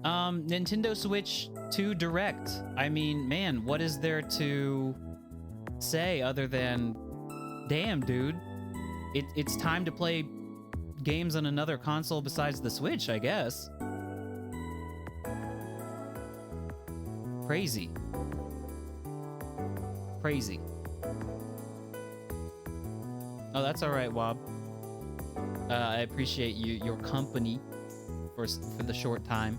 Nintendo Switch 2 Direct. I mean, man, what is there to say other than, damn, dude, it's time to play games on another console besides the Switch, I guess. Crazy. Crazy. Oh, that's all right, Wob. I appreciate your company for the short time.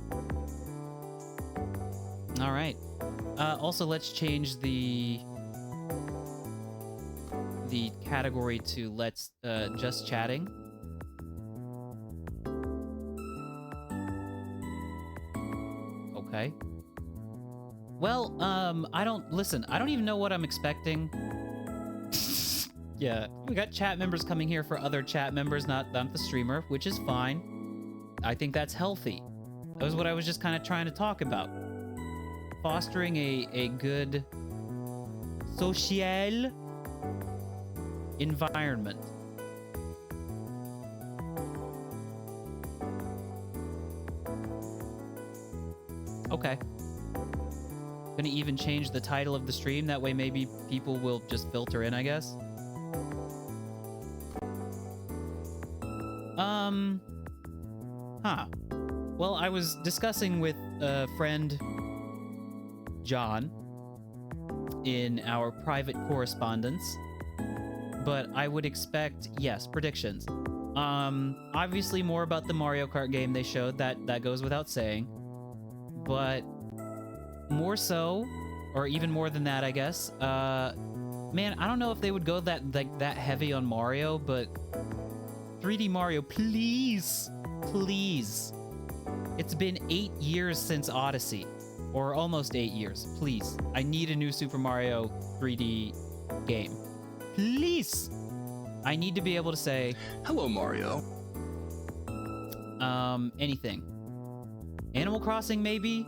All right. Also, let's change the category to let's just chatting. Okay. Well, I don't even know what I'm expecting. Yeah, we got chat members coming here for other chat members, not the streamer, which is fine. I think that's healthy. That was what I was just kind of trying to talk about. Fostering a good social environment. Okay. Gonna even change the title of the stream, that way maybe people will just filter in, I guess. Huh. Well, I was discussing with a friend, John, in our private correspondence, but I would expect, yes, predictions. Obviously more about the Mario Kart game they showed, that goes without saying, but more so, or even more than that, I guess, man, I don't know if they would go that heavy on Mario, but 3D Mario, please, please. It's been 8 years since Odyssey, or almost 8 years. Please, I need a new Super Mario 3D game. Please. I need to be able to say, hello, Mario. Anything. Animal Crossing, maybe?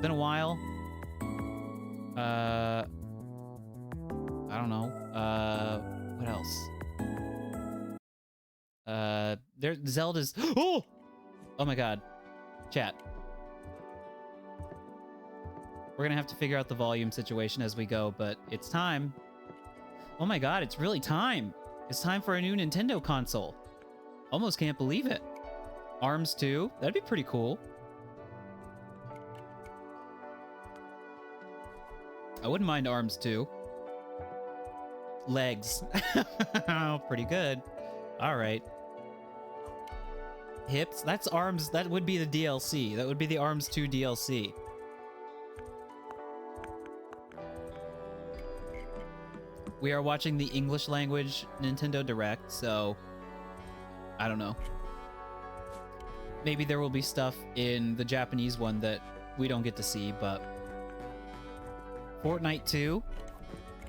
Been a while. I don't know. What else? Zelda's. Oh my god. Chat. We're gonna have to figure out the volume situation as we go, but it's time. Oh my god, it's really time. It's time for a new Nintendo console. Almost can't believe it. ARMS 2, that'd be pretty cool. I wouldn't mind ARMS 2. Legs. Oh, pretty good. All right. Hips, that's ARMS, that would be the DLC. That would be the ARMS 2 DLC. We are watching the English language Nintendo Direct, so I don't know. Maybe there will be stuff in the Japanese one that we don't get to see, but Fortnite 2?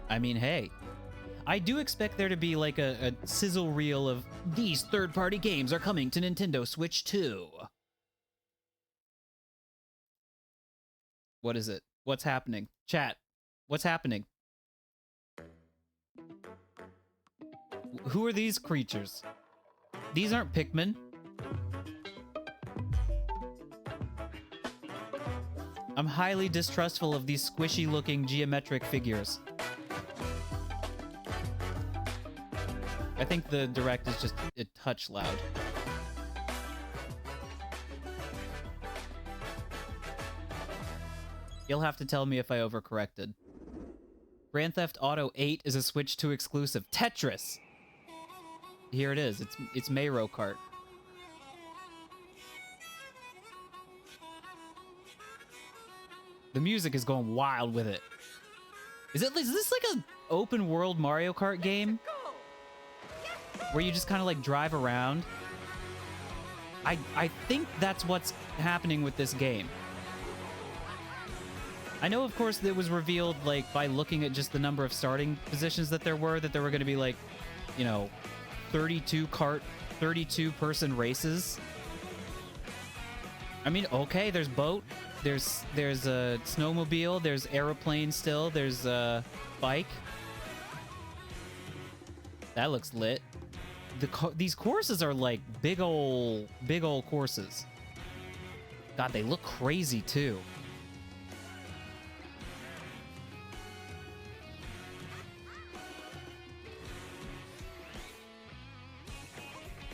I mean, hey. I do expect there to be like a sizzle reel of these third-party games are coming to Nintendo Switch 2. What is it? What's happening? Chat, what's happening? Who are these creatures? These aren't Pikmin. I'm highly distrustful of these squishy-looking geometric figures. I think the Direct is just a touch loud. You'll have to tell me if I overcorrected. Grand Theft Auto 8 is a Switch 2 exclusive. Tetris! Here it is. It's Mario Kart. The music is going wild with it. Is this like an open world Mario Kart game? Where you just kind of like drive around? I think that's what's happening with this game. I know, of course, it was revealed like by looking at just the number of starting positions that there were going to be like, you know, 32 person races. I mean, okay, there's boat, there's a snowmobile, there's aeroplane still, there's a bike. That looks lit. These courses are like big ol' courses. God, they look crazy too.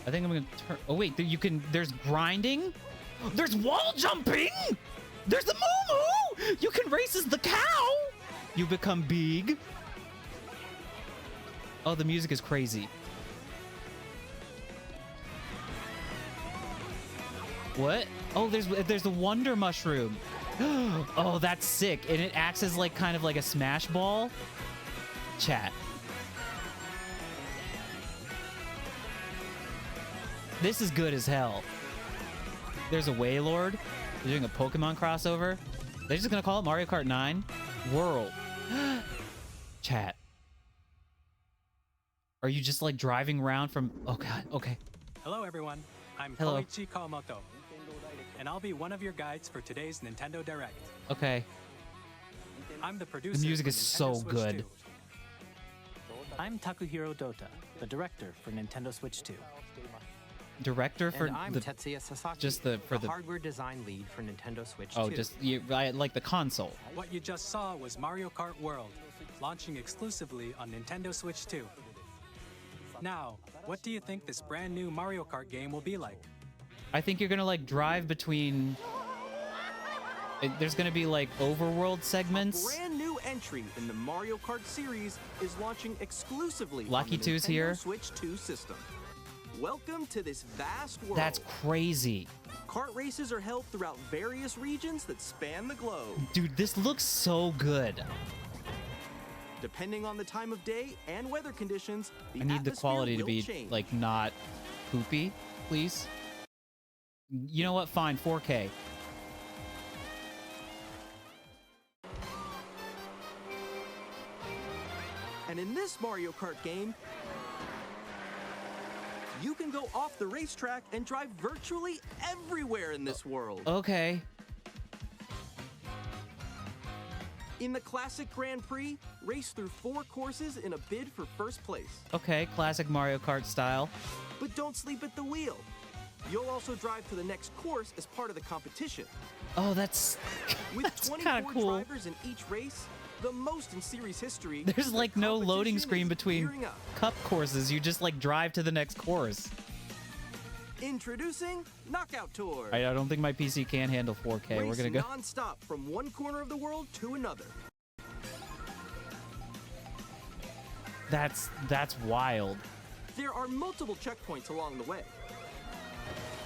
I think I'm gonna turn. Oh wait, you can. There's grinding. There's wall jumping. There's the moo. You can race as the cow. You become big. Oh, the music is crazy. What? Oh, there's the wonder mushroom. Oh, that's sick. And it acts as like kind of like a smash ball. Chat. This is good as hell. There's a Waylord. They're doing a Pokemon crossover. They're just gonna call it Mario Kart 9 World. Chat. Are you just like driving around from... Oh god, okay. Hello everyone, I'm Hello. Koichi Kawamoto, and I'll be one of your guides for today's Nintendo Direct. Okay. I'm the producer. The music for is Nintendo so Switch good. 2. I'm Takuhiro Dota, the director for Nintendo Switch 2. Director for And I'm the... Tetsuya Sasaki, just the- for the- hardware design lead for Nintendo Switch Oh, 2. just... I like the console. What you just saw was Mario Kart World, launching exclusively on Nintendo Switch 2. Now, what do you think this brand new Mario Kart game will be like? I think you're gonna like drive between... There's gonna be like overworld segments. A brand new entry in the Mario Kart series is launching exclusively Lucky on the Two's Nintendo here. Switch 2 system. Welcome to this vast world. That's crazy. Kart races are held throughout various regions that span the globe. Dude, this looks so good. Depending on the time of day and weather conditions, the I need the atmosphere quality to will be change. like not poopy, please. You know what? Fine, 4K. And in this Mario Kart game, you can go off the racetrack and drive virtually everywhere in this world. Okay. In the classic Grand Prix, race through 4 courses in a bid for first place. Okay, classic Mario Kart style. But don't sleep at the wheel. You'll also drive to the next course as part of the competition. Oh, that's With that's 24 kind of cool. drivers in each race, the most in series history. There's the like no loading competition screen is between gearing up. cup courses. You just like drive to the next course. Introducing Knockout Tour. I don't think my PC can handle 4K. We're Race gonna go. non-stop from one corner of the world to another. That's wild. There are multiple checkpoints along the way.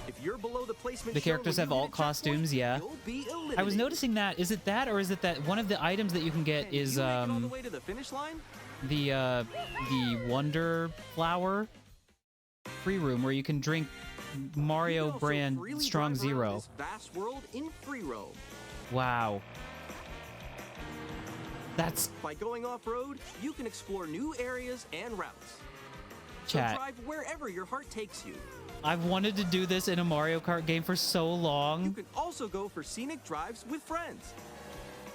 If you're below the placement The shown characters when have you hit alt a checkpoint, costumes, yeah. you'll be I was eliminated. noticing that. Is it that, or is it that one of the items that you can get Can is you make it all the way to the finish line? the Wonder Flower free room where you can drink You can Mario also brand freely Strong drive around Zero. This vast world in free roam. Wow. That's By going off-road, you can explore new areas and routes. So chat. drive wherever your heart takes you. I've wanted to do this in a Mario Kart game for so You long. can also go for scenic drives with friends.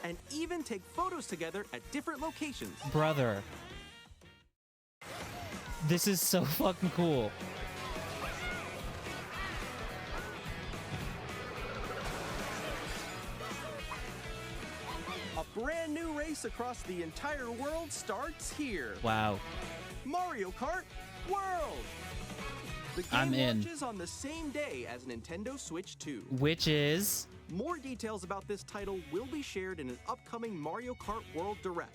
And even take photos together at different locations. Brother. This is so fucking cool. A brand new race across the entire world starts here. Wow. Mario Kart World! The game I'm in. launches on the same day as Nintendo Switch 2. Which is More details about this title will be shared in an upcoming Mario Kart World Direct.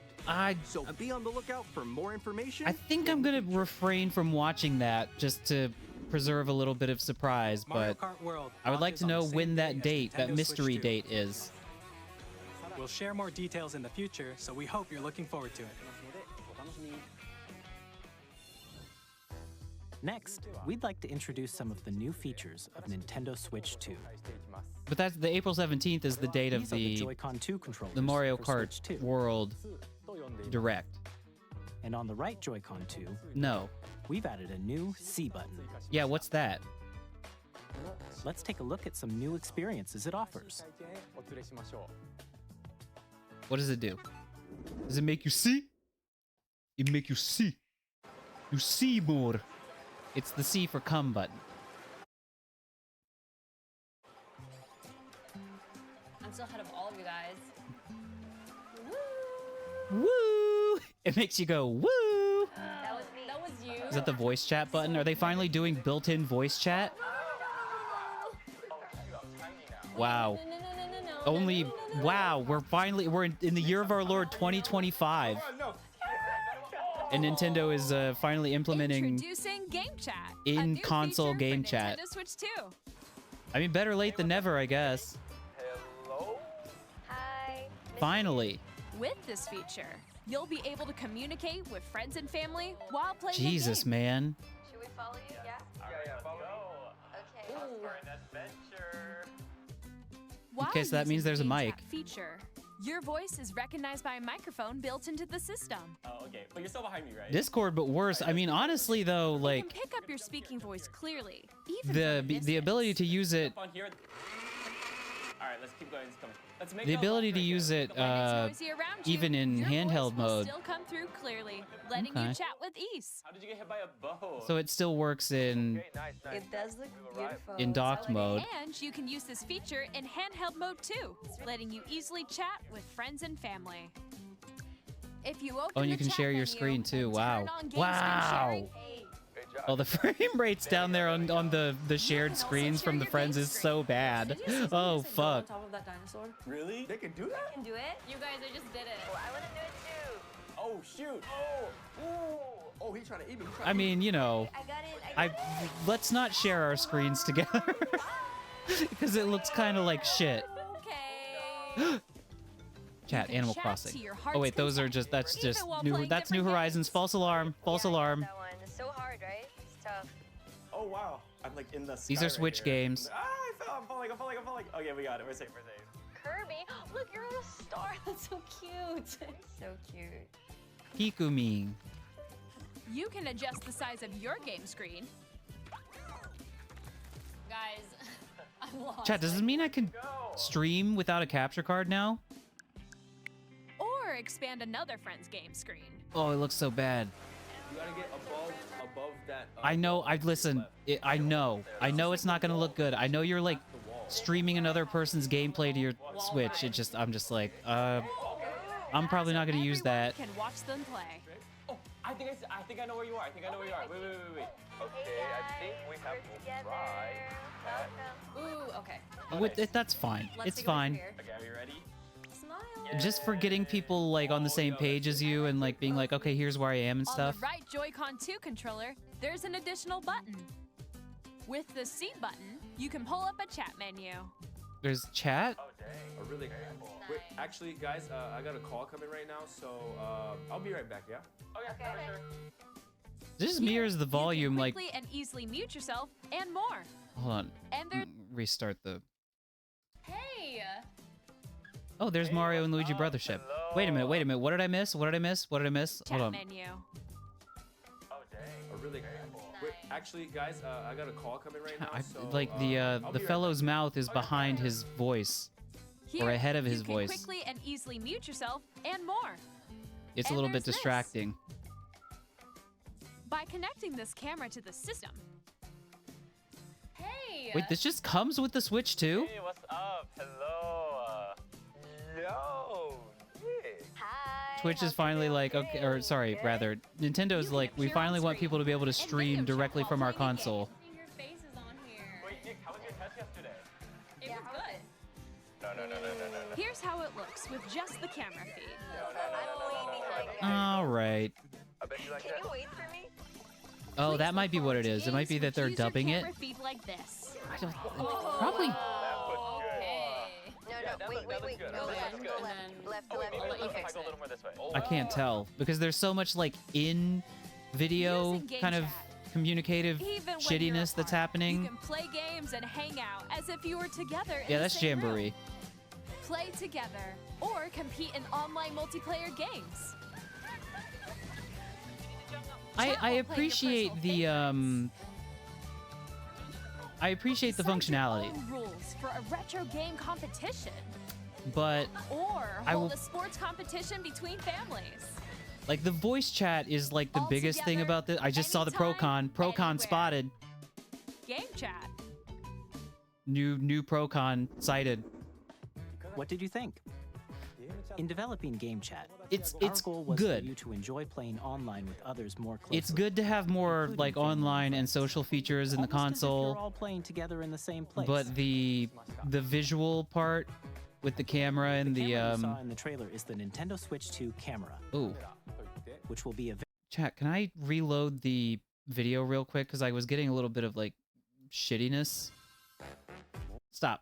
So be on the lookout for more information. I think I'm gonna refrain from watching that just to preserve a little bit of surprise, Mario but Kart World I would like to launches know on the when same that day as date, that Nintendo mystery Switch 2. date is. We'll share more details in the future, so we hope you're looking forward to it. Next, we'd like to introduce some of the new features of Nintendo Switch 2. But that's the April 17th is the date of These are the Joy-Con 2 controllers the Mario for Kart Switch 2. World Direct. And on the right Joy-Con 2, No. we've added a new C button. Yeah, what's that? Let's take a look at some new experiences it offers. What does it do? Does it make you see? It make you see. You see more. It's the C for come button. still ahead of all of you guys. Woo! It makes you go woo. That was me. That was you. Is that the voice chat button? Are they finally doing built-in voice chat? Wow. Only wow. We're in the year of our Lord 2025. And Nintendo is finally implementing Introducing Game Chat, in-console game chat. Nintendo Switch 2. I mean, better late than never, I guess. Hello? Hi. Finally. With this feature, you'll be able to communicate with friends and family while playing Jesus, the game. man. Should we follow you? Yeah. Yeah, follow me. Okay. For an adventure. While Okay, so that means using there's a Game mic. Chat feature, your voice is recognized by a microphone built into the system. Oh, okay. But you're still behind me, right? Discord, but worse. I mean, honestly, though, You like can pick up your speaking voice clearly, even the from a the distance. ability to use it, Up on here. All right, let's keep going. Let's make the it a ability long to break use here. it, When it's noisy around you, even in your handheld voice will mode. still come through clearly, letting Okay. you chat with ease. How did you get hit by a bow? So it still works in Okay, nice. It does look beautiful. in docked mode. And you can use this feature in handheld mode too, letting you easily chat with friends and family. If you open Oh, and the you can chat share your menu screen too. and Wow. turn on game screen Wow. sharing, Hey. Great job. Oh, the frame rates down there on the shared also screens share from the your friends game is so bad. Oh, fuck. top of that dinosaur. Really? They can do that? Can do it. You guys, I just did it. Oh, I want to do it too. Oh shoot! Oh, he's trying to eat me. I mean, you know, I got it. let's not share our screens together because it looks kind of like shit. Okay. Chat, can Animal chat Crossing. to your Oh heart's wait, those are content, that's even just while new. playing That's New different Horizons. games. False alarm. False alarm. That one. It's so hard, right? It's tough. Oh wow! I'm like in the. These sky are right Switch here. games. Ah! I fell. I'm falling. Okay, we got it. We're safe. We're safe. Kirby. Look, you're on a star. That's so cute. So cute. Pikumi. You can adjust the size of your game screen. Guys, I'm lost. Chat, does this mean I can stream without a capture card now? Or expand another friend's game screen. Oh, it looks so bad. You gotta get above that. I know. I know it's not gonna look good. I know you're like streaming another person's gameplay to your Switch. I'm just like, I'm probably not gonna use that. Everyone can watch them play. Oh, I think I know where you are. I think I know where you are. Wait. Okay, I think we have to try. Ooh, okay. That's fine. Let's It's take it over fine. here. Okay, are you ready? Smile. Just for getting people like on the same page as you and like being like, okay, here's where I am and On stuff. the right Joy-Con 2 controller, there's an additional button. With the C button, you can pull up a chat menu. There's chat. Oh, really? Wait, actually, guys, I got a call coming right now, so I'll be right back. Yeah. Okay, for sure. This Here, mirrors the you can volume. Like, quickly and easily mute yourself and more. hold on. And there. Restart the. Hey. Oh, there's Mario and Luigi Brothership. Wait a minute. What did I miss? Hold Chat on. menu. Oh, really? Wait, actually, guys, I got a call coming right now, so Like I'll the be right fellow's back. mouth is behind his voice. Here, Or ahead of his you can voice. quickly and easily mute yourself and more. It's a And little bit there's this. distracting. By connecting this camera to the system, Hey. Wait, this just comes with the Switch too? Hey, what's up? Hello. Yo. Yeah. Hi. Twitch is how's it finally like, going? okay, or sorry, Good? rather, Nintendo's You can like, we appear on finally want screen people to be able to and stream video chat directly while from our playing the game. console. Seeing your faces on here. Wait, Nick, how was your test yesterday? It was good. No. here's how it looks with just the camera feed. I'm way behind you. All right. I bet you like Can that. you wait for me? Oh, Please that might look be what forward it to is. It might games be that which they're use your dubbing it. camera feed like this. I don't. Probably. Oh, okay. No, wait. good. Go That looks left. good. Go left. Oh, wait, Left. maybe I'll let you if I fix go a it. little more this way. I can't tell because there's so much like in video Using game kind of chat. communicative Even when you're shittiness that's apart, You happening. can play games and hang out as if you were together in Yeah, the that's same room. Jamboree. Play together or compete in online multiplayer games. I Chat while playing your appreciate personal the favorites. I appreciate the Decide your functionality, own rules for a retro game competition, but or I hold will- a sports competition between families. like the voice chat is like the All biggest thing together, about this. I just saw the anytime, Procon anywhere. spotted. Game chat. New Procon sighted. What did you think? In developing Game Chat, It's our goal was good. for you to enjoy playing online with others more closely. It's good to have more including like family and online and friends. social features in the Almost as if you're console, all playing together in the same place. but the visual part with the camera and the the camera you saw in the trailer is the Nintendo Switch 2 camera, ooh. which will be available. Chat, can I reload the video real quick because I was getting a little bit of like shittiness. Stop.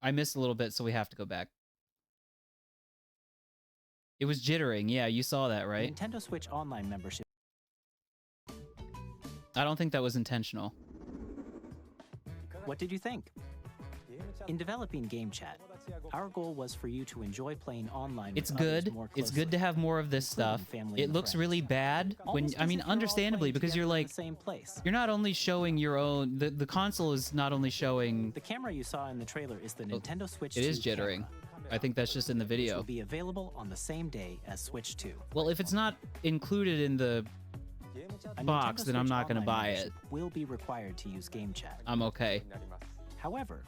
I missed a little bit, so we have to go back. It was jittering. Yeah, you saw that, right? Nintendo Switch Online membership. I don't think that was intentional. What did you think? In developing Game Chat, our goal was for you to enjoy playing online It's with others good. more It's closely. good to have more of this including stuff. family It and looks friends. really bad when Almost I as mean if you're all understandably playing because you're together in like the same place. you're not only showing your own the console is not only showing The camera you saw in the trailer is the Nintendo Switch 2 it is jittering. camera, I think that's just in the which video. will be available on the same day as Switch 2. Well, if it's not included in the A box, Nintendo then I'm Switch not gonna Online buy it. membership Will be required to use Game Chat. I'm okay. However,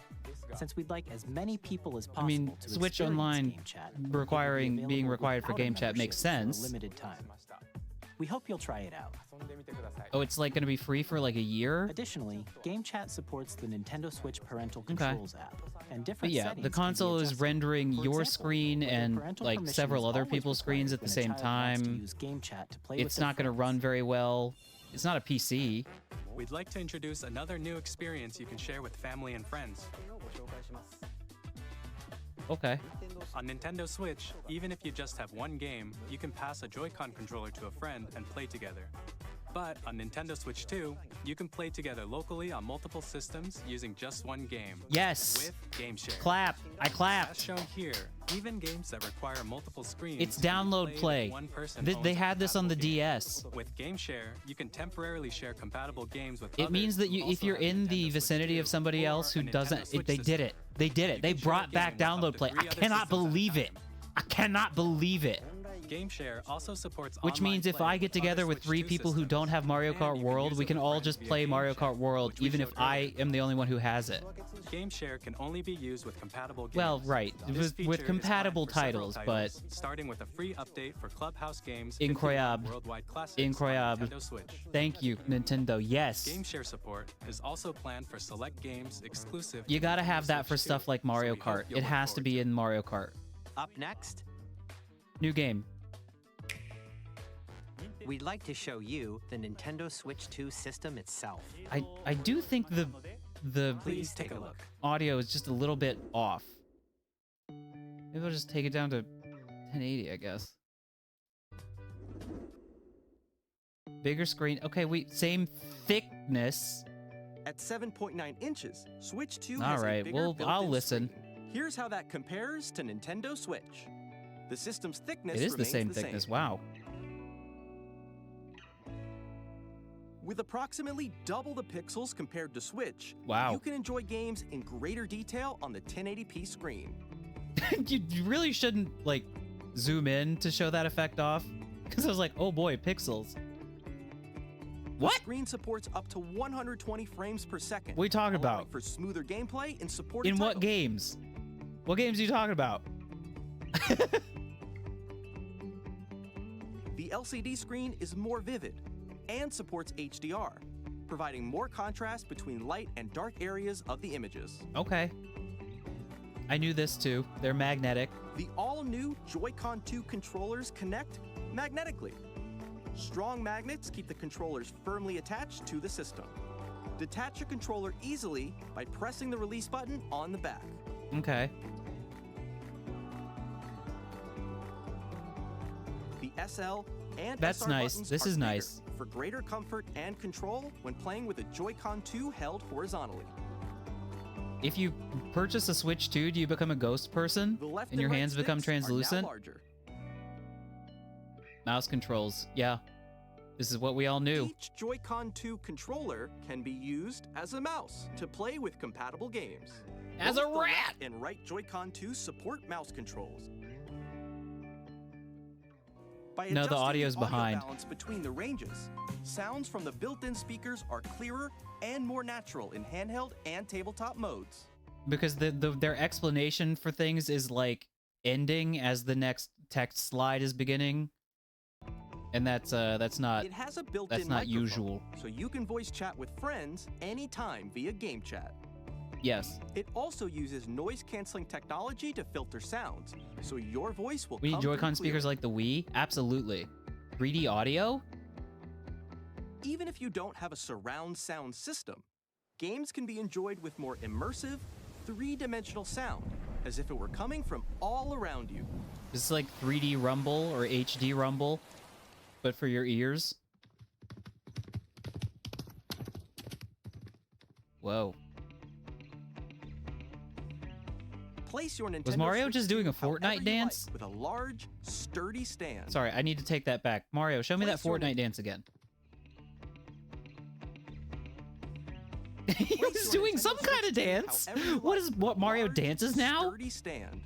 since we'd like as many people as I possible mean, to Switch experience Online Game Chat, it will be being available required for without a Game Chat makes membership for sense. a limited time. We hope you'll try it out. Oh, it's like gonna be free for like a year? Additionally, Game Chat supports the Nintendo Switch Parental Controls app, and But different yeah, settings the can be console is adjusted. rendering For your example, screen whether and parental like permission several is other always people's screens at required the when a same child wants to time. use Game Chat to play It's with their not gonna friends. run very well. It's not a PC. We'd like to introduce another new experience you can share with family and friends. Okay. On Nintendo Switch, even if you just have one game, you can pass a Joy-Con controller to a friend and play together. But on Nintendo Switch 2, you can play together locally on multiple systems using just one game. Yes. With Game Share. Clap. I As clapped. shown here, even games that require multiple screens. It's can be download played if play. one person They owns a had this on the compatible game. DS. With Game Share, you can temporarily share compatible games with It others means that who if also you're have in Nintendo the Switch vicinity 2 of somebody or else who a Nintendo doesn't, Switch they did system. it. They did it. You They can share a brought back game with up download to play. 3 I other cannot systems at a believe it. time. I cannot believe it. Game Share also supports Which online means if play I get with other together with Switch 3 2 people who don't systems. have Mario And Kart you can World, use we it can with all friends just via play Game Mario Chat, Kart World, which we even if showed I earlier. am the only one who has it. Game Share can only be used with compatible games. Well, right, This with feature is planned compatible for several titles, but starting with a free update for Clubhouse Games, Incroyable. 51 worldwide classics Incroyable. on Nintendo Switch. Thank you, Nintendo. Yes. Game Share support is also planned for select games exclusive. You to gotta Nintendo have that for Switch 2, stuff like Mario so we hope Kart. you'll It look has to forward be in Mario Kart. Up next, New game. we'd like to show you the Nintendo Switch 2 system itself. I do think the Please take a look. audio is just a little bit off. Maybe I'll just take it down to 1080, I guess. Bigger screen. Okay, same thickness. At 7.9 inches, Switch 2 All has right, a bigger well, built-in I'll listen. screen. Here's how that compares to Nintendo Switch. The system's thickness It is the remains same thickness. Wow. With approximately double the pixels compared to Switch, Wow. you can enjoy games in greater detail on the 1080p screen. You really shouldn't like zoom in to show that effect off, because I was like, oh boy, pixels. The What? screen supports up to 120 frames per second. What are you talking allowing about? For smoother gameplay and supported In what titles. games? What games are you talking about? The LCD screen is more vivid and supports HDR, providing more contrast between light and dark areas of the images. Okay. I knew this too. They're magnetic. The all-new Joy-Con 2 controllers connect magnetically. Strong magnets keep the controllers firmly attached to the system. Detach your controller easily by pressing the release button on the back. Okay. The SL and That's SR nice. buttons This are is bigger nice. for greater comfort and control when playing with a Joy-Con 2 held horizontally. If you purchase a Switch 2, do you become a ghost person? The left And your right hands become sticks are now translucent? larger. Mouse controls. Yeah. This is what we all knew. Each Joy-Con 2 controller can be used as a mouse to play with compatible games. As Both a the left rat! and right Joy-Con 2 support mouse controls. By No, the adjusting audio's audio behind. balance between the ranges, sounds from the built-in speakers are clearer and more natural in handheld and tabletop modes. because their explanation for things is like ending as the next text slide is beginning, and that's not It has a built-in that's not microphone, usual. so you can voice chat with friends anytime via game chat. Yes. It also uses noise-canceling technology to filter sounds, so your voice will We need come through Joy-Con speakers clearly. like the Wii? Absolutely. 3D audio? Even if you don't have a surround sound system, games can be enjoyed with more immersive, three-dimensional sound, as if it were coming from all around you. This is like 3D Rumble or HD Rumble, but for your ears. Whoa. Place your Nintendo Was Mario Switch just doing 2 a Fortnite however you dance? like, with a large, sturdy stand. Sorry, I need to take that back. Mario, show me that Place your Fortnite dance again. He Place was your doing Nintendo some kind of Switch 2 dance. however you What like, is with what a Mario large, dances now? Sturdy stand.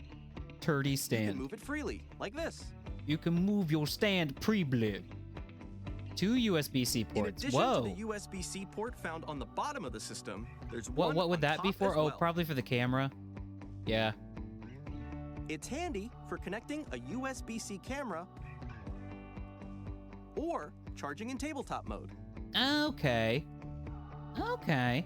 Turdy You can stand. move it freely, like this. You can move your stand pre-blip. 2 USB-C In ports. addition Whoa. to the USB-C port found on the bottom of the system, there's What one would on that be top for? as Oh, well. probably for the camera. Yeah. It's handy for connecting a USB-C camera or charging in tabletop mode. Okay. Okay.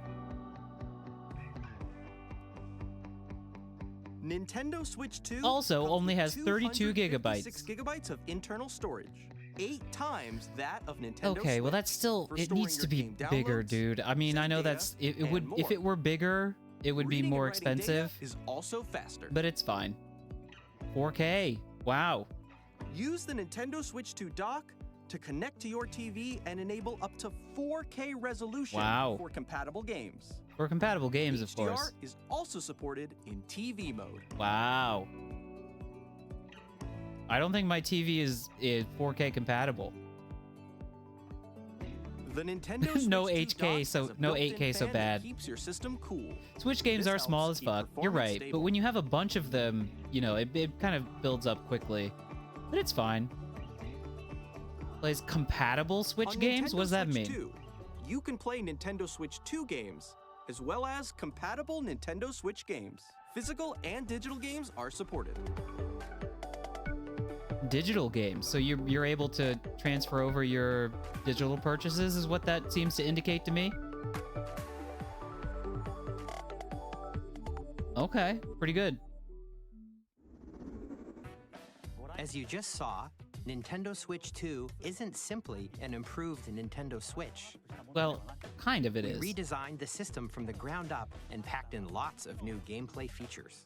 Nintendo Switch 2 Also comes only with has 32 gigabytes. 256 gigabytes of internal storage, 8 times that of Nintendo Okay, well Switch, that's still for it storing needs to your be game bigger, downloads, dude. I mean, I save know data, that's it and would if more. it were bigger, it would be Reading and more writing data expensive, is also faster. but it's fine. 4K. Wow. Use the Nintendo Switch 2 dock to connect to your TV and enable up to 4K resolution Wow. for compatible games. For compatible games, of HDR course. is also supported in TV mode. Wow. I don't think my TV is 4K compatible. The Nintendo Switch No 2 HK dock so- has a no built-in 8K so fan that bad. keeps your system cool. Switch games This are small helps as keep fuck. You're performance right. But stable. when you have a bunch of them, you know, it kind of builds up quickly. But it's fine. Plays compatible Switch On games? Nintendo What does that Switch mean? 2, you can play Nintendo Switch 2 games, as well as compatible Nintendo Switch games. Physical and digital games are supported. Digital games. So you're able to transfer over your digital purchases is what that seems to indicate to me. Okay, pretty good. As you just saw, Nintendo Switch 2 isn't simply an improved Nintendo Switch. Well, kind of it is. We redesigned the system from the ground up and packed in lots of new gameplay features.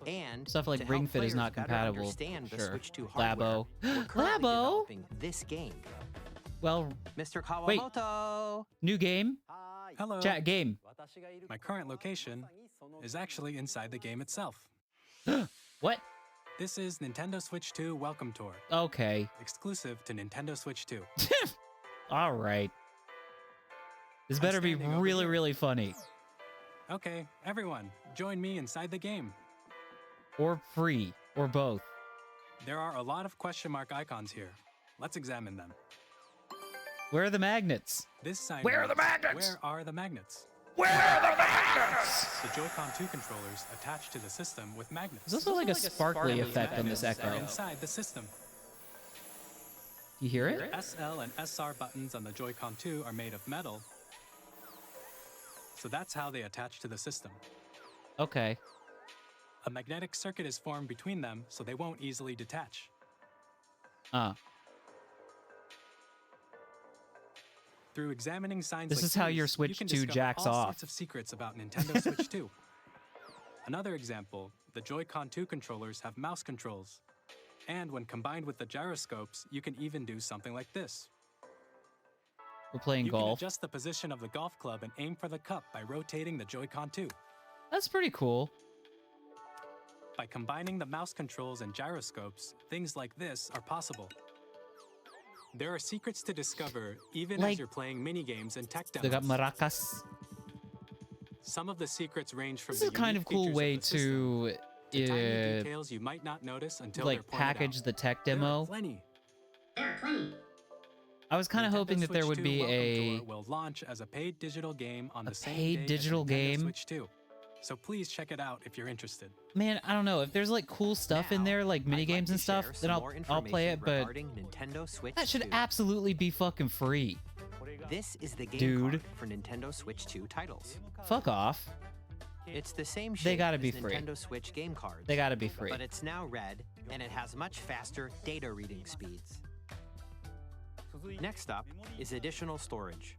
And Stuff like to Ring help Fit is players not better compatible. understand the Sure. Switch 2 hardware, Labo. we're currently Labo? developing this game. Well, Mr. Wait. Kawamoto! new game? Hello. Chat game. My current location is actually inside the game itself. What? This is Nintendo Switch 2 Welcome Tour, Okay. exclusive to Nintendo Switch 2. All right. This I'm better be standing over really, here. really funny. Okay, everyone, join me inside the game. Or free. Or both. There are a lot of question mark icons here. Let's examine them. Where are the magnets? This sign Where are the reads, magnets? Where are the magnets? Where are the magnets? The Joy-Con 2 controllers attached to the system with magnets. There's also like a sparkly effect on this Magnets are echo. inside the system. You hear it? SL and SR buttons on the Joy-Con 2 are made of metal, so that's how they attach to the system. Okay. A magnetic circuit is formed between them, so they won't easily detach. Through examining signs This like is how these, your you Switch can 2 discover jacks all off. sorts of secrets about Nintendo Switch 2. Another example, the Joy-Con 2 controllers have mouse controls. And when combined with the gyroscopes, you can even do something like this. We're playing You golf. can adjust the position of the golf club and aim for the cup by rotating the Joy-Con 2. That's pretty cool. By combining the mouse controls and gyroscopes, things like this are possible. There are secrets to discover even Like- as you're playing mini-games and tech They got demos. maracas. Some of the secrets range from This the is a kind unique of cool features way of the system to to tiny details you might not notice until they're like pointed package out. the tech There are demo. plenty. I was kind of Nintendo hoping that there Switch would 2 be Welcome a Tour will launch as a paid digital game on a the same paid day as digital Nintendo game? Switch 2. so please check it out if you're interested. Man, I don't know. If there's like cool stuff in there, like mini games and stuff, then I'll play it, but Nintendo Switch that should 2. absolutely be fucking free. This is the game Dude. card for Nintendo Switch 2 titles. Fuck off. It's the same shape They gotta as be free. Nintendo Switch game cards. They gotta be free. But it's now red, and it has much faster data reading speeds. Next up is additional storage.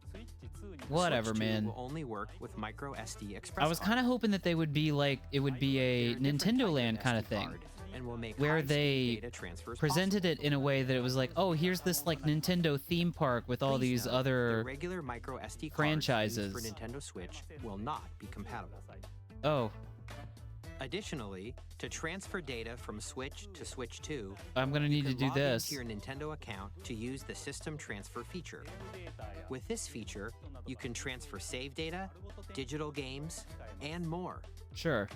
Whatever, Switch 2 man. will only work with micro SD express I was kind of hoping that they would be like, it would be a Nintendo Land kind of thing, where they presented it in a way that it was like, oh, here's this like Nintendo theme park with all these other regular micro SD franchises. for Nintendo Switch will not be compatible. Oh, Additionally, to transfer data from Switch to Switch 2, I'm gonna need to do log this. into your Nintendo account to use the System Transfer feature. With this feature, you can transfer save data, digital games, and more. Sure.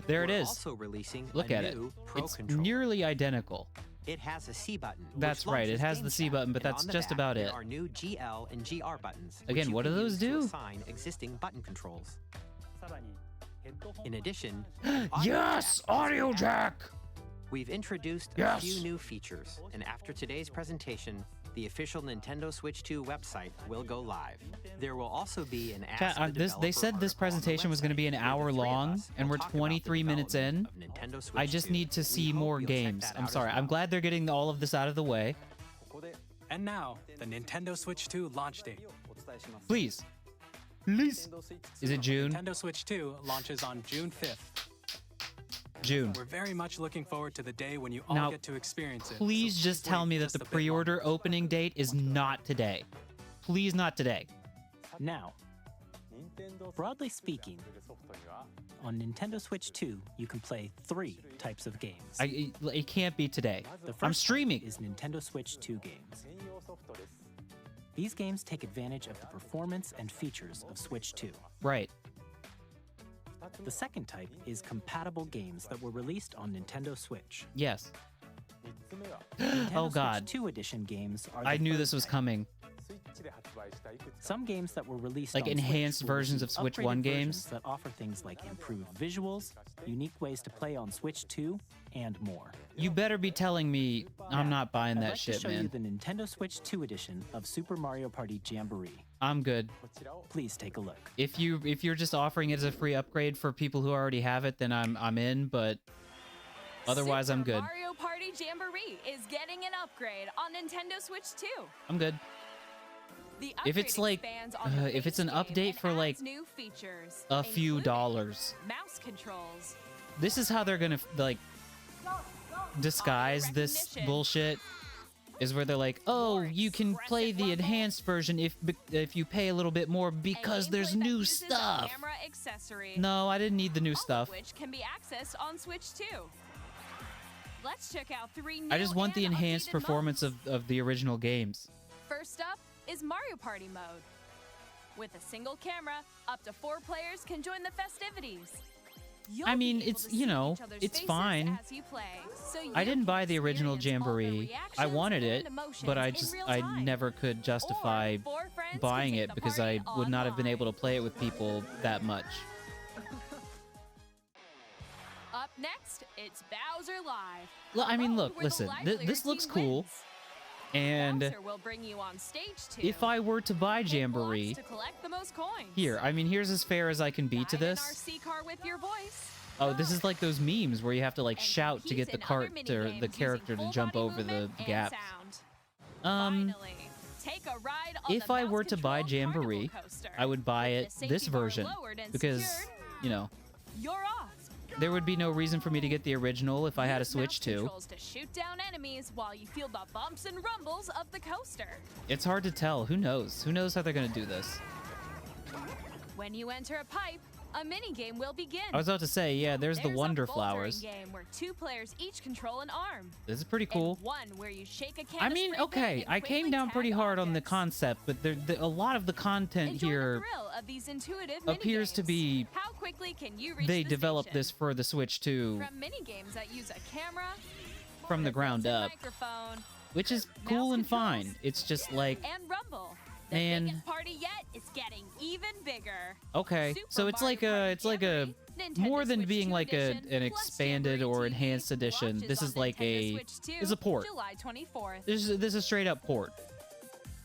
There it We're is. also releasing Look a at it. new Pro It's controller. nearly identical. It has a C button. That's which right, it launches has Game the C Chat, button, but and that's on the just back, about there it. are new GL and GR buttons. Again, which you what do can those use to do? assign existing button controls. In addition, Yes! Audio jack! we've introduced Yes! a few new features, and after today's presentation, the official Nintendo Switch 2 website will go live. There will also be an Chat, Ask the they Developer said this article on the presentation was going to be an website where hour the three of long, us and will we're talk about the 23 minutes in. development of Nintendo Switch I just 2. need to We see hope more you'll check games. that I'm out as sorry. I'm well. glad they're getting all of this out of the way. And now, the Nintendo Switch 2 launch date. Please. Please. Is it June? Nintendo Switch 2 launches on June 5th. June. We're very much looking forward to the day when you all Now, get to experience it. Please so just wait tell me that just the a bit pre-order longer. opening date is not today. Please not today. Now, broadly speaking, on Nintendo Switch 2, you can play 3 types of games. It can't be today. The I'm first streaming. is Nintendo Switch 2 games. These games take advantage of the performance and features of Switch 2. Right. The second type is compatible games that were released on Nintendo Switch. Yes. Nintendo Oh God. Switch 2 edition games are the I knew third this was type. coming. Some games that were released Like on enhanced Switch will versions of receive Switch upgraded 1 versions games? that offer things like improved visuals, unique ways to play on Switch 2, and more. You better be telling me I'm not buying I'd that like shit, to show man. you the Nintendo Switch 2 edition of Super Mario Party Jamboree. I'm good. Please take a look. If you're just offering it as a free upgrade for people who already have it, then I'm in, but otherwise I'm good. Super Mario Party Jamboree is getting an upgrade on Nintendo Switch 2. I'm good. The If it's upgrade like, expands on the if it's base an game update and for adds like new features, a few including dollars, mouse controls, this is how they're gonna like disguise this recognition. bullshit. Is where they're like, oh, you can play the enhanced version if you pay a little bit more because and there's gameplay that new uses a stuff. camera accessory, No, I didn't need the new all stuff. of which can be accessed on Switch 2. Let's check out 3 new I just want the and enhanced updated performance modes. of the original games. First up is Mario Party mode. With a single camera, up to 4 players can join the festivities. You'll I mean, be able it's, to you see know, each other's it's faces fine. as you play, so I you didn't can buy the original experience all their Jamboree. I reactions wanted and it, emotions but I in just real I time. never could justify Or 4 friends buying can take it the because I party would not have been able to online. play it with people that much. Up next, it's Bowser Live. Well, I mean, a mode look, where the listen, livelier this looks team cool, wins. and Bowser will bring you on stage too. if I were to buy Hit blocks Jamboree, to collect the most coins. here, I mean, here's as fair as I can be to Ride an this. RC car with your voice. Oh, this is like those memes where you have to like And shout to compete get the in other cart or minigames the using character to full jump body over the movement and gaps. sound. Um, Finally, take a ride on if the I were to buy mouse-controlled Jamboree, carnival coaster. I would buy With it the safety this bar version lowered and because, secured, you know, you're off. there would be no reason for me to get the original if I had a Use Switch mouse 2. controls to shoot down enemies while you feel the bumps and rumbles of the coaster. It's hard to tell. Who knows? Who knows how they're gonna do this? When you enter a pipe, a mini game will begin. I was about to say, yeah, there's the Wonder a bouldering Flowers. game where 2 players each control an arm. This is pretty cool. And one where you shake a can I of mean, spray paint okay, and I came quickly down tag pretty hard on the objects. concept, but a lot of the content Enjoy here the thrill of these intuitive appears to minigames. be How quickly can you reach they the developed station? this for the Switch 2 From mini games that use a camera, from the a ground built-in up, microphone, which is mouse cool and controls, fine. It's just like, and rumble. The Man. biggest party yet is getting even bigger. okay, Super so it's Mario like Party it's like a Jamboree more than Switch being 2 like edition, an plus expanded Jamboree or TV enhanced edition. launches This on is like Nintendo a Switch 2, this is a port. July 24th. This is a straight up port.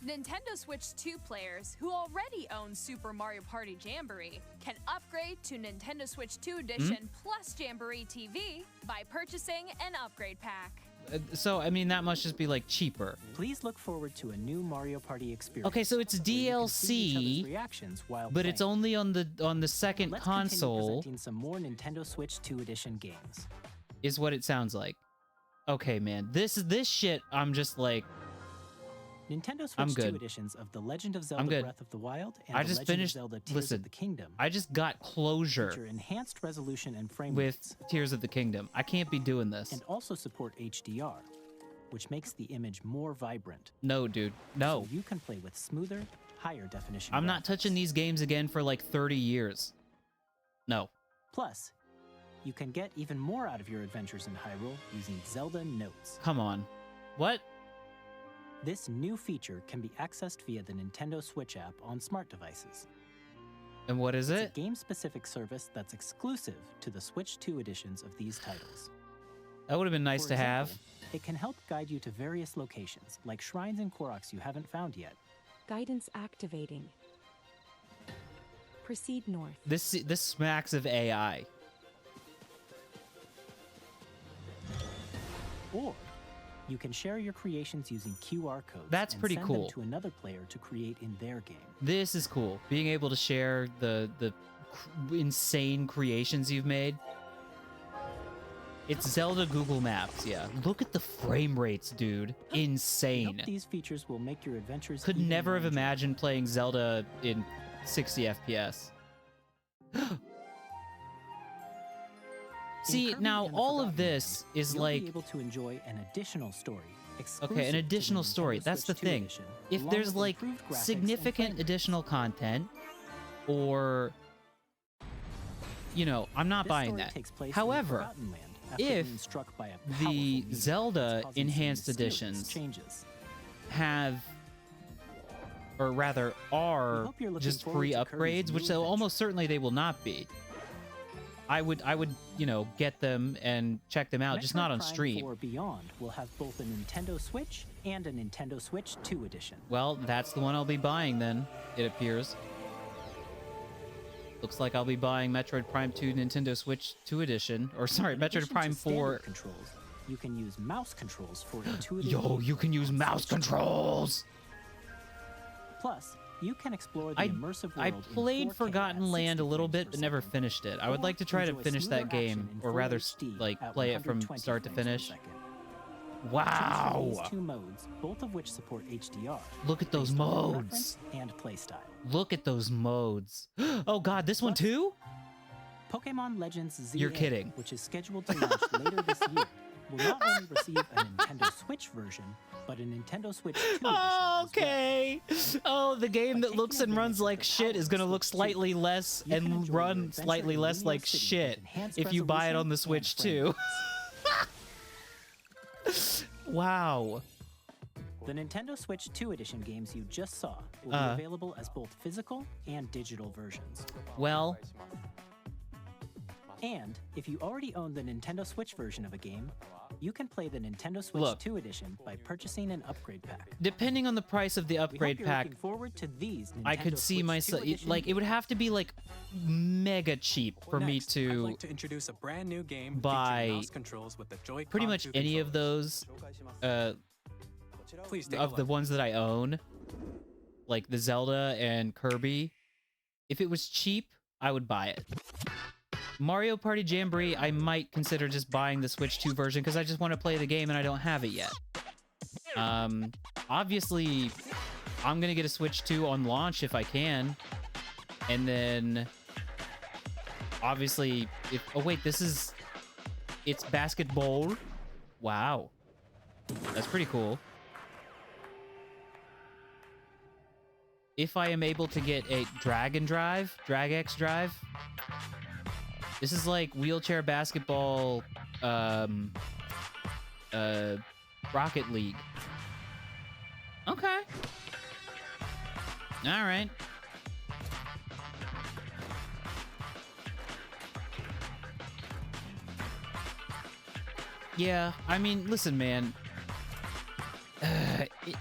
Nintendo Switch 2 players who already own Super Mario Party Jamboree can upgrade to Nintendo Switch 2 Edition plus Jamboree TV by purchasing an upgrade pack. So I mean that must just be like cheaper. Please look forward to a new Mario Party experience. Okay, so it's where you can see each other's DLC, reactions while but it's playing. only on the second Let's continue console, presenting some more Nintendo Switch 2 Edition games. is what it sounds like. Okay, man, this shit. I'm just like, Nintendo I'm Switch 2 good. editions of The Legend of I'm Zelda good. Breath of the Wild and I The just Legend finished. of Zelda Tears Listen, of the Kingdom I just got closure feature enhanced resolution and frame with rates, Tears of the Kingdom. I can't be doing this. and also support HDR, which makes the image more vibrant. No, dude, no. So you can play with smoother, higher definition I'm not graphics. touching these games again for like 30 years. No. Plus, you can get even more out of your adventures in Hyrule using Zelda Notes. Come on. What? This new feature can be accessed via the Nintendo Switch app on smart devices. And what is It's it? a game-specific service that's exclusive to the Switch 2 editions of these titles. That would have been nice For to have. example, it can help guide you to various locations, like shrines and Koroks you haven't found yet. Guidance activating. Proceed north. This smacks of AI. Or you can share your creations using QR codes. That's and pretty send cool. them to another player to create in their game. This is cool. Being able to share the insane creations you've made. It's Zelda Google Maps, yeah. Look at the frame rates, dude. We Insane. hope these features will make your adventures Could even never more have enjoyable. imagined playing Zelda in 60 FPS. In See, Kirby now and the all of Forgotten this Land, is you'll like, be able to enjoy an additional story. okay, exclusive an to additional the story. Nintendo That's the Switch 2 thing. edition, If along there's with like improved graphics and significant frame additional rates. content, or, you know, I'm not This buying story that. takes place in However, Forgotten Land after if being struck by a the powerful meteor Zelda that's causing some enhanced mysterious editions changes. have, or rather We are, hope you're looking just forward free to Kirby's upgrades, which new they'll adventure. almost certainly they will not be. I would, you know, get them and check them out, just Metroid not on Prime stream. 4 Beyond will have both a Nintendo Switch and a Nintendo Switch 2 edition. Well, that's the one I'll be buying then, it appears. Looks like I'll be buying Metroid Prime 2 Nintendo Switch 2 edition, or sorry, In Metroid addition to Prime standard 4. controls, you can use mouse controls for intuitive. Yo, you gameplay can use on mouse Switch. controls. Plus, you can explore the I immersive world I in played 4K Forgotten at Land a 60 little frames bit, per but never second. finished it. I would Or like to try to enjoy finish smoother that game, action in or full rather, HD like at play it from 120 start to frames per finish. second. Choose Wow! from these two modes, both of which support HDR. Look at those based on your modes. preference and playstyle. Look at those modes. Oh god, this one too? Pokemon Legends ZA, You're kidding. which is scheduled to launch later this year, will not only receive a Nintendo Switch version, but a Nintendo Switch 2 edition as well. Okay. Oh, the game that taking looks and runs advantage of like the shit power is of gonna Switch look 2, slightly less you can and enjoy your run adventure slightly in less Linear like City with shit enhanced if you buy it on the resolution Switch and frame too. rates. Wow. The Nintendo Switch 2 edition games you just saw will be available as both physical and digital versions. Well, And if you already own the Nintendo Switch version of a game, you can play the Nintendo Switch Look. 2 edition by purchasing an upgrade pack. depending on the price of the We hope upgrade you're pack, looking forward to these I Nintendo could see Switch 2 myself edition like it would have to be like mega cheap for me Next, I'd to like to introduce a brand new game buy featuring mouse controls with the Joy-Con pretty much 2 any of controllers. those Please take a of the look. ones that I own, like the Zelda and Kirby. If it was cheap, I would buy it. Mario Party Jamboree, I might consider just buying the Switch 2 version because I just want to play the game and I don't have it yet. Obviously, I'm gonna get a Switch 2 on launch if I can, and then obviously, if oh wait, it's basketball. Wow, that's pretty cool. If I am able to get a Drag X Drive. This is like wheelchair basketball, Rocket League. Okay. All right. Yeah, I mean, listen, man.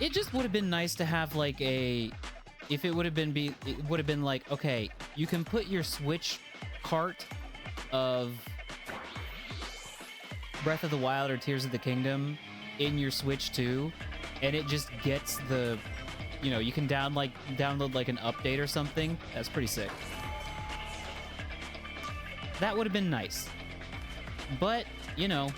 It just would have been nice to have like a, if it would have been it would have been like, okay, you can put your Switch cart of Breath of the Wild or Tears of the Kingdom in your Switch 2, and it just gets the, you know, you can download like an update or something. That's pretty sick. That would have been nice. But, you know,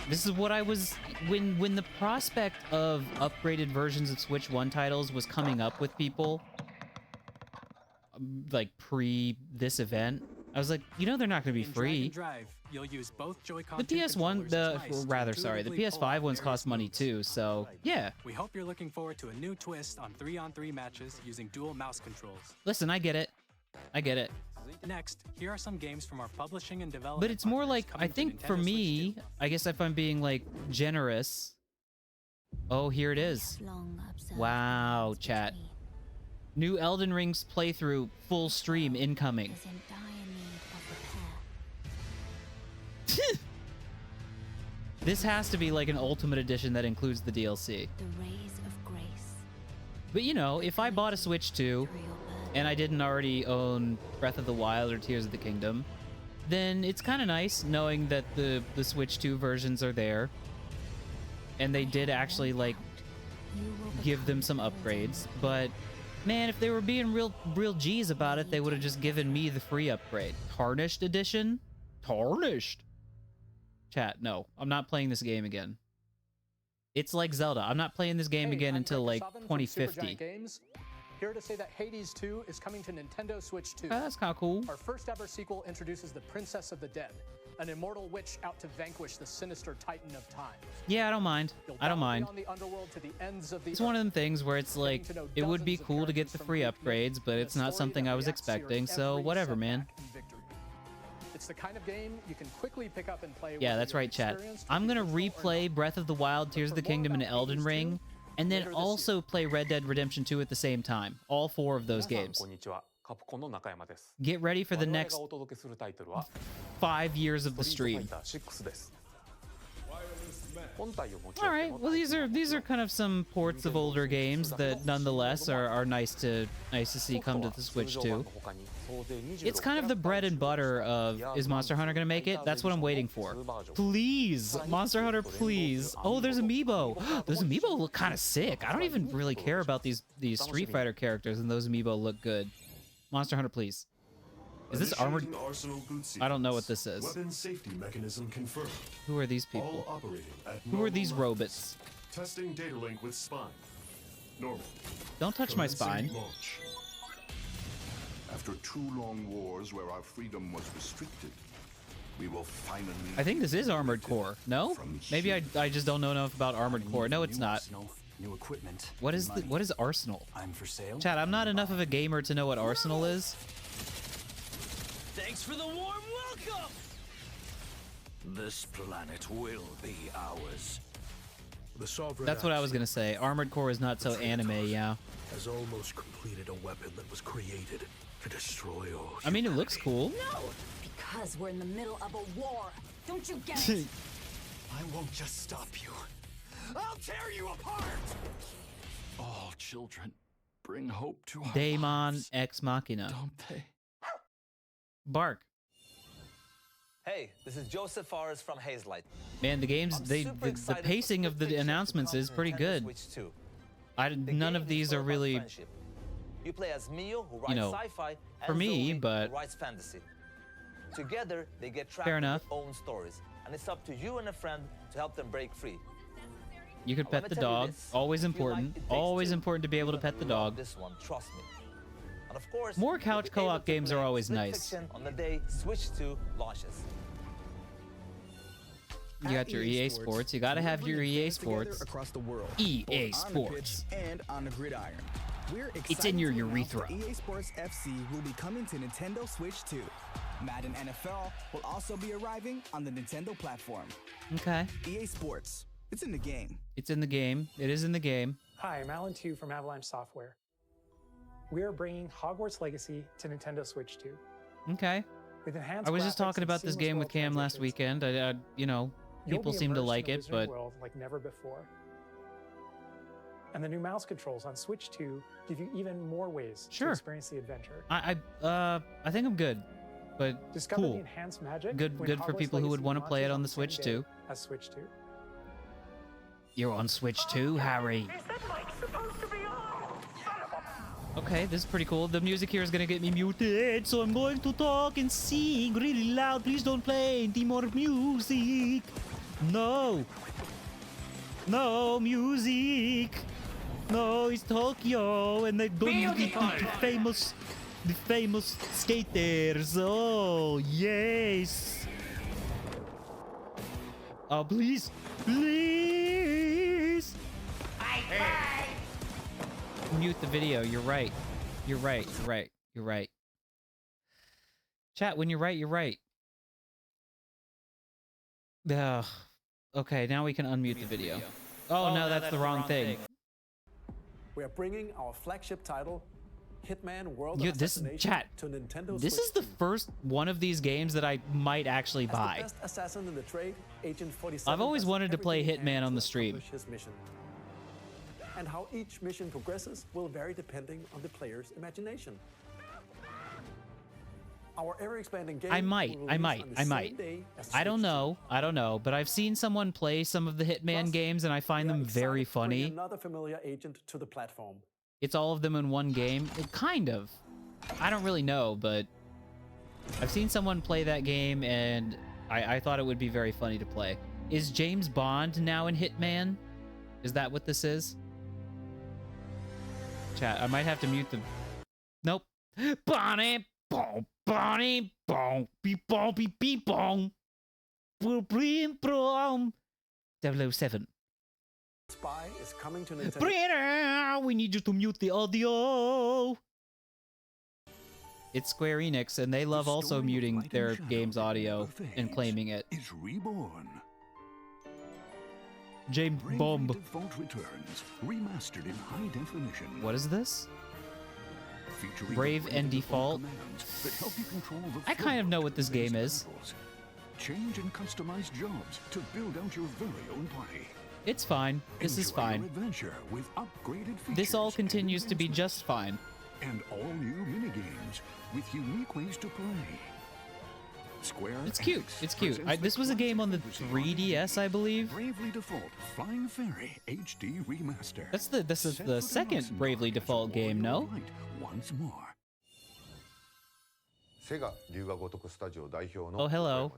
this is what I was, when the prospect of upgraded versions of Switch 1 titles was coming up with people, like pre this event, I was like, you know, they're not going to be free. Drive, you'll use both Joy-Con The PS1, the PS5 ones cost money too, so yeah. We hope you're looking forward to a new twist on 3-on-3 matches using dual mouse controls. Listen, I get it. I get it. Next, here are some games from our publishing and development. But it's more like, I partners think coming for to Nintendo me, Switch 2. I guess if I'm being like generous. Oh, here it is. Wow, chat. New Elden Ring's playthrough, full stream incoming. This has to be like an Ultimate Edition that includes the DLC. But you know, if I bought a Switch 2 and I didn't already own Breath of the Wild or Tears of the Kingdom, then it's kind of nice knowing that the Switch 2 versions are there. And they did actually like give them some upgrades. But man, if they were being real G's about it, they would have just given me the free upgrade. Tarnished Edition? Tarnished? Chat, no. I'm not playing this game again. It's like Zelda. I'm not playing this game again until like 2050. Here to say that Hades 2 is coming to Nintendo Switch 2. That's kind of cool. Our first ever sequel introduces the Princess of the Dead, an immortal witch out to vanquish the sinister Titan of Time. Yeah, I don't mind. I don't mind. The underworld to the ends of the It's one of them things where it's like, it would be cool to get the free upgrades, but it's not something I was expecting, so whatever, man. It's the kind of game you can quickly pick up and play. Yeah, that's right, chat. I'm gonna replay Breath of the Wild, Tears of the Kingdom, and Elden Ring, and then also play Red Dead Redemption 2 at the same time. All 4 of those games. Get ready for the next 5 years of the stream. All right, well these are kind of some ports of older games that nonetheless are nice to see come to the Switch 2. It's kind of the bread and butter of, is Monster Hunter gonna make it? That's what I'm waiting for. Please, Monster Hunter, please. Oh, there's Amiibo. Those Amiibo look kind of sick. I don't even really care about these Street Fighter characters, and those Amiibo look good. Monster Hunter, please. Is this armored? I don't know what this is. Weapon safety mechanism confirmed. Who are these people? All operating at Who are these normal robots? Testing data link with spine. Normal. Don't touch my spine. Launch. After 2 long wars where our freedom was restricted, we will finally... I think this is Armored Core. No? Maybe I just don't know enough about Armored Core. No, it's not. New equipment. What is Arsenal? I'm for sale. Chat, I'm not enough of a gamer to know what Arsenal is. Thanks for the warm welcome! This planet will be ours. The sovereign That's what I was gonna say. Armored Core is not so anime, yeah. Has almost completed a weapon that was created to destroy all. I mean, it looks cool. No! Because we're in the middle of a war. Don't you get it? I won't just stop you. I'll tear you apart! All children bring hope to our Daemon lives, Ex Machina. don't they? Bark. Hey, this is Joseph Forrest from Hazelight. Man, the games, the pacing of the announcements is pretty good. None of these are really, You play as Mio, who writes you know, sci-fi, for and me, Zoe, but who writes fantasy. Together, they get trapped fair in enough. their own stories, and it's up to you and a friend to help them break free. You could pet the dog. Always important. Always important to be able to pet the dog. This one, trust me. And of course, More couch you'll be able co-op to games are play always Split nice. Fiction on the day Switch 2 launches. You got your EA Sports. You gotta have your EA Sports. Across the world, EA both on the pitch Sports. and on the gridiron. We're excited It's in your to announce urethra. that EA Sports FC will be coming to Nintendo Switch 2. Madden NFL will also be arriving on the Nintendo platform. Okay. EA Sports, it's in the game. It's in the game. It is in the game. Hi, I'm Alan Tu from Avalanche Software. We are bringing Hogwarts Legacy to Nintendo Switch 2. Okay. With enhanced I was just graphics talking and about this seamless game with world Cam last transitions. weekend. You know, people be seem to immersed like in a it, Wizarding but world like never before. And the new mouse controls on Switch 2 give you even more ways to Sure. experience the adventure. I think I'm good, but Discover cool. the enhanced magic. Good when for Hogwarts people who would Legacy want to play it launches on the same Switch day too. As Switch 2. You're on Switch too, Harry. Okay, this is pretty cool. The music here is gonna get me muted, so I'm going to talk and sing really loud. Please don't play any more music. No. No music. No, it's Tokyo, and they don't use the famous skaters. Oh yes. Oh please, please. Mute the video. You're right. You're right. You're right. You're right. Chat, when you're right, you're right. Ugh. Okay, now we can unmute the video. Oh, no, that's the wrong thing. We are bringing our flagship title, Hitman World of This Assassination, chat. to Nintendo This Switch is the 2. first one of these games that I might actually As the buy. best assassin in the trade, Agent 47 I've always does wanted to play everything he Hitman can on to the stream. accomplish his mission. And how each mission progresses will vary depending on the player's imagination. Our ever-expanding game I might. will release on the same day as I don't Switch 2. know. I don't know. But I've seen someone play some of the Hitman games, and I find them very Excited to bring funny. Another familiar agent to the platform. It's all of them in one game. Kind of. I don't really know, but I've seen someone play that game, and I thought it would be very funny to play. Is James Bond now in Hitman? Is that what this is? Chat, I might have to mute the... Nope. Bonnie, bong, Bonnie, bong, beep, bong, beep, beep, bong. Boom, boom, 007. Spy is coming to Nintendo. Brenner, we need you to mute the audio. It's Square Enix, and they love also muting their game's audio and claiming it. Is reborn. James Bomb. Default returns, remastered in high definition. What is this? Featuring Brave and Default. commands that help you control the I kind of flow know what this game is. battles. Change and customize jobs to build out your very own party. It's fine. This is Enjoy your fine. adventure with upgraded features This all and continues to be just fine. and all new minigames with unique ways to play. Square It's cute. Enix It's cute. presents This was a game on the classic 3DS, I believe. Bravely Default Flying Fairy HD Remaster. This is the second Bravely Default game, no? Once more. Oh, hello.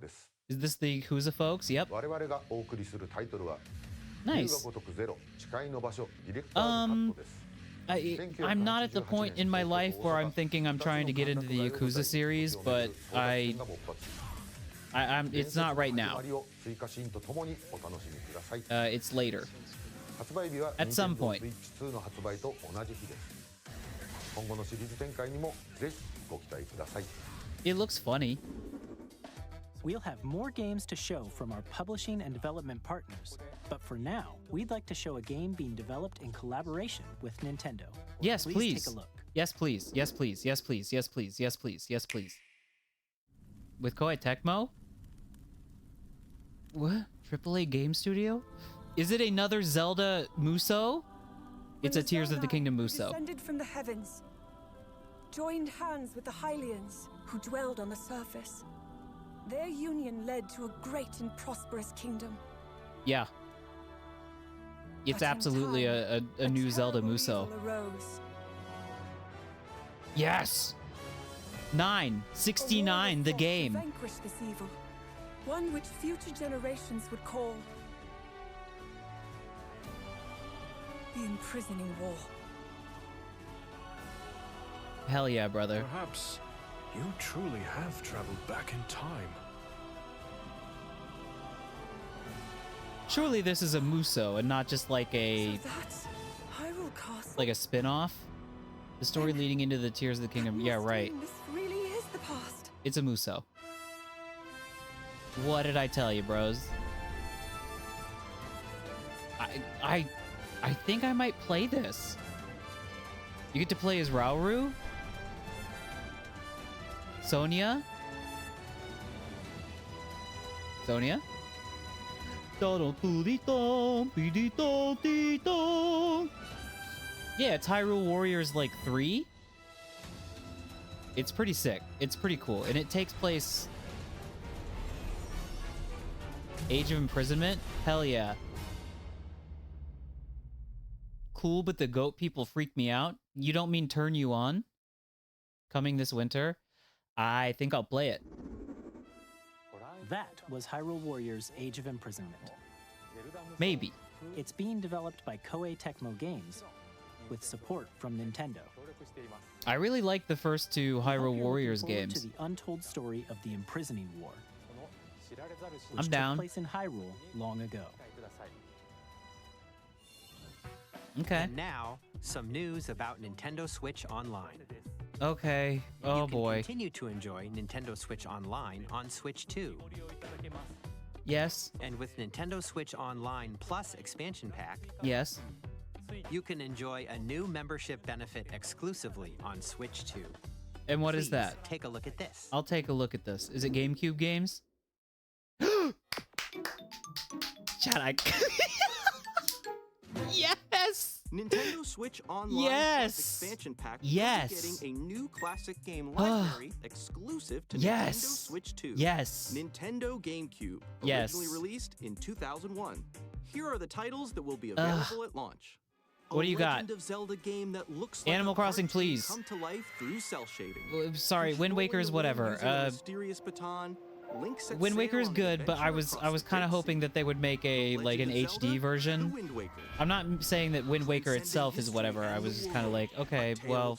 Is this the Yakuza folks? Yep. Nice. I'm not at the point in my life where I'm thinking I'm trying to get into the Yakuza series, but it's not right now. It's later. At some point. It looks funny. We'll have more games to show from our publishing and development partners, but for now, we'd like to show a game being developed in collaboration with Nintendo. Yes, please. Take a look. Yes, please. Yes, please. Yes, please. Yes, please. Yes, please. Yes, please. With Koei Tecmo? What? AAA Game Studio? Is it another Zelda Muso? It's a Tears of the Kingdom Muso. Descended from the heavens, joined hands with the Hylians who dwelled on the surface. Their union led to a great and prosperous kingdom. Yeah. It's But in absolutely time, a new Zelda Muso. evil arose. Yes! 69, the To game. vanquish this evil, one which future generations would call the imprisoning war. Hell yeah, brother. Perhaps you truly have traveled back in time. Surely this is a Muso and not just like a That's Hyrule Castle. like a spin-off? The story leading into the Tears of the Kingdom. Yeah, right. This really is the past. It's a Muso. What did I tell you, bros? I think I might play this. You get to play as Rauru? Sonia? Sonia? Yeah, it's Hyrule Warriors like 3. It's pretty sick. It's pretty cool. And it takes place... Age of Imprisonment? Hell yeah. Cool, but the goat people freak me out. You don't mean turn you on? Coming this winter? I think I'll play it. That was Hyrule Warriors Age of Imprisonment. Maybe. It's being developed by Koei Tecmo Games with support from Nintendo. I really like the first two Hyrule Warriors Forward games. To the untold story of the Imprisoning War, I'm which down. took place in Hyrule long ago. Okay. And now, some news about Nintendo Switch Online. Okay. Oh you can boy. Continue to enjoy Nintendo Switch Online on Switch 2. Yes. And with Nintendo Switch Online Plus expansion pack, Yes. you can enjoy a new membership benefit exclusively on Switch 2. And what is Please that? Take a look at this. I'll take a look at this. Is it GameCube games? Chat, I... Yes! Nintendo Switch Online Yes! expansion pack Yes! will be getting a new classic game library exclusive to Yes! Nintendo Switch 2. Yes! Nintendo GameCube, Yes. originally released in 2001. Here are the titles that will be available at launch. What do you got? Legend of Zelda game that looks like Animal a Crossing, cartoon please. come to life through cell shading. Sorry, Wind Waker's whatever. Mysterious baton. Link sets Wind sail Waker's on the good, but I adventure was kind of hoping that they would make a like an Legend of HD Zelda, version. The Wind Waker. I'm not saying that Wind Waker itself is whatever. I was just kind of like, okay, well,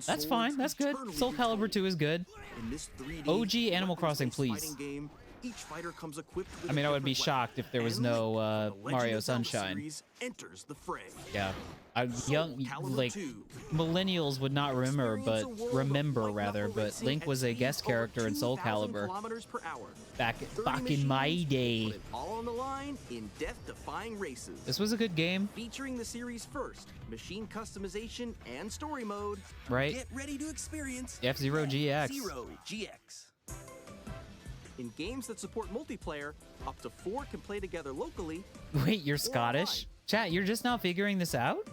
that's fine. That's good. Soul Calibur 2 is good. In this 3D OG Animal Crossing, weapons-based please. fighting game, each fighter comes equipped with I mean, a I would be different shocked weapon. if there was And no Link from the Legend Mario of Zelda Sunshine. series enters the fray. Yeah, young Calibur like 2. millennials would not remember, but but Link was a guest character in Soul 2,000 Calibur kilometers per hour. back 30 in my machines, day. put it all on the line in death-defying races. This was a good game, Featuring the series' first machine customization and story mode. right? Get ready to experience F-Zero GX. F-Zero GX. In games that support multiplayer, up to 4 can play together locally. Wait, you're Scottish? Chat, you're just now figuring this out?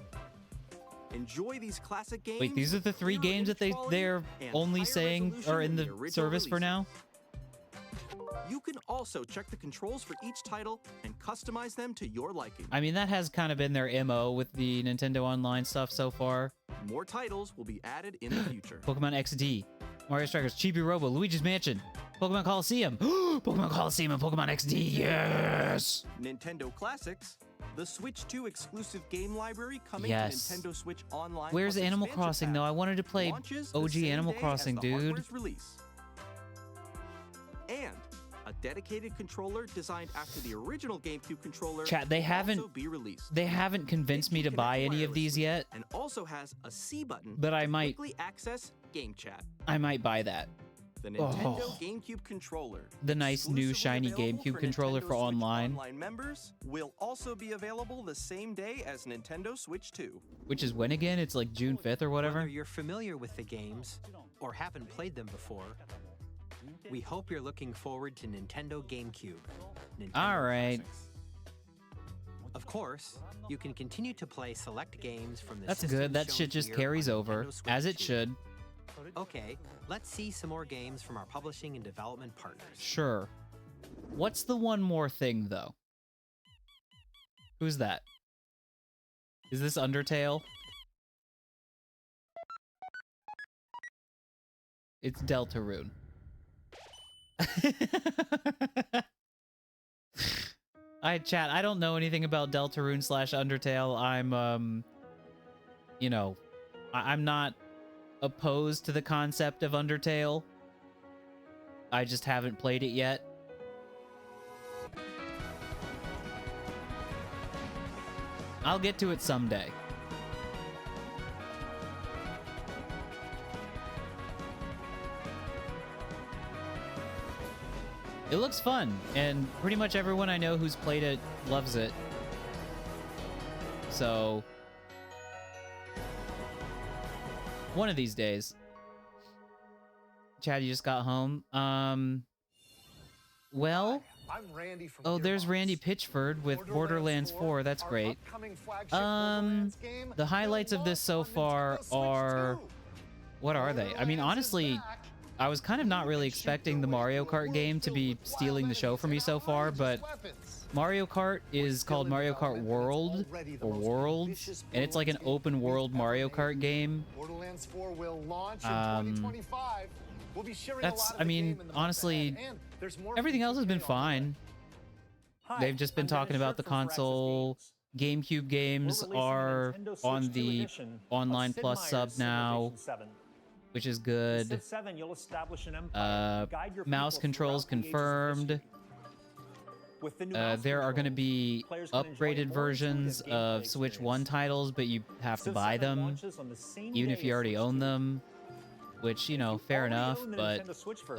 Enjoy these classic games. Wait, these are the 3 games that they're and only higher saying resolution are in than the original service for now? You can also check the controls for each title and customize them to your liking. I mean, that has kind of been their MO with the Nintendo Online stuff so far. More titles will be added in the future. Pokemon XD, Mario Strikers, Chibi Robo, Luigi's Mansion, Pokemon Coliseum, Pokemon Coliseum and Pokemon XD, yes! Nintendo Classics, the Switch 2 exclusive game library coming Yes. to Nintendo Switch Online. Where's plus Animal expansion Crossing, pack. though? I wanted to play Launches the OG same Animal day Crossing, as the dude. hardware's release. And a dedicated controller designed after the original GameCube controller Chat, they will haven't also be released. they haven't convinced me to buy any of these yet, And also has a C button but I to might quickly access Game Chat. I might buy that. The Nintendo Oh. GameCube controller, The nice new shiny available GameCube for controller Nintendo for Switch online, Online members, will also be available the same day as Nintendo Switch 2. which is when again? It's like June 5th or whatever. Whether you're familiar with the games or haven't played them before, we hope you're looking forward to Nintendo GameCube. Nintendo All right. Classics. Of course, you can continue to play select games from the That's systems good. That shown shit just here carries on over, Nintendo Switch as it 2. should. Okay, let's see some more games from our publishing and development partners. Sure. What's the one more thing, though? Who's that? Is this Undertale? It's Deltarune. Chat, I don't know anything about Deltarune / Undertale. I'm, you know, I'm not opposed to the concept of Undertale. I just haven't played it yet. I'll get to it someday. It looks fun, and pretty much everyone I know who's played it loves it. So, one of these days. Chad, you just got home. Well, I'm Randy from Oh, there's Randy Pitchford with Borderlands 4. That's great. The highlights of this so far are... What are they? I mean, honestly, I was kind of not really expecting the Mario Kart game to be stealing the show for me so far, but Mario Kart is called Mario Kart World, or Worlds, and it's like an open world Mario Kart game. Borderlands 4 will launch in 2025. We'll be sharing a lot of I mean, honestly, everything else has been fine. They've just been talking about the console. GameCube games are on the Online Plus sub now, which is good. Mouse controls confirmed. There are going to be upgraded versions of Switch 1 titles, but you have to buy them, even if you already own them. Which, you know, fair enough, but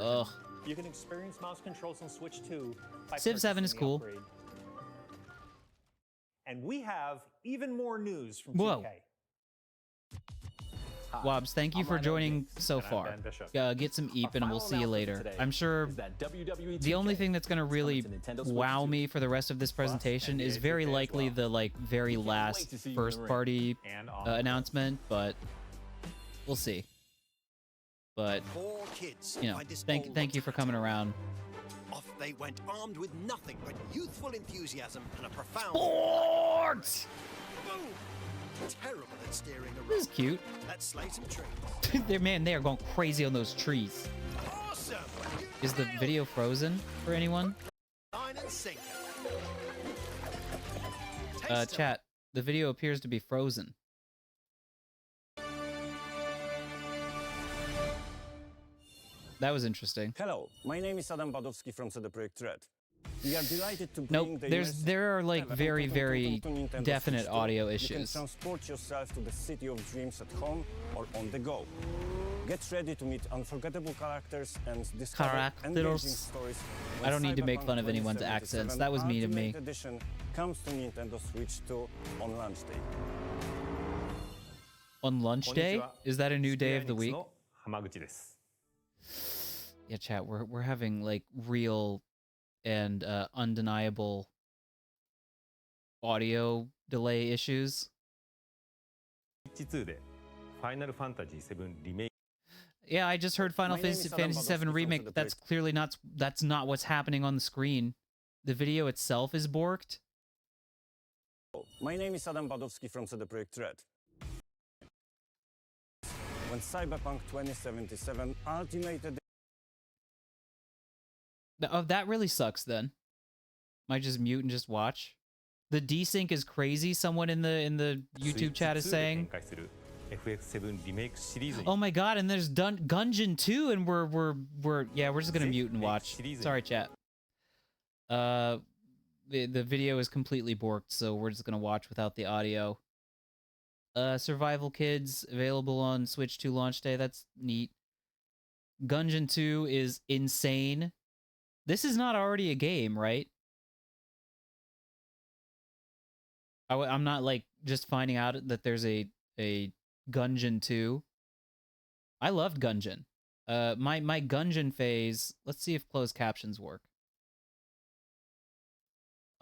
ugh. You can experience mouse controls on Switch 2 by Civ 7 is cool. upgrade. And we have even more news from Whoa. 2K. Wobbs, thank you for joining so far. Get some Eep and we'll see you later. I'm sure the only thing that's going to really wow me for the rest of this presentation is very likely the very last first party announcement, but we'll see. But, you know, thank you for coming around. Off they went, armed with nothing but youthful enthusiasm and a profound... Sports! Boom! Terrible at steering around. This is cute. Let's slay some trees. They are going crazy on those trees. Awesome! Is the video frozen for anyone? Line and sinker. Chat, the video appears to be frozen. That was interesting. Hello, my name is Adam Badowski from CD Projekt Red. We are delighted to bring There are like very definite audio issues. You can transport yourself to the city of dreams at home or on the go. Get ready to meet unforgettable characters and discover engaging stories. I don't need to make fun of anyone's accents. That was mean of me. Ultimate Edition comes to Nintendo Switch 2 on launch day. On lunch day? Is that a new day of the week? Yeah, chat, we're having like real and undeniable audio delay issues. Yeah, I just heard Final Fantasy VII Remake. That's clearly not what's happening on the screen. The video itself is borked. My name is Adam Badowski from CD Projekt Red. When Cyberpunk 2077 Ultimate Edition... Oh, that really sucks then. Might just mute and just watch. The desync is crazy, someone in the YouTube chat is saying. Oh my god, and there's Gungeon 2 and we're just gonna mute and watch. Sorry, chat. The video is completely borked, so we're just gonna watch without the audio. Survival Kids available on Switch 2 launch day. That's neat. Gungeon 2 is insane. This is not already a game, right? I'm not like just finding out that there's a Gungeon 2. I loved Gungeon. My Gungeon phase. Let's see if closed captions work.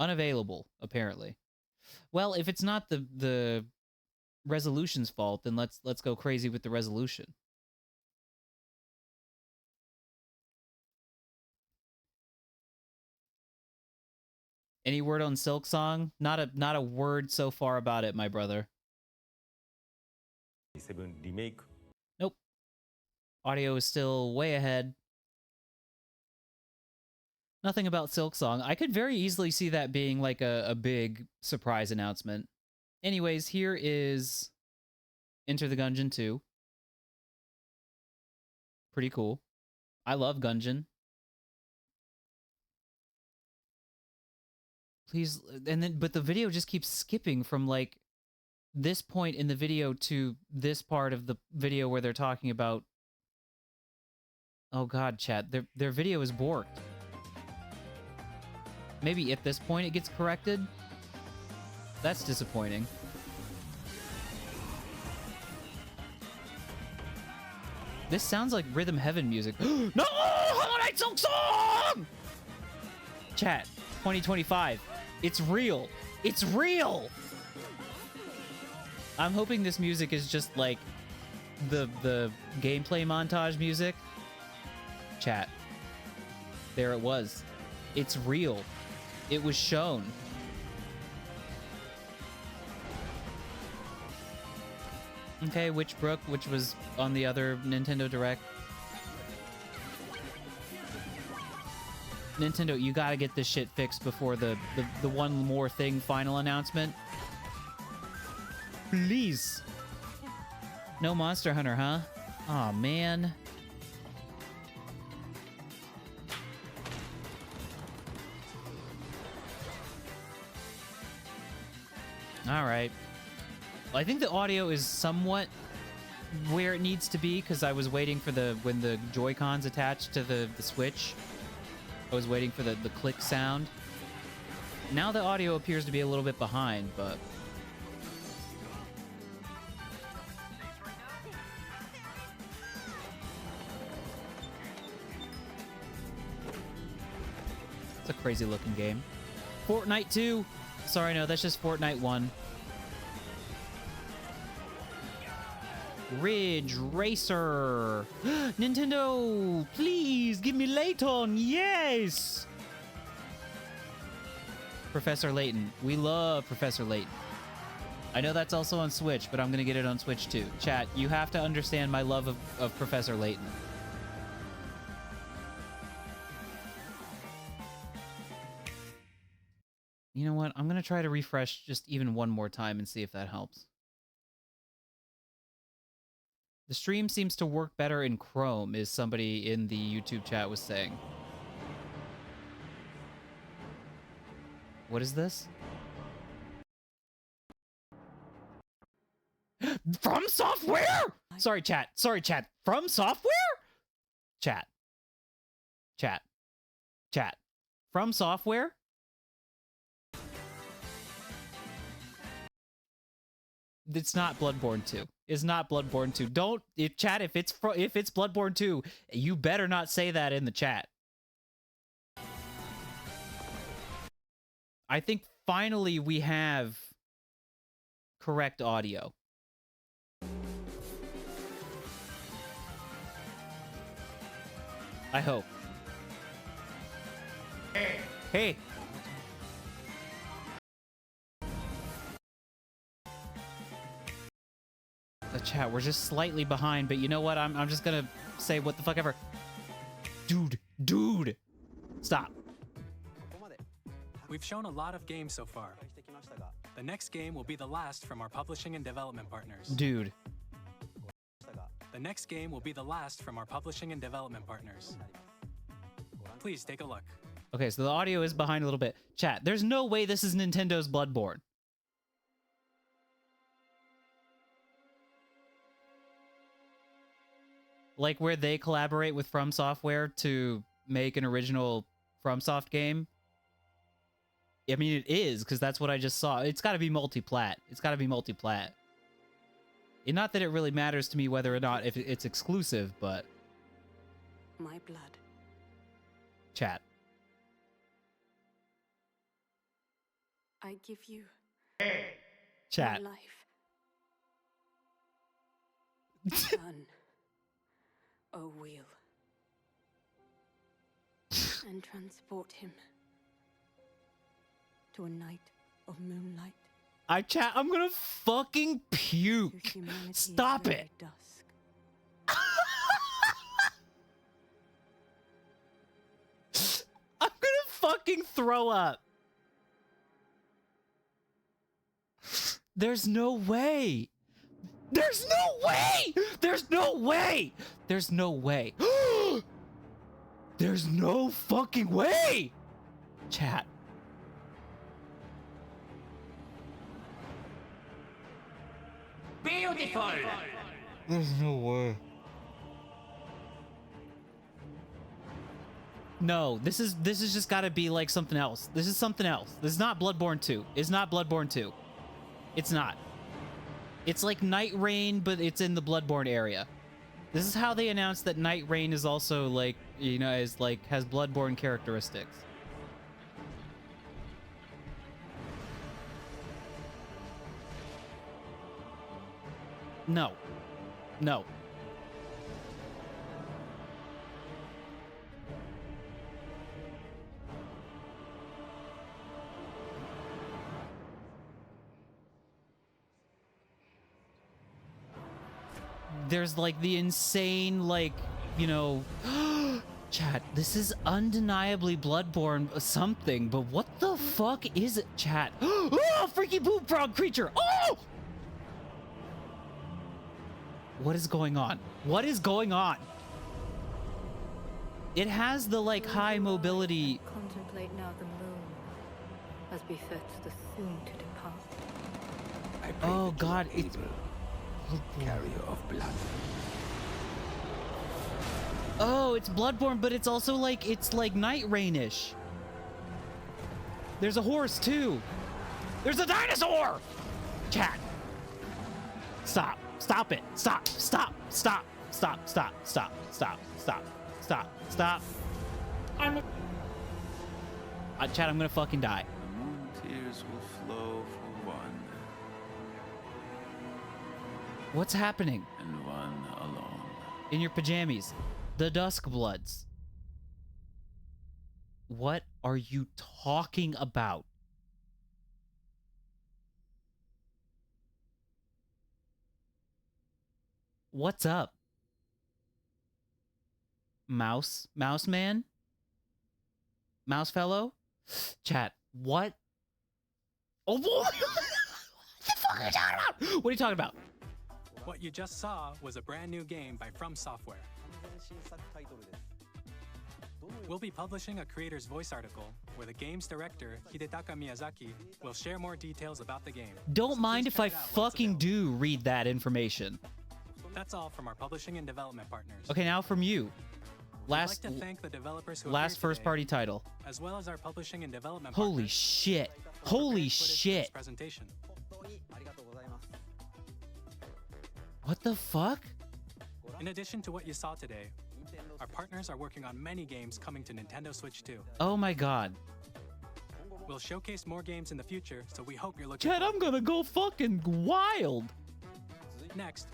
Unavailable, apparently. Well, if it's not the resolution's fault, then let's go crazy with the resolution. Any word on Silk Song? Not a word so far about it, my brother. Remake. Nope. Audio is still way ahead. Nothing about Silk Song. I could very easily see that being like a big surprise announcement. Anyways, here is Enter the Gungeon 2. Pretty cool. I love Gungeon. Please, but the video just keeps skipping from like this point in the video to this part of the video where they're talking about. Oh god, chat, their video is borked. Maybe at this point it gets corrected. That's disappointing. This sounds like Rhythm Heaven music. No! Hollow Knight Silk Song! Chat, 2025. It's real. It's real. I'm hoping this music is just like the gameplay montage music. Chat. There it was. It's real. It was shown. Okay, Witchbrook, which was on the other Nintendo Direct. Nintendo, you gotta get this shit fixed before the one more thing final announcement. Please. No Monster Hunter, huh? Aw, man. Alright. I think the audio is somewhat where it needs to be, because I was waiting for when the Joy-Cons attached to the Switch. I was waiting for the click sound. Now the audio appears to be a little bit behind, but... It's a crazy looking game. Fortnite 2! Sorry, no, that's just Fortnite 1. Ridge Racer! Nintendo! Please, give me Layton! Yes! Professor Layton. We love Professor Layton. I know that's also on Switch, but I'm gonna get it on Switch too. Chat, you have to understand my love of Professor Layton. You know what? I'm gonna try to refresh just even one more time and see if that helps. The stream seems to work better in Chrome, is somebody in the YouTube chat was saying. What is this? From Software? Sorry, chat. Sorry, chat. From Software? Chat. Chat. Chat. From Software? It's not Bloodborne 2. It's not Bloodborne 2. Don't chat if it's Bloodborne 2, you better not say that in the chat. I think finally we have correct audio. I hope. Hey. The chat, we're just slightly behind, but you know what? I'm just gonna say what the fuck ever. Dude. Stop. We've shown a lot of games so far. The next game will be the last from our publishing and development partners. Dude. The next game will be the last from our publishing and development partners. Please take a look. Okay, so the audio is behind a little bit. Chat, there's no way this is Nintendo's Bloodborne. Like where they collaborate with From Software to make an original FromSoft game. I mean, it is, because that's what I just saw. It's got to be multi-plat. It's got to be multi-plat. Not that it really matters to me whether or not if it's exclusive, but... My blood. Chat. I give you... Chat. My life. Turn. O wheel. And transport him to a night of moonlight. I'm gonna fucking puke. Stop it. I'm gonna fucking throw up. There's no way. There's no way. There's no way. There's no way. There's no fucking way. Chat. Beautiful. There's no way. No, this is just gotta be like something else. This is something else. This is not Bloodborne 2. It's not Bloodborne 2. It's not. It's like Night Rain, but it's in the Bloodborne area. This is how they announced that Night Rain is also like, you know, has Bloodborne characteristics. No. No. There's like the insane, like, you know, chat, this is undeniably Bloodborne something, but what the fuck is it, chat? Oh, freaky poop frog creature. Oh! What is going on? What is going on? It has the like high mobility. Contemplate now the moon, as befits the soon to depart. Oh god, it's carrier of blood. Oh, it's Bloodborne, but it's also like, it's like Night Rain-ish. There's a horse too. There's a dinosaur! Chat. Stop. Stop it. Stop. Stop. Stop. Stop. Stop. Stop. Stop. Stop. Stop. Stop. Chat, I'm gonna fucking die. The moon tears will flow for one. What's happening? And one alone. In your pajamas. The Duskbloods. What are you talking about? What's up? Mouse man? Mouse fellow? Chat, what? Oh, what the fuck are you talking about? What are you talking about? What you just saw was a brand new game by From Software. We'll be publishing a creator's voice article where the game's director, Hidetaka Miyazaki, will share more details about the game. Don't mind if I fucking do read that information. That's all from our publishing and development partners. Okay, now from you. Last, I'd like to thank the developers who last first-party title. As well as our publishing and development Holy partners. shit. Holy shit. Presentation. What the fuck? In addition to what you saw today, our partners are working on many games coming to Nintendo Switch 2. Oh my god. We'll showcase more games in the future, so we hope you're looking Chad, I'm gonna go fucking wild. Next,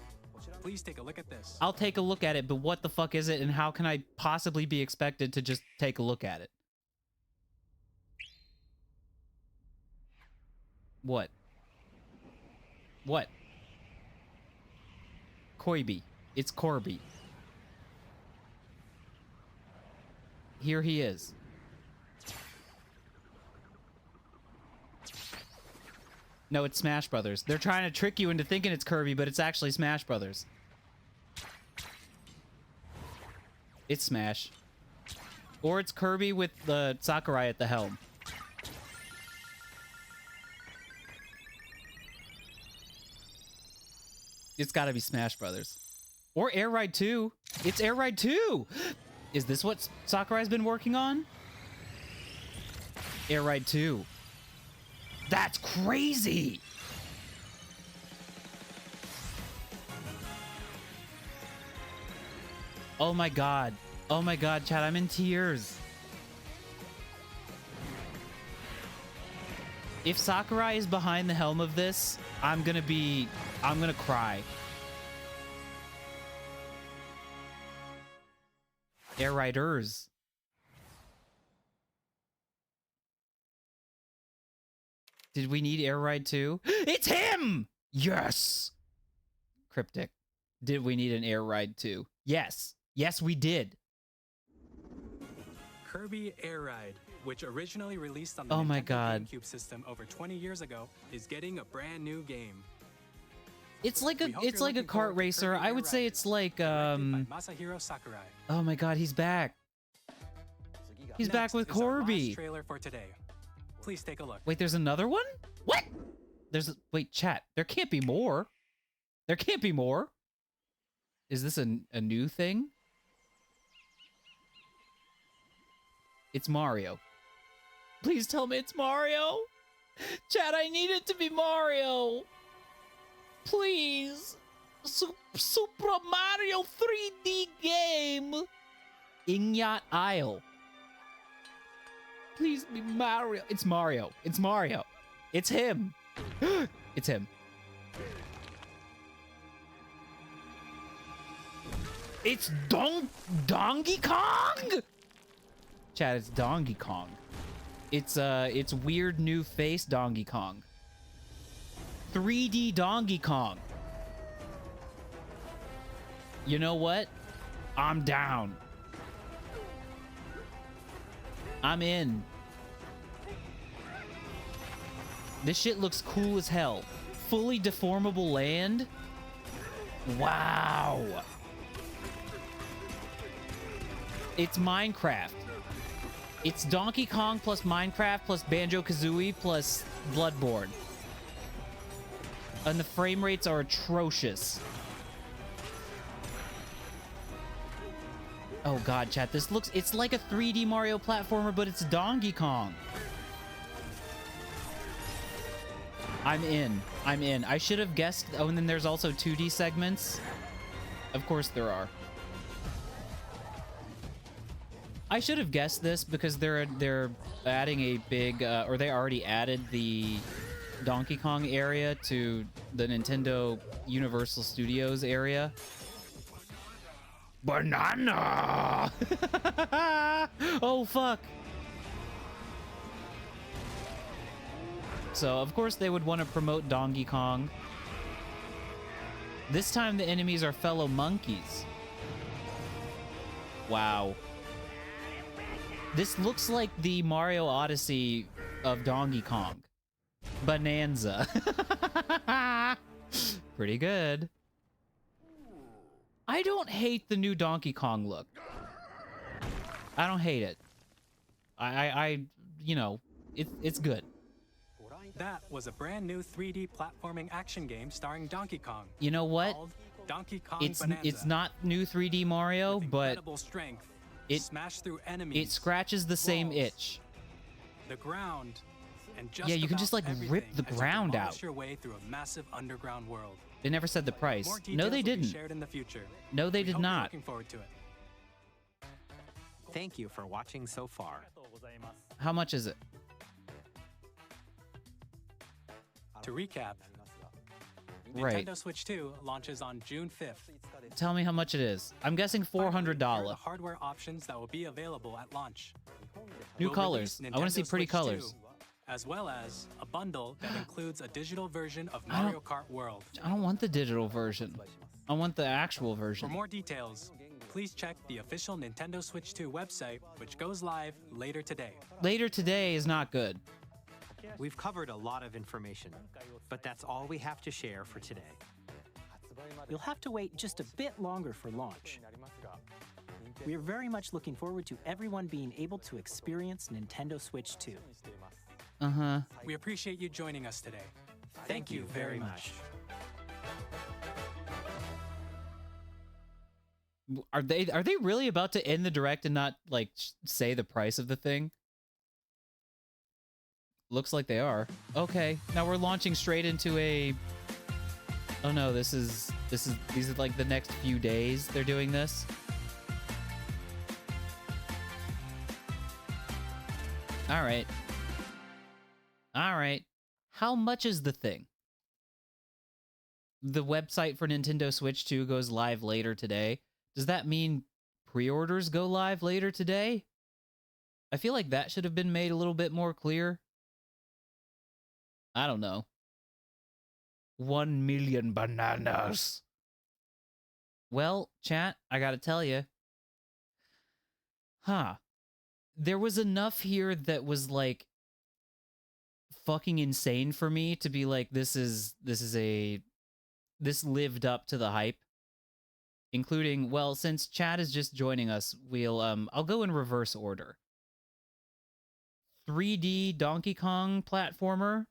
please take a look at this. I'll take a look at it, but what the fuck is it, and how can I possibly be expected to just take a look at it? What? What? Koibi. It's Corby. Here he is. No, it's Smash Brothers. They're trying to trick you into thinking it's Kirby, but it's actually Smash Brothers. It's Smash. Or it's Kirby with the Sakurai at the helm. It's gotta be Smash Brothers. Or Air Ride 2. It's Air Ride 2! Is this what Sakurai's been working on? Air Ride 2. That's crazy! Oh my god. Oh my god, chat, I'm in tears. If Sakurai is behind the helm of this, I'm gonna cry. Air Riders. Did we need Air Ride 2? It's him! Yes! Cryptic. Did we need an Air Ride 2? Yes. Yes, we did. Kirby Air Ride, which originally released on the Oh my Nintendo god. GameCube system over 20 years ago, is getting a brand new game. It's like a kart racer. I would say it's like By Masahiro Sakurai. Oh my god, he's back. He's back with Next is our last Corby. trailer for today. Please take a look. Wait, there's another one? What? Wait, chat. There can't be more. There can't be more. Is this a new thing? It's Mario. Please tell me it's Mario. Chat, I need it to be Mario. Please. Super Mario 3D game. Ingyat Isle. Please be Mario. It's Mario. It's Mario. It's him. It's him. It's Donkey Kong? Chat, it's Donkey Kong. It's weird new face Donkey Kong. 3D Donkey Kong. You know what? I'm down. I'm in. This shit looks cool as hell. Fully deformable land. Wow. It's Minecraft. It's Donkey Kong plus Minecraft plus Banjo-Kazooie plus Bloodborne. And the frame rates are atrocious. Oh god, chat, this looks... It's like a 3D Mario platformer, but it's Donkey Kong. I'm in. I'm in. I should have guessed... Oh, and then there's also 2D segments. Of course there are. I should have guessed this because they're adding a big... or they already added the Donkey Kong area to the Nintendo Universal Studios area. Banana! Oh, fuck. So, of course, they would want to promote Donkey Kong. This time, the enemies are fellow monkeys. Wow. This looks like the Mario Odyssey of Donkey Kong. Bonanza. Pretty good. I don't hate the new Donkey Kong look. I don't hate it. You know, it's good. That was a brand new 3D platforming action game starring Donkey Kong. You know what? Donkey Kong Bonanza. It's not new 3D Mario, but strength, it smash through enemies. It scratches the same itch. The ground, and just yeah, you can just like rip the ground out. Your way through a massive underground world. They never said the price. More No, they details will be didn't. shared in the future. No, they did not. Looking forward to it. Thank you for watching so far. How much is it? To recap, Right. Nintendo Switch 2 launches on June 5th. Tell me how much it is. I'm guessing $400. The hardware options that will be available at launch. New We'll colors. release I want to see Nintendo pretty Switch colors. 2, as well as a bundle that includes a digital version of Mario Kart World. I don't want the digital version. I want the actual version. For more details, please check the official Nintendo Switch 2 website, which goes live later today. Later today is not good. We've covered a lot of information, but that's all we have to share for today. You'll have to wait just a bit longer for launch. We are very much looking forward to everyone being able to experience Nintendo Switch 2. Uh-huh. We appreciate you joining us today. Thank you very much. Are they really about to end the direct and not like say the price of the thing? Looks like they are. Okay, now we're launching straight into a... Oh no, these are like the next few days they're doing this. All right. All right. How much is the thing? The website for Nintendo Switch 2 goes live later today. Does that mean pre-orders go live later today? I feel like that should have been made a little bit more clear. I don't know. 1 million bananas. Well, chat, I gotta tell you. Huh. There was enough here that was like fucking insane for me to be like, this lived up to the hype. Including, well, since chat is just joining us, I'll go in reverse order. 3D Donkey Kong platformer.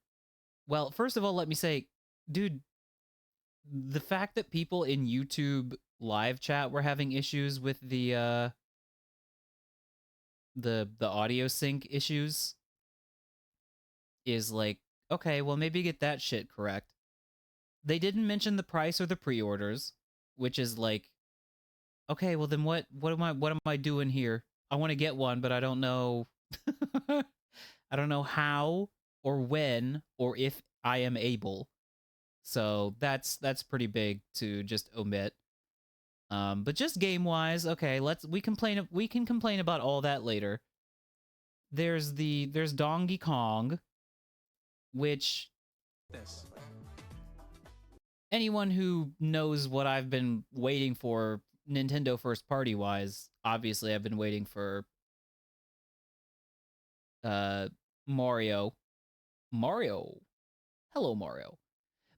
Well, first of all, let me say, dude, the fact that people in YouTube live chat were having issues with the audio sync issues is like, okay, well, maybe get that shit correct. They didn't mention the price or the pre-orders, which is like, okay, well then what am I doing here? I want to get one, but I don't know I don't know how or when or if I am able. So that's pretty big to just omit. But just game-wise, okay, we can complain about all that later. There's Donkey Kong, which anyone who knows what I've been waiting for Nintendo first party wise, obviously I've been waiting for Mario. Hello Mario.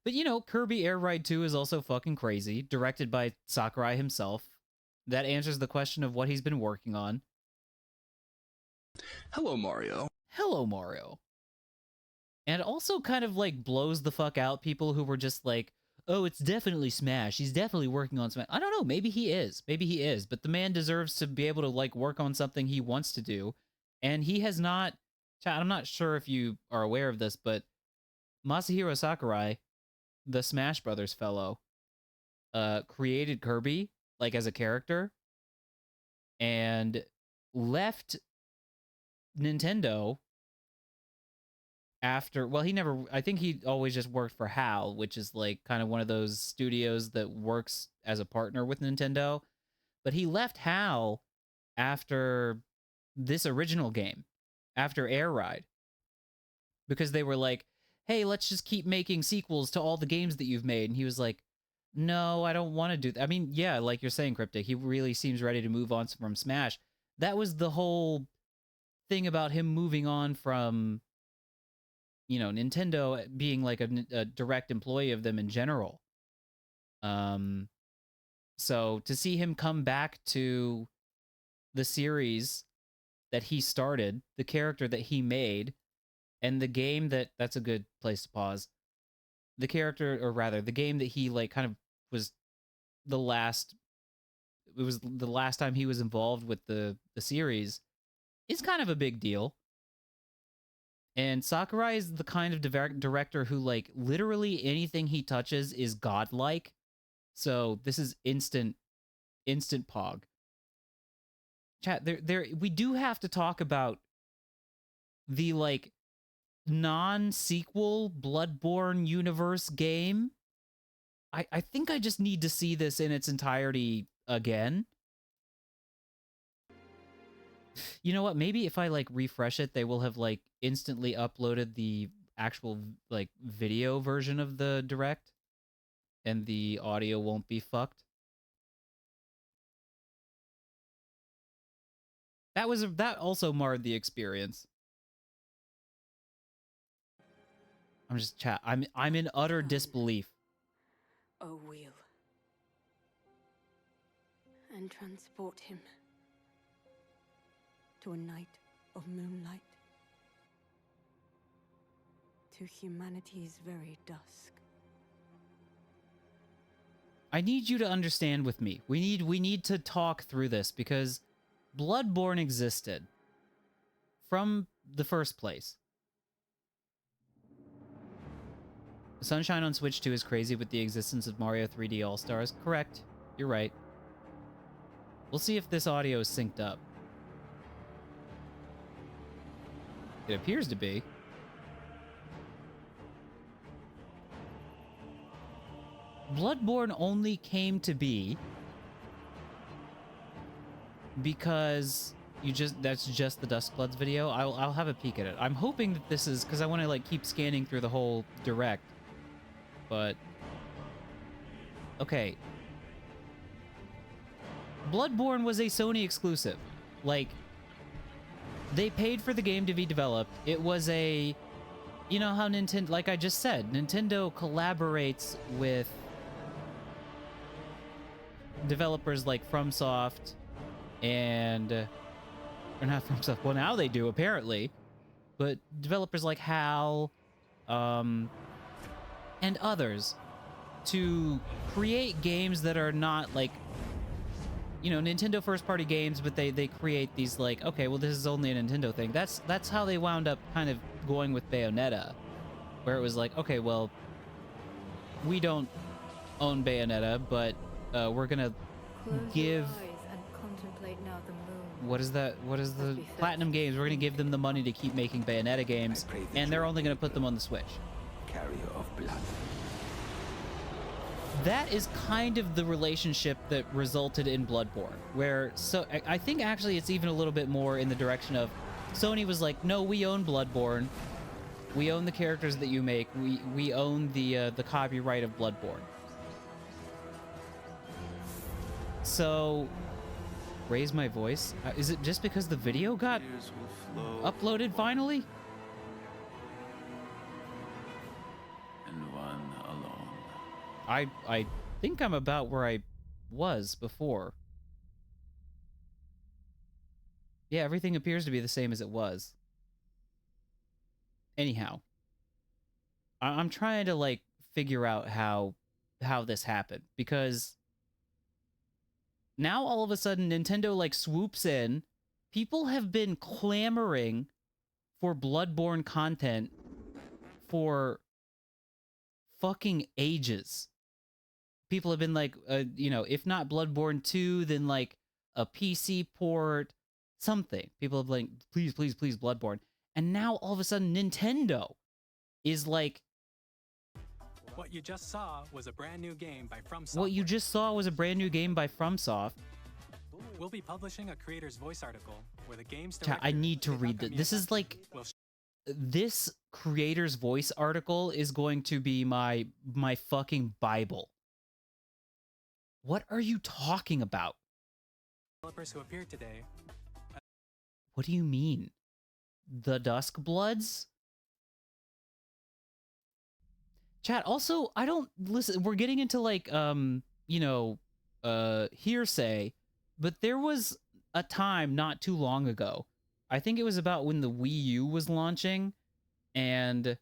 But you know, Kirby Air Ride 2 is also fucking crazy, directed by Sakurai himself. That answers the question of what he's been working on. Hello Mario. Hello Mario. And it also kind of like blows the fuck out people who were just like, oh, it's definitely Smash. He's definitely working on Smash. I don't know. Maybe he is. Maybe he is. But the man deserves to be able to like work on something he wants to do. And he has not... I'm not sure if you are aware of this, but Masahiro Sakurai, the Smash Brothers fellow, created Kirby, like as a character, and left Nintendo after, well, I think he always just worked for HAL, which is like kind of one of those studios that works as a partner with Nintendo. But he left HAL after this original game, after Air Ride, because they were like, hey, let's just keep making sequels to all the games that you've made. And he was like, no, I don't want to do that. I mean, yeah, like you're saying, Cryptic, he really seems ready to move on from Smash. That was the whole thing about him moving on from, you know, Nintendo being like a direct employee of them in general. So to see him come back to the series that he started, the character that he made, and the game that's a good place to pause. The character, or rather, the game that he like kind of was the last, it was the last time he was involved with the series, is kind of a big deal. And Sakurai is the kind of director who, like, literally anything he touches is godlike. So this is instant pog. Chat, we do have to talk about the, like, non-sequel Bloodborne universe game. I think I just need to see this in its entirety again. You know what? Maybe if I like refresh it, they will have like instantly uploaded the actual like video version of the direct, and the audio won't be fucked. That also marred the experience. I'm in utter disbelief. O wheel, and transport him to a night of moonlight, to humanity's very dusk. I need you to understand with me. We need to talk through this, because Bloodborne existed from the first place. Sunshine on Switch 2 is crazy with the existence of Mario 3D All-Stars. Correct. You're right. We'll see if this audio is synced up. It appears to be. Bloodborne only came to be because that's just the Duskbloods video. I'll have a peek at it. I'm hoping that this is, because I want to like keep scanning through the whole direct. But okay. Bloodborne was a Sony exclusive. Like, they paid for the game to be developed. It was a, you know how Nintendo, like I just said, Nintendo collaborates with developers like FromSoft and, or not FromSoft, well now they do apparently, but developers like HAL, and others, to create games that are not like, you know, Nintendo first party games, but they create these like, okay, well this is only a Nintendo thing. That's how they wound up kind of going with Bayonetta, where it was like, okay, well, we don't own Bayonetta, but we're gonna give, what is that? What is the Platinum Games? We're gonna give them the money to keep making Bayonetta games, and they're only gonna put them on the Switch. Carrier of blood. that is kind of the relationship that resulted in Bloodborne, where I think actually it's even a little bit more in the direction of Sony was like, no, we own Bloodborne. We own the characters that you make. We own the copyright of Bloodborne. So, raise my voice. Is it just because the video got uploaded finally? And one alone. I think I'm about where I was before. Yeah, everything appears to be the same as it was. Anyhow, I'm trying to like figure out how this happened, because now all of a sudden Nintendo like swoops in. People have been clamoring for Bloodborne content for fucking ages. People have been like, you know, if not Bloodborne 2, then like a PC port, something. People have like, please, please, please, Bloodborne. And now all of a sudden Nintendo is like, what you just saw was a brand new game by FromSoft. what you just saw was a brand new game by FromSoft. We'll be publishing a creator's voice article where the game's I need to read this. This is like, this creator's voice article is going to be my fucking Bible. What are you talking about? Developers who appeared today. What do you mean? The Duskbloods? Chat, also, I don't listen. We're getting into like, you know, hearsay, but there was a time not too long ago. I think it was about when the Wii U was launching, and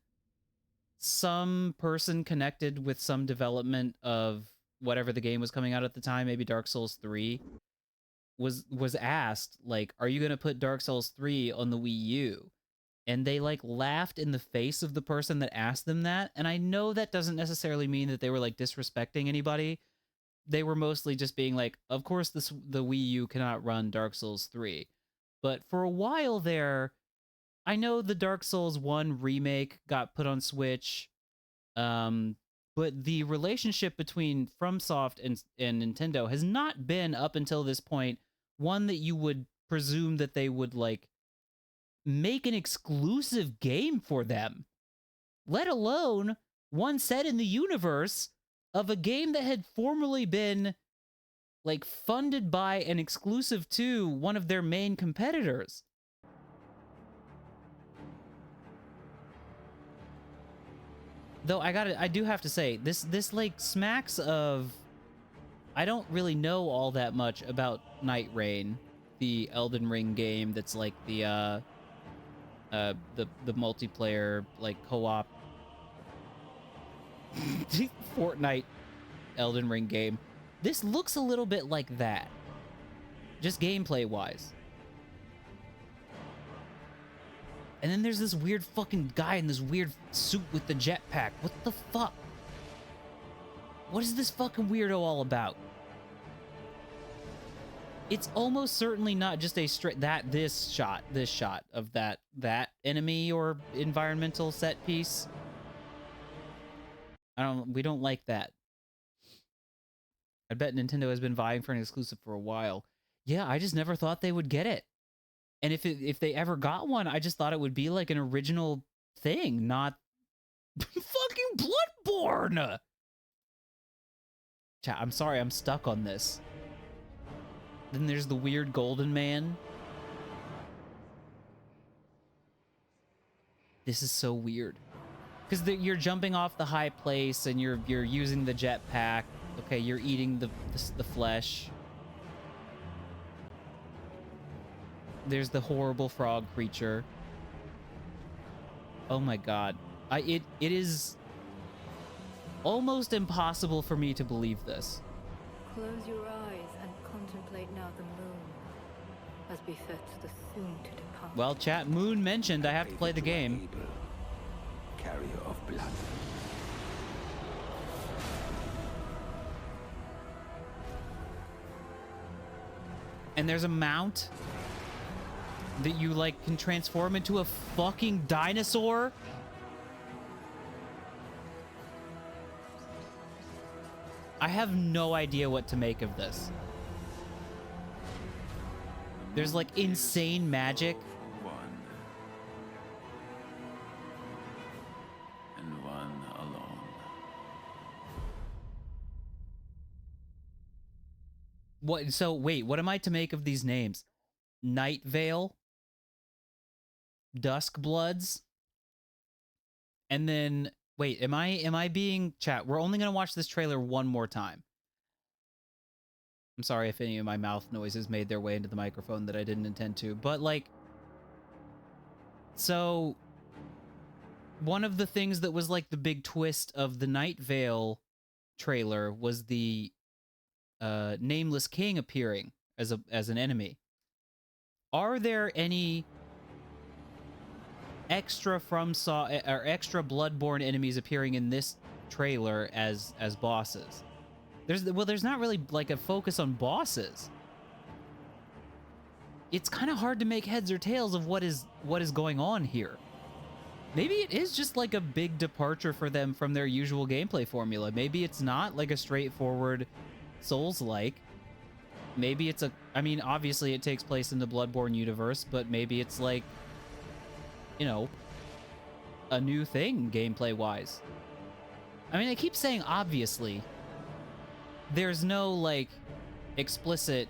some person connected with some development of whatever the game was coming out at the time, maybe Dark Souls 3, was asked, like, are you going to put Dark Souls 3 on the Wii U? And they, like, laughed in the face of the person that asked them that. And I know that doesn't necessarily mean that they were, like, disrespecting anybody. They were mostly just being like, of course the Wii U cannot run Dark Souls 3. But for a while there, I know the Dark Souls 1 remake got put on Switch, but the relationship between FromSoft and Nintendo has not been, up until this point, one that you would presume that they would, like, make an exclusive game for them, let alone one set in the universe of a game that had formerly been, like, funded by and exclusive to one of their main competitors. Though I do have to say, this like smacks of, I don't really know all that much about Night Rain, the Elden Ring game that's like the multiplayer, like, co-op Fortnite Elden Ring game. This looks a little bit like that, just gameplay wise. And then there's this weird fucking guy in this weird suit with the jetpack. What the fuck? What is this fucking weirdo all about? It's almost certainly not just a straight this shot of that enemy or environmental set piece. We don't like that. I bet Nintendo has been vying for an exclusive for a while. Yeah, I just never thought they would get it. And if they ever got one, I just thought it would be like an original thing, not fucking Bloodborne. Chat, I'm sorry, I'm stuck on this. Then there's the weird golden man. This is so weird. Because you're jumping off the high place and you're using the jetpack. Okay, you're eating the flesh. There's the horrible frog creature. Oh my god. It is almost impossible for me to believe this. Close your eyes and contemplate now the moon, as befits the soon to depart. Well, chat, Moon mentioned I have to play the game. Carrier of blood. And there's a mount that you, like, can transform into a fucking dinosaur? I have no idea what to make of this. There's like insane magic. One. And one alone. What? So wait, what am I to make of these names? Night Vale, Dusk Bloods, and then wait, am I being chat? We're only gonna watch this trailer one more time. I'm sorry if any of my mouth noises made their way into the microphone that I didn't intend to, but like, so one of the things that was like the big twist of the Night Vale trailer was the Nameless King appearing as an enemy. Are there any extra extra Bloodborne enemies appearing in this trailer as bosses? There's not really like a focus on bosses. It's kind of hard to make heads or tails of what is going on here. Maybe it is just like a big departure for them from their usual gameplay formula. Maybe it's not like a straightforward Souls-like. Maybe it's I mean, obviously it takes place in the Bloodborne universe, but maybe it's like, you know, a new thing gameplay-wise. I mean, I keep saying obviously. There's no, like, explicit...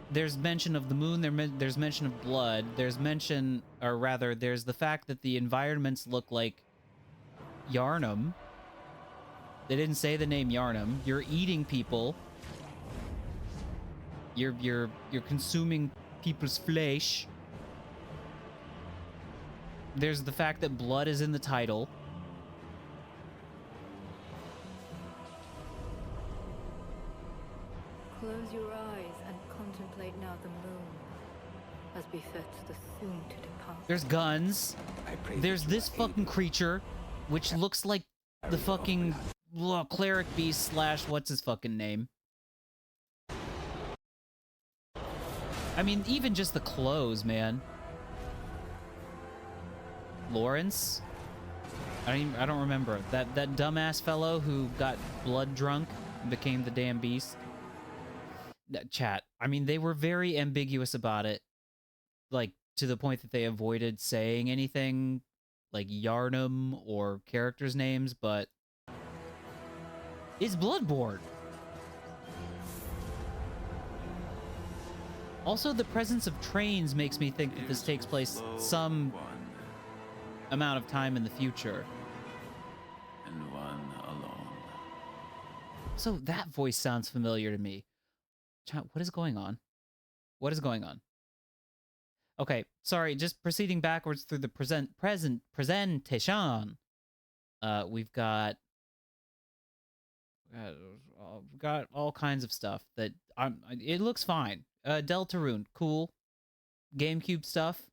There's mention of the moon, there's mention of blood, there's mention... Or rather, there's the fact that the environments look like Yharnam. They didn't say the name Yharnam. You're eating people. You're consuming people's flesh. There's the fact that blood is in the title. Close your eyes and contemplate now the moon, as befits the soon-to-depart. There's guns. There's this fucking creature, which looks like the fucking cleric beast / what's his fucking name. I mean, even just the clothes, man. Lawrence? I don't remember. That dumbass fellow who got blood drunk and became the damn beast. Chat. I mean, they were very ambiguous about it. Like, to the point that they avoided saying anything like Yharnam or characters' names, but it's Bloodborne. Also, the presence of trains makes me think that this takes place some amount of time in the future. And one alone. So that voice sounds familiar to me. Chat, what is going on? What is going on? Okay, sorry, just proceeding backwards through the presentation. We've got all kinds of stuff that it looks fine. Deltarune, cool. GameCube stuff.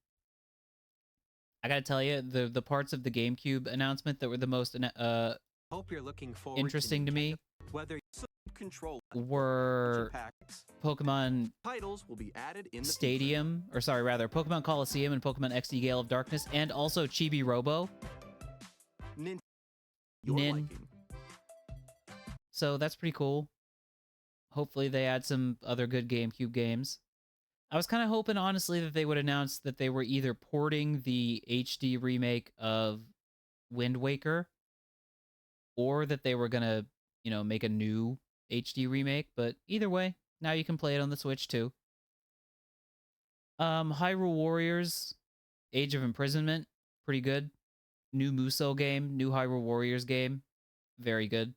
I gotta tell you, the parts of the GameCube announcement that were the most Hope you're looking forward interesting to me whether were Pokemon titles will be added in the Stadium, or sorry, rather Pokemon Coliseum and Pokemon XD Gale of Darkness, and also Chibi Robo. Nin. So that's pretty cool. Hopefully they add some other good GameCube games. I was kind of hoping, honestly, that they would announce that they were either porting the HD remake of Wind Waker, or that they were gonna, you know, make a new HD remake, but either way, now you can play it on the Switch too. Hyrule Warriors, Age of Imprisonment, pretty good. New Musou game, new Hyrule Warriors game, very good.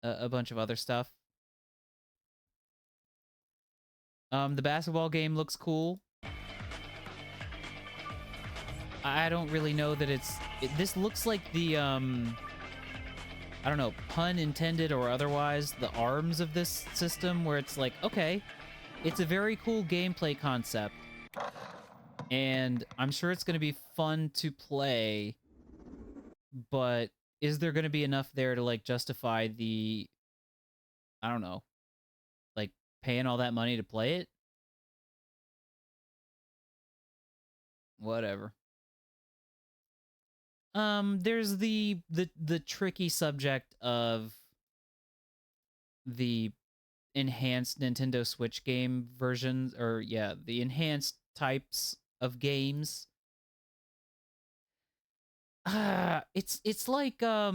A bunch of other stuff. The basketball game looks cool. I don't really know that this looks like the, I don't know, pun intended or otherwise, the arms of this system, where it's like, okay, it's a very cool gameplay concept, and I'm sure it's going to be fun to play, but is there going to be enough there to, like, justify the, I don't know, like, paying all that money to play it? Whatever. There's the tricky subject of the enhanced Nintendo Switch game versions, or yeah, the enhanced types of games. It's like I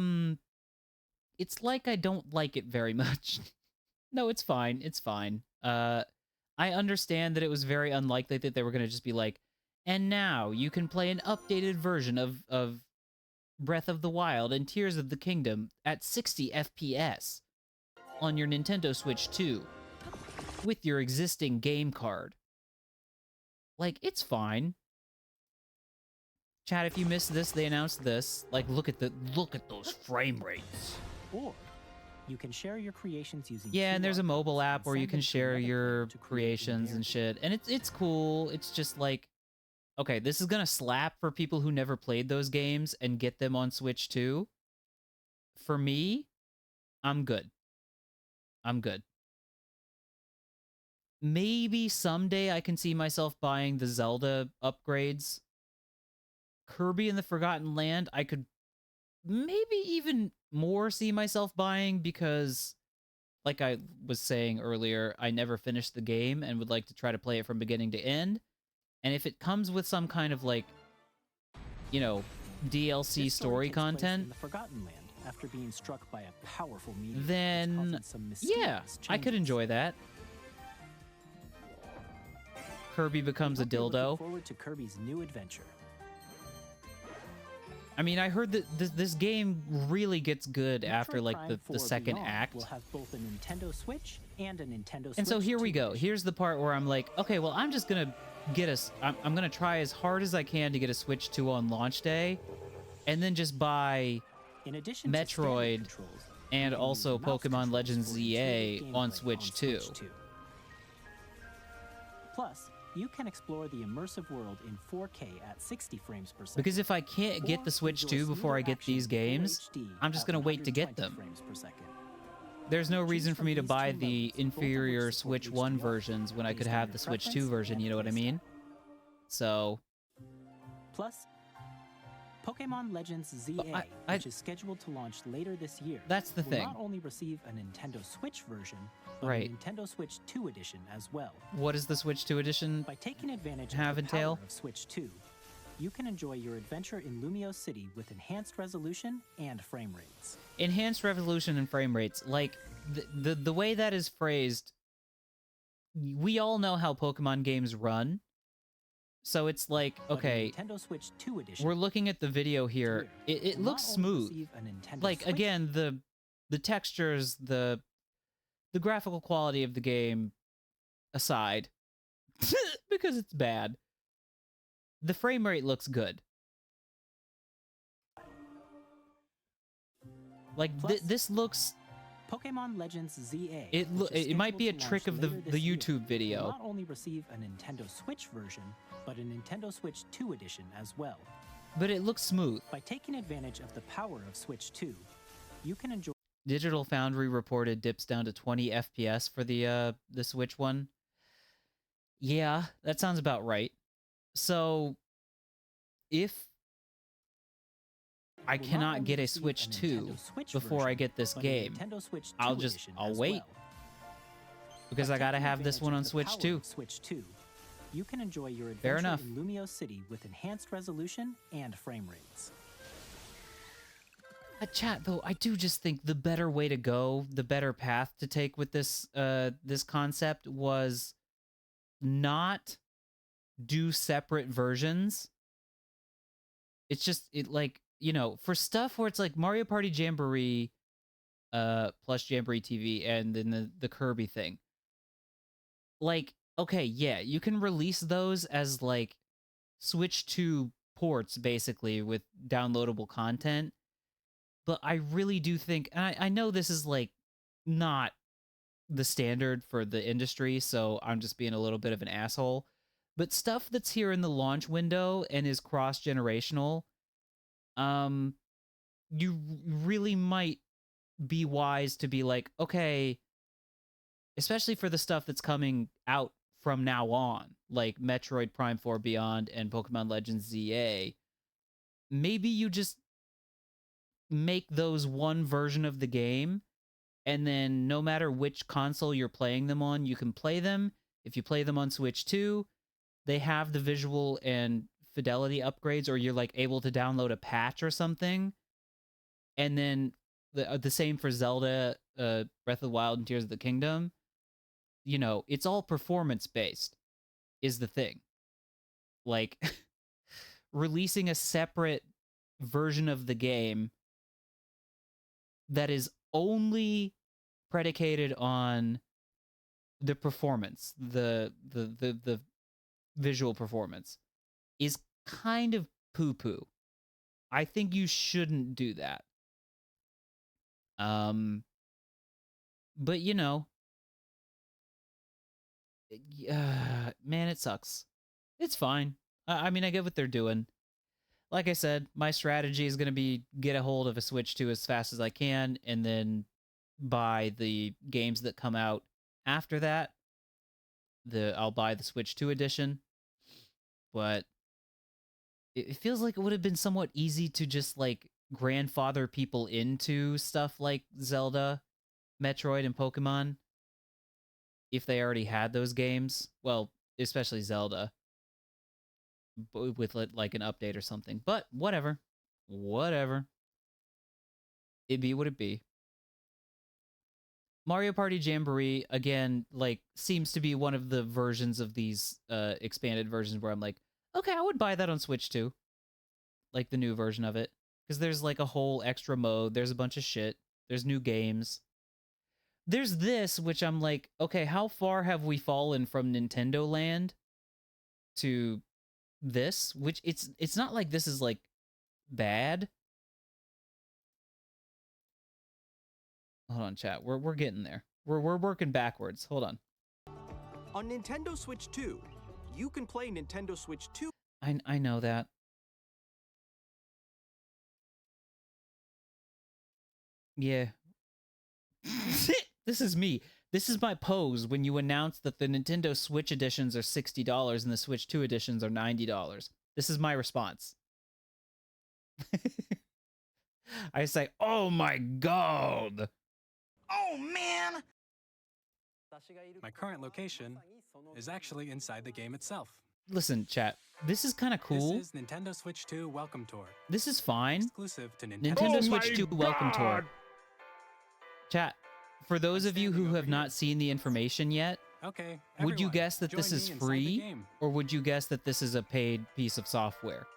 don't like it very much. No, it's fine. It's fine. I understand that it was very unlikely that they were going to just be like, and now you can play an updated version of Breath of the Wild and Tears of the Kingdom at 60 FPS on your Nintendo Switch 2 with your existing game card. Like, it's fine. Chat, if you missed this, they announced this. Like, look at those frame rates. Or you can share your creations using Yeah, and there's a mobile app where you can share your to create creations and shit. And it's cool. It's just like, okay, this is gonna slap for people who never played those games and get them on Switch 2. For me, I'm good. I'm good. Maybe someday I can see myself buying the Zelda upgrades. Kirby and the Forgotten Land, I could maybe even more see myself buying because, like I was saying earlier, I never finished the game and would like to try to play it from beginning to end. And if it comes with some kind of, like, you know, DLC story content, in the Forgotten Land after being struck by a powerful meteor, then yeah, I could enjoy that. Kirby becomes a dildo. Looking forward to Kirby's new adventure. I mean, I heard that this game really gets good after, like, Prime the 4 second Beyond act. will have both a Nintendo Switch and a Nintendo Switch And so here we 2 go. edition. Here's the part where I'm like, okay, well, I'm just gonna get I'm gonna try as hard as I can to get a Switch 2 on launch day, and then just buy In addition to standard Metroid controls, and you can also use mouse Pokemon Legends controls for ZA intuitive on gameplay Switch 2. Plus, you can explore the immersive world in 4K at 60 frames per second. Because if I can't get the Switch 2 before I get these games, I'm just gonna wait to get them. There's no reason for me to buy the inferior Switch 1 versions when I could have the Switch 2 version, you know what I mean? So... Plus, Pokemon Legends ZA, which is scheduled to launch later this year, That's the will thing. not only receive a Nintendo Switch version, but Right. a Nintendo Switch 2 edition as well. What does the Switch 2 edition By taking advantage have of the power entail? of Switch 2, you can enjoy your adventure in Lumio City with enhanced resolution and frame rates. Enhanced resolution and frame rates, like, the way that is phrased, we all know how Pokemon games run. So it's like, But a okay, Nintendo Switch 2 edition we're looking at the video here. It will looks not only smooth. receive a Nintendo Like, Switch again, the textures, the graphical quality of the game aside, because it's bad, the frame rate looks good. Like, this looks... Pokemon Legends ZA. It might be a trick of the YouTube video. Will not only receive a Nintendo Switch version, but a Nintendo Switch 2 edition as well. But it looks smooth. By taking advantage of the power of Switch 2, you can enjoy... Digital Foundry reported dips down to 20 FPS for the Switch one. Yeah, that sounds about right. So, if I will not cannot only get a receive Switch 2 Nintendo Switch before I version, get this but a game, Nintendo Switch 2 I'll edition as wait. well. Because By I gotta taking have this advantage one of on the Switch power 2. of Switch 2, you can enjoy your Fair adventure enough. in Lumio City with enhanced resolution and frame rates. Chat, though, I do just think the better way to go, the better path to take with this this concept was not do separate versions. It's just, like, you know, for stuff where it's like Mario Party Jamboree plus Jamboree TV and then the Kirby thing. Like, okay, yeah, you can release those as, like, Switch 2 ports, basically, with downloadable content. But I really do think, and I know this is, like, not the standard for the industry, so I'm just being a little bit of an asshole. But stuff that's here in the launch window and is cross-generational, you really might be wise to be like, okay, especially for the stuff that's coming out from now on, like Metroid Prime 4 Beyond and Pokemon Legends ZA, maybe you just make those one version of the game, and then no matter which console you're playing them on, you can play them. If you play them on Switch 2, they have the visual and fidelity upgrades, or you're like able to download a patch or something. And then the same for Zelda, Breath of the Wild and Tears of the Kingdom. You know, it's all performance based is the thing. Like releasing a separate version of the game that is only predicated on the performance, the visual performance, is kind of poo-poo. I think you shouldn't do that. But you know, man, it sucks. It's fine. I mean, I get what they're doing. Like I said, my strategy is going to be get a hold of a Switch 2 as fast as I can, and then buy the games that come out after that. I'll buy the Switch 2 edition. But it feels like it would have been somewhat easy to just, like, grandfather people into stuff like Zelda, Metroid, and Pokemon if they already had those games. Well, especially Zelda, with like an update or something. But whatever. It be what it be. Mario Party Jamboree, again, like, seems to be one of the versions of these expanded versions where I'm like, okay, I would buy that on Switch 2. Like, the new version of it. Because there's, like, a whole extra mode. There's a bunch of shit. There's new games. There's this, which I'm like, okay, how far have we fallen from Nintendo Land to this? Which, it's not like this is, like, bad. Hold on, chat. We're getting there. We're working backwards. Hold on. On Nintendo Switch 2, you can play Nintendo Switch 2. I know that. Yeah. This is me. This is my pose when you announce that the Nintendo Switch editions are $60 and the Switch 2 editions are $90. This is my response. I say, oh my god. Oh man! My current location is actually inside the game itself. Listen, chat. This is kind of cool. This is Nintendo Switch 2 Welcome Tour. This is fine. Exclusive to Nintendo Switch 2 Welcome Tour. Chat, for those of you who have not seen the information yet, okay, would you guess that this is free, or would you guess that this is a paid piece of software?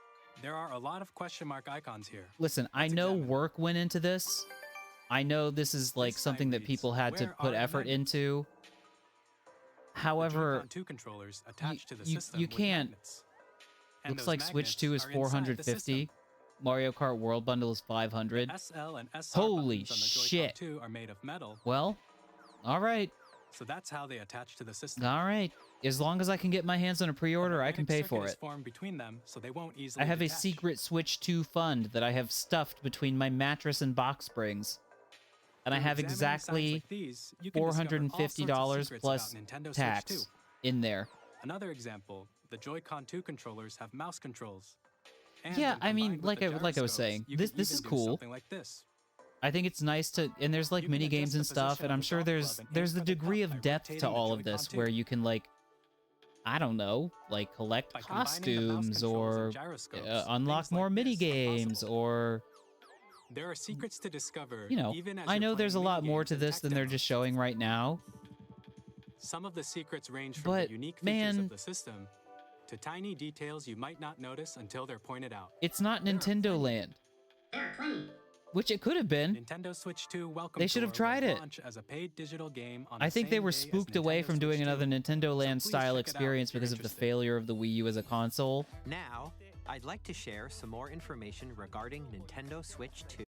There are a lot of question mark icons here. Listen, I know work went into this. I know this is like something that people had to put effort into. However, you can't. Looks like Switch 2 is $450. Mario Kart World Bundle is $500. SL and SR Holy buttons on the shit! Joy-Con 2 are made of metal. Well, all right. So that's how they attach to the system. All right. As long as I can get my hands on a pre-order, I can pay for it. Between them, so they won't easily I have detach. a secret Switch 2 fund that I have stuffed between my mattress and box springs. And I have exactly $450 plus tax in there. Another example, the Joy-Con 2 controllers have mouse controls. And yeah, when I mean, combined with like the I was saying, gyroscopes, this is do cool. something like this. I think it's nice to, and there's like mini games and stuff, and I'm sure there's the degree of depth to all of this where you can, like, I don't know, like collect costumes or unlock more mini games or, there are secrets to discover. you know, even as I you're know there's a playing lot more minigames to and this tech than they're demos. just showing right now. Some of the secrets range from But, the unique features man, of the system to tiny details you might not notice until they're pointed out. it's not Nintendo Land. Which it could have been. Nintendo Switch 2 Welcome They should have Tour will tried it. launch as a paid digital game on I the think they same were day as spooked away Nintendo from doing Switch 2. another Nintendo Land please style check it out experience if you're because of the interested. failure of the Wii U as a console. Now, I'd like to share some more information regarding Nintendo Switch 2.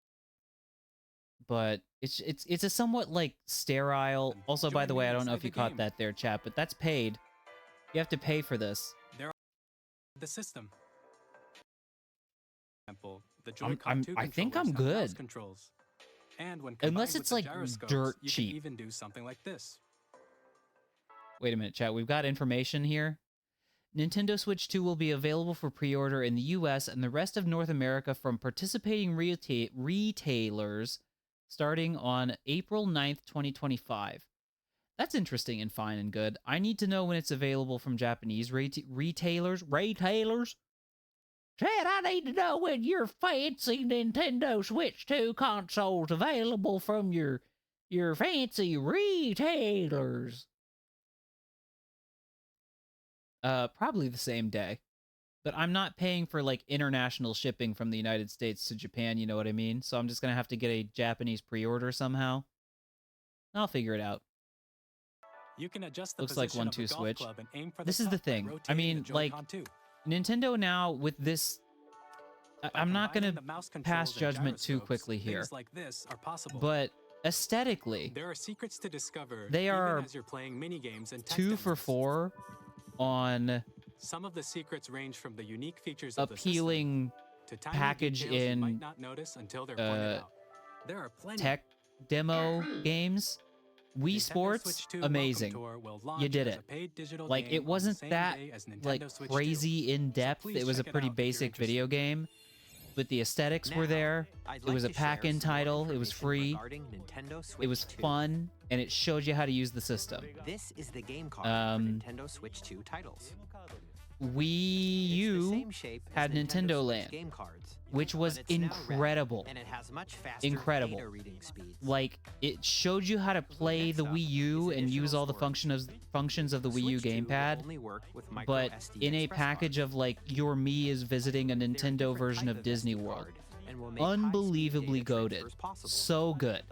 But it's a somewhat like sterile. Also, by the way, I don't know if you caught that there, chat, but that's paid. You have to pay for this. There are the system. Example, the Joy-Con 2 I think controllers I'm have mouse good. controls. And when Unless combined it's with the like gyroscopes, dirt you cheap. can even do something like this. Wait a minute, chat. We've got information here. Nintendo Switch 2 will be available for pre-order in the US and the rest of North America from participating retailers starting on April 9th, 2025. That's interesting and fine and good. I need to know when it's available from Japanese retailers. Chad, I need to know when your fancy Nintendo Switch 2 console's available from your fancy retailers. Probably the same day. But I'm not paying for, like, international shipping from the United States to Japan, you know what I mean? So I'm just gonna have to get a Japanese pre-order somehow. I'll figure it out. You can adjust the Looks like position of the 1-2 golf Switch. club and aim for This the is the cup by thing. I rotating mean, the like, Joy-Con 2. Nintendo now with this... I'm not gonna combining the mouse pass controls and judgment too gyroscopes, quickly here. Things like this are possible. But aesthetically, There are secrets to discover they are even as you're playing mini games and tech 2 for demos. 4 on Some of the secrets range from the unique features of appealing the system to tiny package details you might in not notice until they're pointed out. There are plenty. tech demo games. Wii Nintendo Sports, Switch 2 amazing. Welcome Tour will launch You did as it. a paid digital Like, game it on the wasn't same that, day as Nintendo like, Switch 2. crazy in-depth. please It was a check it pretty out if you're basic video game. But the aesthetics were Now, there. I'd It was like a to share pack-in some more title. It was information free. regarding Nintendo Switch It was 2. fun, and it showed you how to use the system. This is the game card for Nintendo Switch 2 titles. Wii U Same shape as had Nintendo Switch Land, game cards, which was but it's now red, incredible. and it has much faster Incredible. data reading speeds. Like, it showed you how to play the Wii U and use all the functions of the Wii U gamepad. Only work with micro But SD in a Express package of, like, your me is visiting a Nintendo version of Disney World. Unbelievably goated. So good.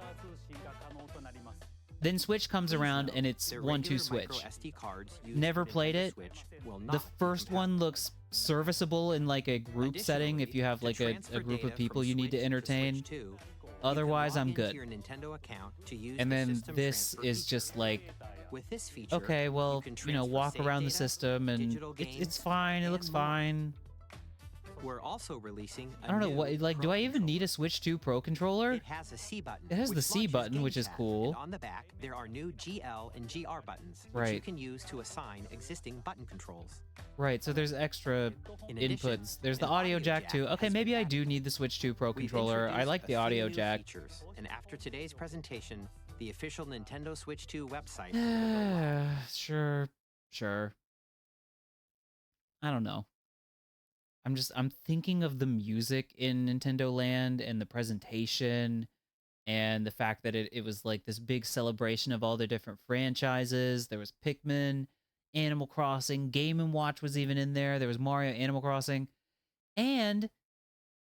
Then Switch comes around and it's 1-2 Switch. Never played it. The first one looks serviceable in like a group setting if you have like a group of people you need to entertain. Otherwise, I'm good. And then this is just like, okay, well, you know, walk around the system and it's fine. It looks fine. We're also releasing I don't know what, like, do I even need a Switch 2 Pro controller? It has a C button. It has the which C launches button, which is GamePad, cool. And on the back, there are new GL and GR buttons, which you Right. can use to assign existing button controls. Right, so there's extra In addition, inputs. There's the an audio audio jack jack too. Okay, has maybe been I do need the Switch 2 Pro We've controller. I introduced like a the few audio new jack. features, and after today's presentation, the official Nintendo Switch 2 website will go live. Sure. I don't know. I'm thinking of the music in Nintendo Land and the presentation and the fact that it was like this big celebration of all the different franchises. There was Pikmin, Animal Crossing, Game & Watch was even in there. There was Mario, Animal Crossing. And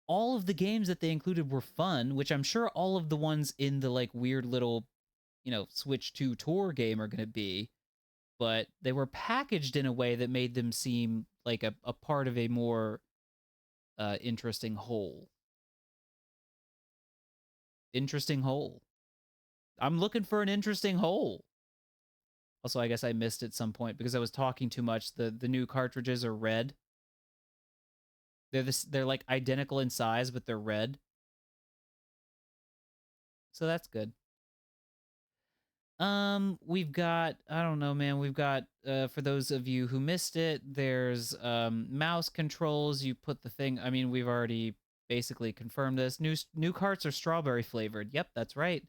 all of the games that they included were fun, which I'm sure all of the ones in the like weird little, you know, Switch 2 tour game are going to be. But they were packaged in a way that made them seem like a part of a more interesting whole. Interesting whole. I'm looking for an interesting whole. Also, I guess I missed at some point because I was talking too much. The new cartridges are red. They're like identical in size, but they're red. So that's good. We've got, I don't know, man. We've got, for those of you who missed it, there's mouse controls. You put the thing, I mean, we've already basically confirmed this. New carts are strawberry flavored. Yep, that's right.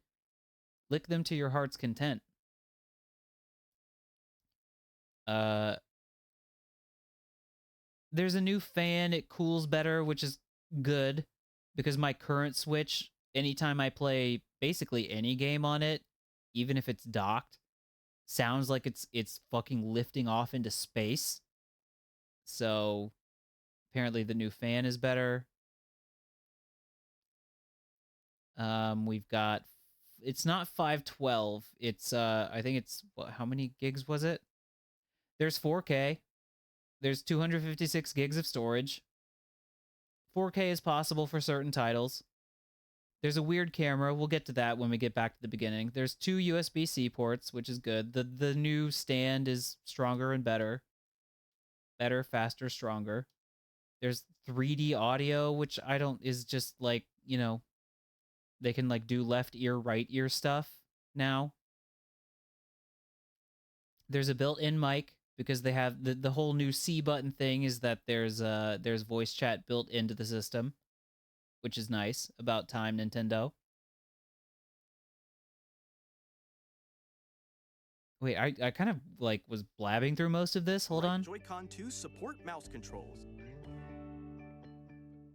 Lick them to your heart's content. There's a new fan. It cools better, which is good because my current Switch, anytime I play basically any game on it, even if it's docked, sounds like it's fucking lifting off into space. So apparently the new fan is better. We've got, it's not 512. It's I think it's how many gigs was it? There's 4K. There's 256 gigs of storage. 4K is possible for certain titles. There's a weird camera. We'll get to that when we get back to the beginning. There's 2 USB-C ports, which is good. The new stand is stronger and better. Better, faster, stronger. There's 3D audio, which is just like, you know, they can like do left ear, right ear stuff now. There's a built-in mic because they have the whole new C button thing is that there's voice chat built into the system, which is nice. About time, Nintendo. Wait, I kind of like was blabbing through most of this. Hold on. Joy-Con 2 support mouse controls.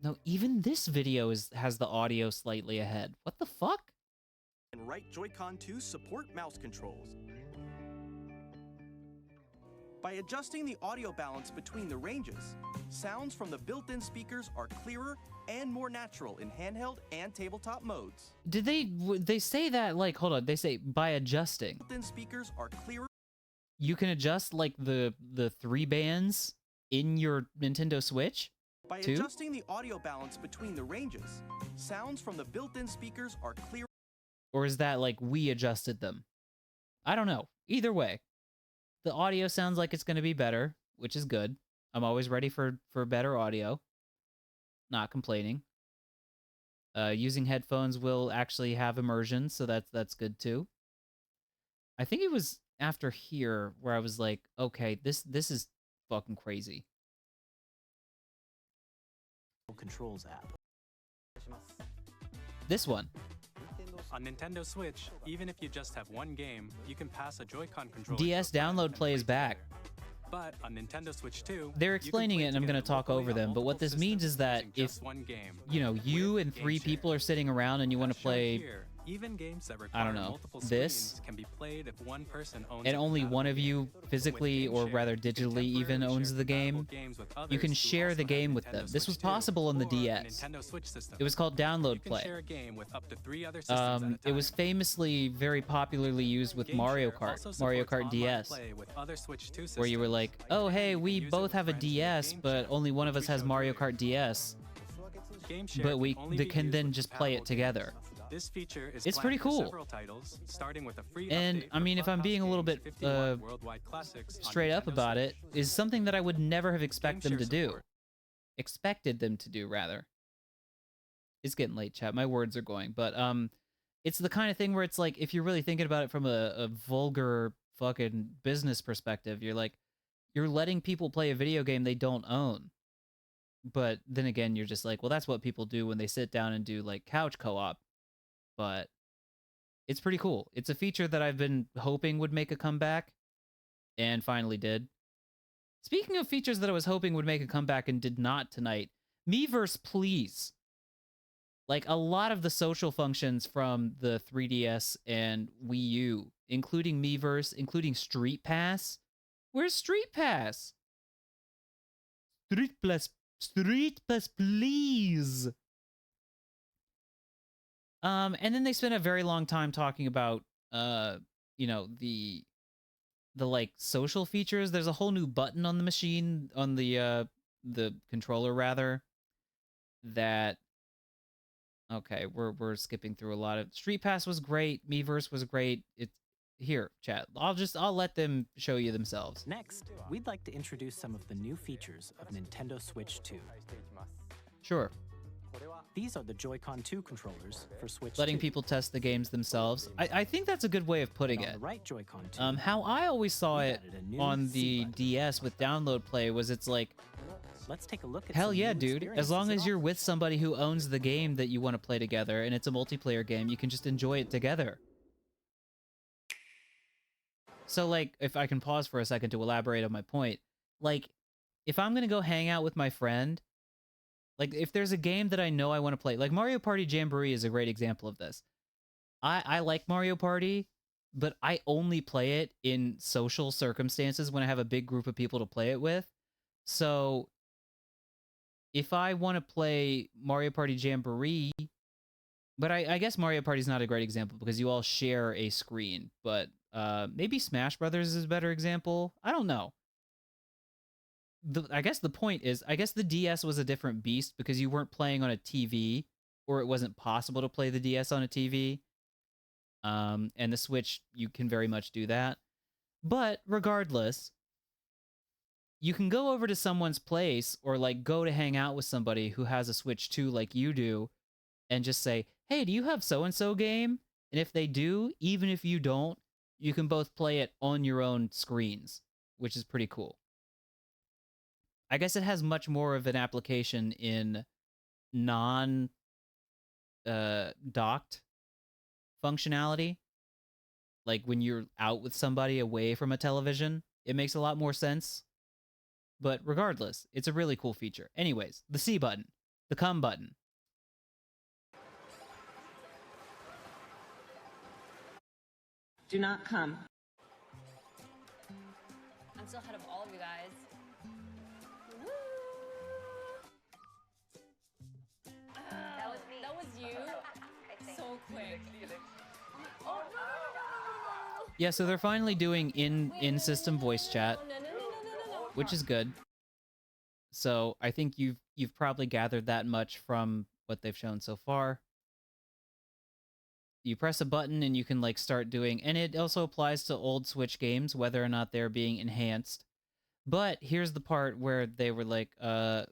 No, even this video has the audio slightly ahead. What the fuck? And right Joy-Con 2 support mouse controls. By adjusting the audio balance between the ranges, sounds from the built-in speakers are clearer and more natural in handheld and tabletop modes. Did they say that, like, hold on, they say by adjusting. Built-in speakers are clearer. You can adjust like the 3 bands in your Nintendo Switch? By too? adjusting the audio balance between the ranges, sounds from the built-in speakers are clearer. Or is that like we adjusted them? I don't know. Either way, the audio sounds like it's going to be better, which is good. I'm always ready for better audio. Not complaining. Using headphones will actually have immersion, so that's good too. I think it was after here where I was like, okay, this is fucking crazy. Controls app. This one. On Nintendo Switch, even if you just have one game, you can pass a Joy-Con controller. DS download play is back. But on Nintendo Switch 2, they're explaining it and I'm going to talk over them, but what this means is that if, you know, you and 3 people are sitting around and you want to play, even games that I don't know, this, can be played if one person owns and only one of you physically or rather digitally even owns the game, you can share the game with them. This was possible on the DS. It was called download play. It was famously very popularly used with Mario Kart DS, where you were like, oh hey, we both have a DS, but only one of us has Mario Kart DS, but we can then just play it together. This feature is it's pretty cool. Titles, starting with a free and I mean, if I'm being a little bit straight up about it, is something that I would never have expected them to do, rather. It's getting late, chat. My words are going, but it's the kind of thing where it's like, if you're really thinking about it from a vulgar fucking business perspective, you're like, you're letting people play a video game they don't own. But then again, you're just like, well, that's what people do when they sit down and do like couch co-op. But it's pretty cool. It's a feature that I've been hoping would make a comeback and finally did. Speaking of features that I was hoping would make a comeback and did not tonight, Miiverse, please. Like, a lot of the social functions from the 3DS and Wii U, including Miiverse, including Street Pass. Where's Street Pass? Street Pass, please. And then they spent a very long time talking about, you know, the like social features. There's a whole new button on the machine, on the controller rather, that, okay, we're skipping through a lot of. Street Pass was great. Miiverse was great. It's here, chat. I'll let them show you themselves. Next, we'd like to introduce some of the new features of Nintendo Switch 2. Sure. These are the Joy-Con 2 controllers for Switch Letting 2. people test the games themselves. I think that's a good way of putting it. The right Joy-Con 2, how I always saw it on the DS with download play was it's like, let's take a look at hell yeah, dude. As long as you're with somebody who owns the game that you want to play together and it's a multiplayer game, you can just enjoy it together. So, like, if I can pause for a second to elaborate on my point, like, if I'm going to go hang out with my friend, like, if there's a game that I know I want to play, like Mario Party Jamboree is a great example of this. I like Mario Party, but I only play it in social circumstances when I have a big group of people to play it with. So if I want to play Mario Party Jamboree, but I guess Mario Party is not a great example because you all share a screen, but maybe Smash Brothers is a better example. I don't know. I guess the point is, I guess the DS was a different beast because you weren't playing on a TV, or it wasn't possible to play the DS on a TV. And the Switch, you can very much do that. But regardless, you can go over to someone's place or like go to hang out with somebody who has a Switch 2 like you do and just say, hey, do you have so-and-so game? And if they do, even if you don't, you can both play it on your own screens. which is pretty cool. I guess it has much more of an application in non docked functionality. Like when you're out with somebody away from a television, it makes a lot more sense. But regardless, it's a really cool feature. Anyways, the C button, the come button. Do not come. I'm still ahead of all of you guys. Woo! That was you. So quick. Oh, no. Yeah, so they're finally doing in-system voice chat, which is good. So I think you've probably gathered that much from what they've shown so far. You press a button and you can like start doing, and it also applies to old Switch games, whether or not they're being enhanced. But here's the part where they were like, oh,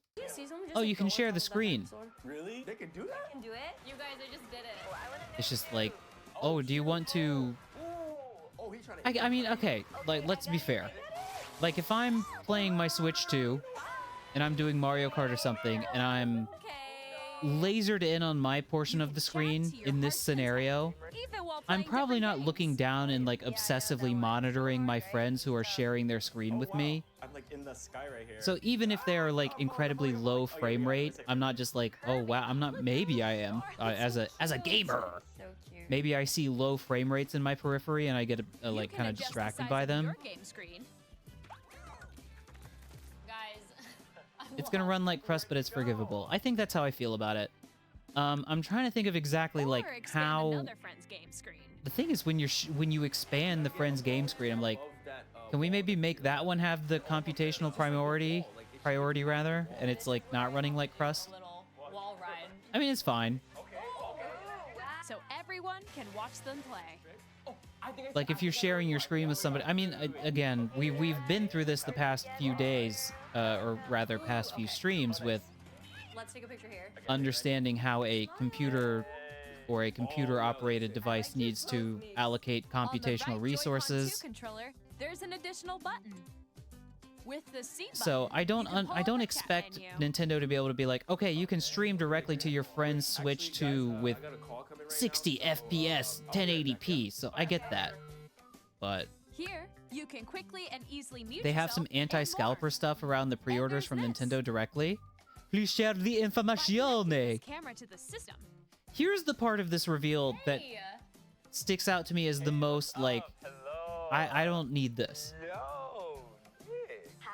you can share the screen. Really? They can do that? I can do it? You guys, I just did it. It's just like, oh, do you want to... I mean, okay, like, let's be fair. Like, if I'm playing my Switch 2, and I'm doing Mario Kart or something, and I'm lasered in on my portion of the screen in this scenario, I'm probably not looking down and, like, obsessively monitoring my friends who are sharing their screen with me. I'm like in the sky right here. So even if they are, like, incredibly low frame rate, I'm not just like, oh, wow, I'm not... Maybe I am, as a gamer. Maybe I see low frame rates in my periphery and I get like kind of distracted by them. It's gonna run like crust, but it's forgivable. I think that's how I feel about it. I'm trying to think of exactly like how. The thing is, when you expand the friend's game screen, I'm like, can we maybe make that one have the computational priority rather, and it's like not running like crust? I mean, it's fine. So everyone can watch them play. Like if you're sharing your screen with somebody, I mean, again, we've been through this the past few days, or rather past few streams with Let's take a picture here. Understanding how a computer or a computer-operated device needs to allocate computational resources. Controller, there's an additional button. With the C button, So I don't expect Nintendo to be able to be like, okay, you can stream directly to your friend's Switch 2 with 60 FPS, 1080p. So I get that, but here you can quickly and easily mute they have some anti-scalper stuff around the pre-orders from Nintendo directly. Please share the information. Camera to the system. Here's the part of this reveal that sticks out to me as the most like, I don't need this.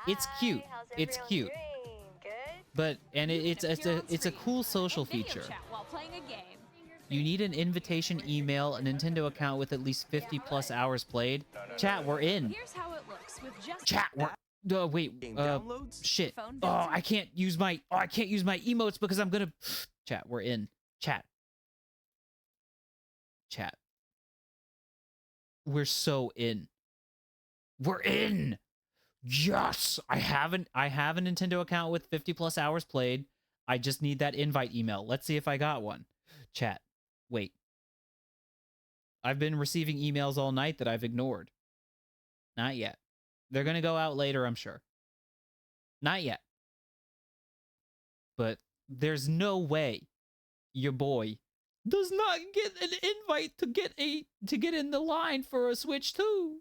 It's cute. It's cute. But it's a cool social feature. You need an invitation email, a Nintendo account with at least 50+ hours played. Chat, we're in. Here's how it looks with just Chat, we're wait. Shit. Oh, I can't use my emotes because I'm gonna. Chat, we're in. Chat. We're so in. We're in. Yes, I have a Nintendo account with 50+ hours played. I just need that invite email. Let's see if I got one. Chat. Wait. I've been receiving emails all night that I've ignored. Not yet. They're going to go out later, I'm sure. Not yet. But there's no way your boy does not get an invite to get in the line for a Switch 2.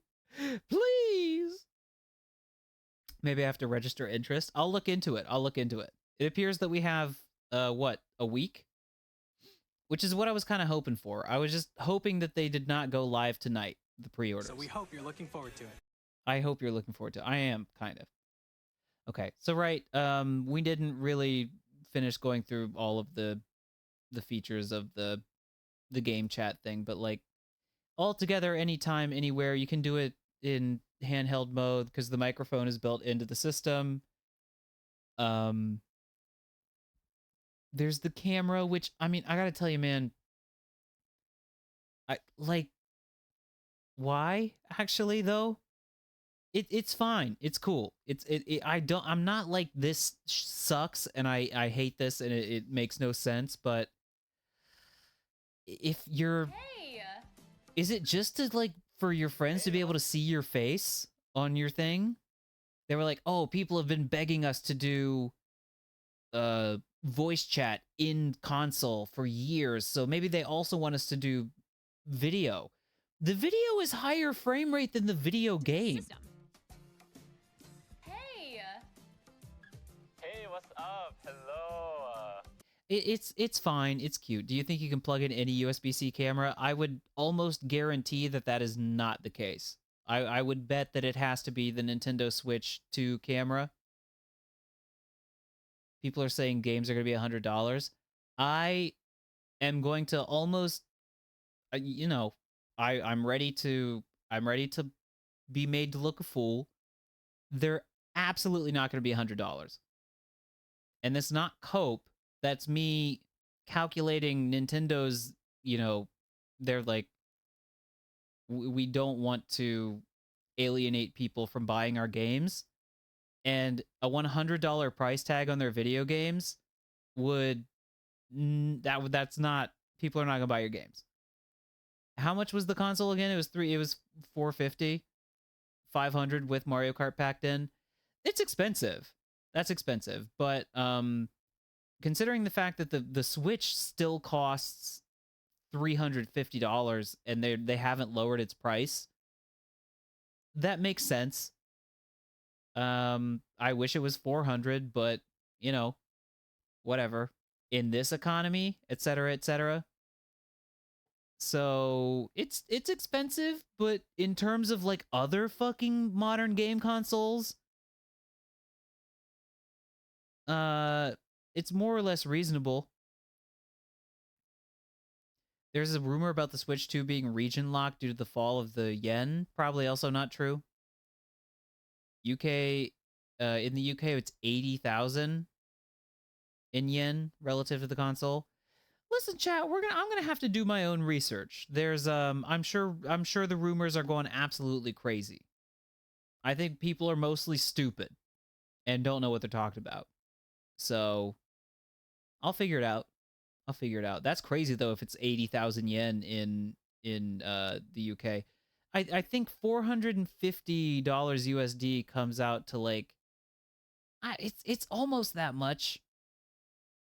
Please. Maybe I have to register interest. I'll look into it. It appears that we have, what, a week? Which is what I was kind of hoping for. I was just hoping that they did not go live tonight, the pre-orders. So we hope you're looking forward to it. I hope you're looking forward to it. I am, kind of. Okay, so right, we didn't really finish going through all of the features of the game chat thing, but like, altogether, anytime, anywhere, you can do it in handheld mode because the microphone is built into the system. There's the camera, which, I mean, I gotta tell you, man, I like, why actually though? It's fine. It's cool. I'm not like this sucks and I hate this and it makes no sense, but if you're, is it just to like for your friends to be able to see your face on your thing? They were like, oh, people have been begging us to do voice chat in console for years, so maybe they also want us to do video. The video is higher frame rate than the video game. Hey! Hey, what's up? Hello. It's fine. It's cute. Do you think you can plug in any USB-C camera? I would almost guarantee that that is not the case. I would bet that it has to be the Nintendo Switch 2 camera. People are saying games are going to be $100. I am going to almost, you know, I'm ready to be made to look a fool. They're absolutely not going to be $100. And that's not cope. That's me calculating Nintendo's, you know, they're like, we don't want to alienate people from buying our games. And a $100 price tag on their video games would, that's not, people are not going to buy your games. How much was the console again? It was $450, $500 with Mario Kart packed in. It's expensive. That's expensive. But considering the fact that the Switch still costs $350 and they haven't lowered its price, that makes sense. I wish it was $400, but you know, whatever. In this economy, etc., etc. So it's expensive, but in terms of like other fucking modern game consoles, it's more or less reasonable. There's a rumor about the Switch 2 being region locked due to the fall of the yen. Probably also not true. UK, in the UK, it's 80,000 in yen relative to the console. Listen, chat, I'm gonna have to do my own research. There's I'm sure the rumors are going absolutely crazy. I think people are mostly stupid and don't know what they're talking about. So I'll figure it out. That's crazy though if it's 80,000 yen in the UK. I think $450 USD comes out to like it's almost that much.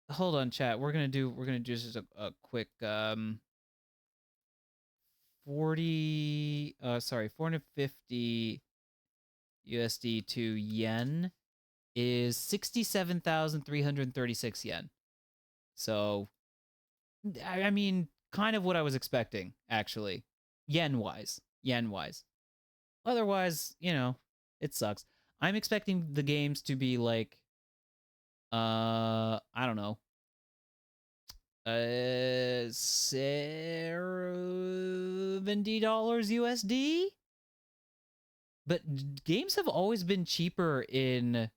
Hold on, chat. We're gonna do just a quick 450 USD to yen is 67,336 yen. So I mean, kind of what I was expecting, actually. Yen-wise. Otherwise, you know, it sucks. I'm expecting the games to be like, I don't know, $70 USD? But games have always been cheaper in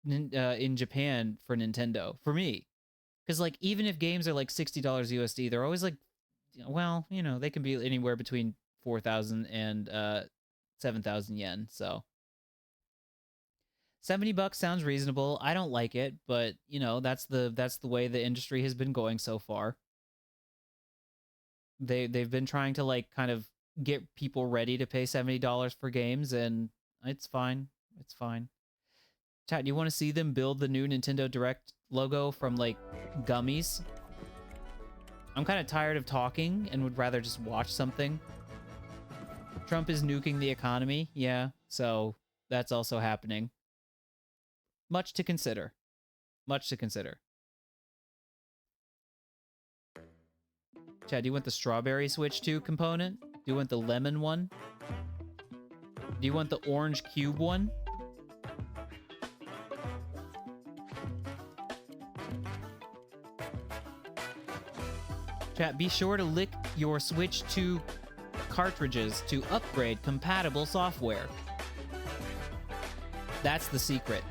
Japan for Nintendo, for me. Because, like, even if games are, like, $60 USD, they're always, like, well, you know, they can be anywhere between 4,000 and 7,000 yen, so. $70 sounds reasonable. I don't like it, but, you know, that's the way the industry has been going so far. They've been trying to, like, kind of get people ready to pay $70 for games, and it's fine. It's fine. Chat, do you want to see them build the new Nintendo Direct logo from, like, gummies? I'm kind of tired of talking and would rather just watch something. Trump is nuking the economy. Yeah, so that's also happening. Much to consider. Much to consider. Chad, do you want the strawberry Switch 2 component? Do you want the lemon one? Do you want the orange cube one? Chat, be sure to lick your Switch 2 cartridges to upgrade compatible software. That's the secret.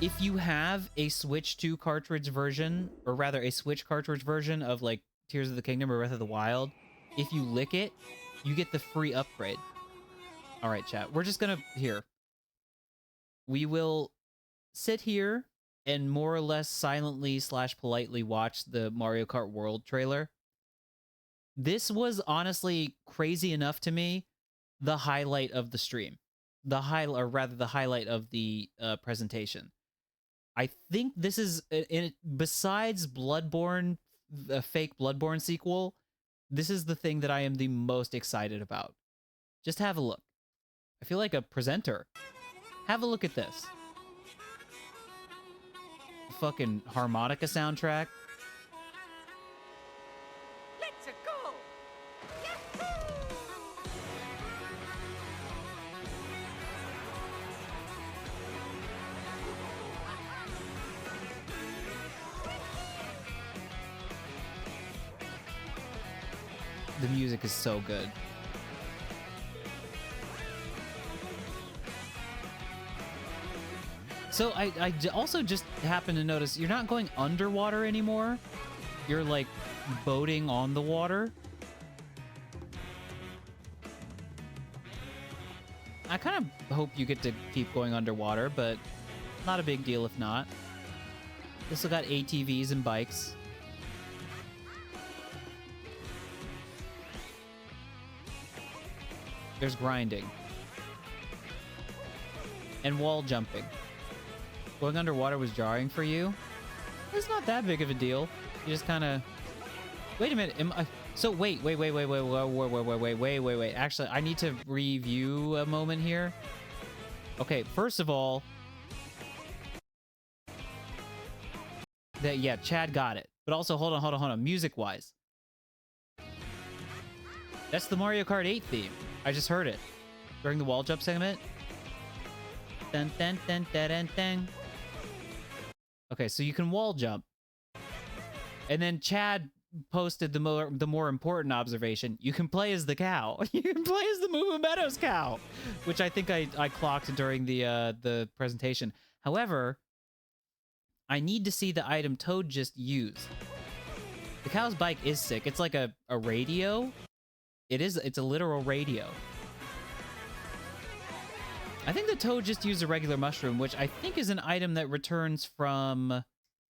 If you have a Switch 2 cartridge version, or rather a Switch cartridge version of like Tears of the Kingdom or Breath of the Wild, if you lick it, you get the free upgrade. All right, chat. We're just gonna, here. We will sit here and more or less silently / politely watch the Mario Kart World trailer. This was honestly crazy enough to me, the highlight of the stream. the highlight, or rather the highlight of the presentation. I think this is, besides Bloodborne, a fake Bloodborne sequel, this is the thing that I am the most excited about. Just have a look. I feel like a presenter. Have a look at this. Fucking harmonica soundtrack. Let's go! The music is so good. So I also just happened to notice you're not going underwater anymore. You're like boating on the water. I kind of hope you get to keep going underwater, but not a big deal if not. This still got ATVs and bikes. There's grinding. And wall jumping. Going underwater was jarring for you? It's not that big of a deal. You just kind of... Wait a minute. So wait. Actually, I need to review a moment here. Okay, first of all... Yeah, Chad got it. But also, hold on. Music-wise. That's the Mario Kart 8 theme. I just heard it during the wall jump segment. Dun, dun, dun, dun, dun, dun. Okay, so you can wall jump. And then Chad posted the more important observation. You can play as the cow. You can play as the Moo Moo Meadows cow, which I think I clocked during the presentation. However, I need to see the item Toad just used. The cow's bike is sick. It's like a radio. It's a literal radio. I think the Toad just used a regular mushroom, which I think is an item that returns from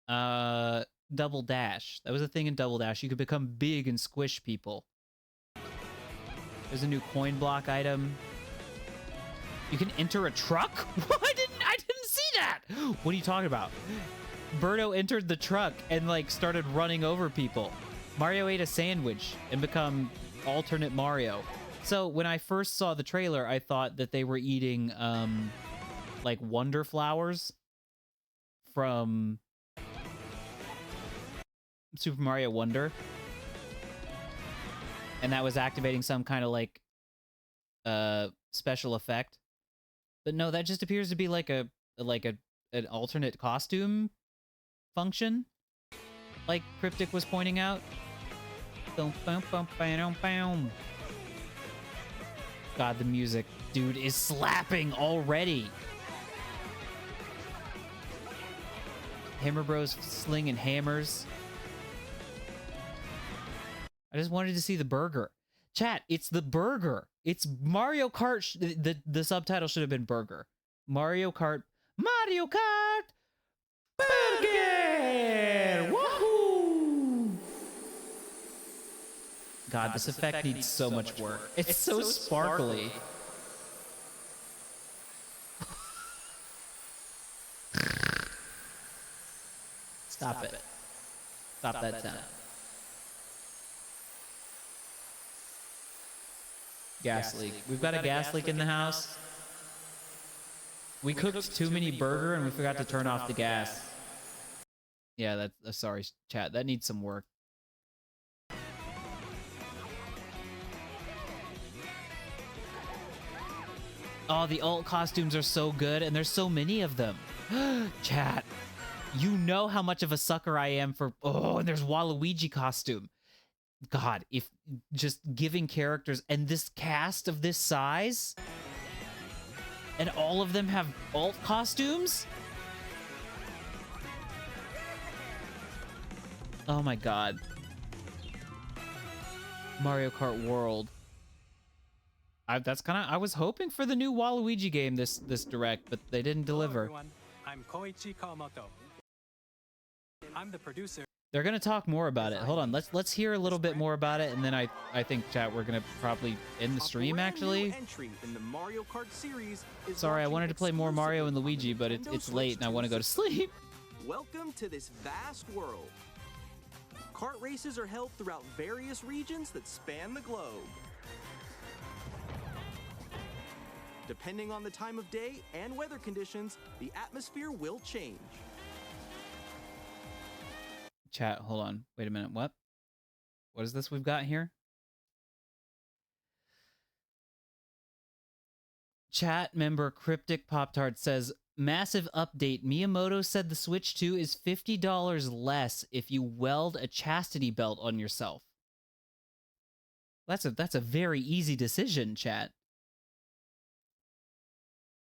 Double Dash. That was a thing in Double Dash. You could become big and squish people. There's a new coin block item. You can enter a truck? I didn't see that! What are you talking about? Birdo entered the truck and like started running over people. Mario ate a sandwich and become alternate Mario. So when I first saw the trailer, I thought that they were eating like Wonder Flowers from Super Mario Wonder, and that was activating some kind of like special effect. But no, that just appears to be like an alternate costume function, like Cryptic was pointing out. God, the music, dude, is slapping already. Hammer Bros slinging hammers. I just wanted to see the burger. Chat, it's the burger. It's Mario Kart. The subtitle should have been burger. Mario Kart Burger! Woohoo! God, this effect needs so much work. It's so sparkly. Stop it. Stop that sound. Gas leak. We've got a gas leak in the house. We cooked too many burger and we forgot to turn off the gas. Yeah, that's sorry, chat. That needs some work. Oh, the alt costumes are so good, and there's so many of them. Chat, you know how much of a sucker I am for... Oh, and there's Waluigi costume. God, if just giving characters... And this cast of this size... And all of them have alt costumes? Oh my god. Mario Kart World. That's kind of... I was hoping for the new Waluigi game this direct, but they didn't deliver. Hello everyone. I'm Koichi Kawamoto. I'm the producer They're gonna talk more about it. Hold on, let's hear a little bit more about it, and then I think, chat, we're gonna probably end the stream actually. Entry in the Mario Kart series is Sorry, I wanted to play more Mario and Luigi, but it's late and I want to go to sleep. Welcome to this vast world. Kart races are held throughout various regions that span the globe. Depending on the time of day and weather conditions, the atmosphere will change. Chat, hold on. Wait a minute. What is this we've got here? Chat member Cryptic Pop-Tart says, massive update. Miyamoto said the Switch 2 is $50 less if you weld a chastity belt on yourself. That's a very easy decision, chat.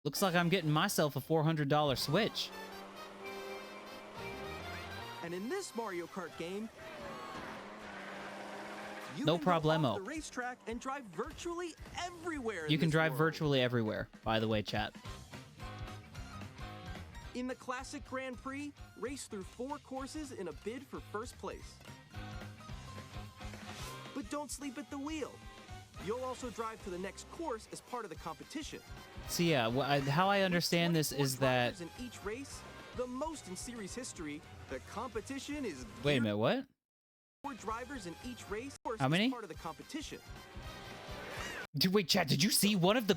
Looks like I'm getting myself a $400 Switch. And in this Mario Kart game, you no can go problemo. off the racetrack and drive virtually everywhere. You can drive world. virtually everywhere, by the way, chat. In the classic Grand Prix, race through 4 courses in a bid for first place. But don't sleep at the wheel. You'll also drive to the next course as part of the competition. So yeah, how I understand this is that... In each race, the most in series history, the competition is... Wait a minute, what? 4 drivers in each race. How many? Part of the competition. Wait, chat, did you see one of the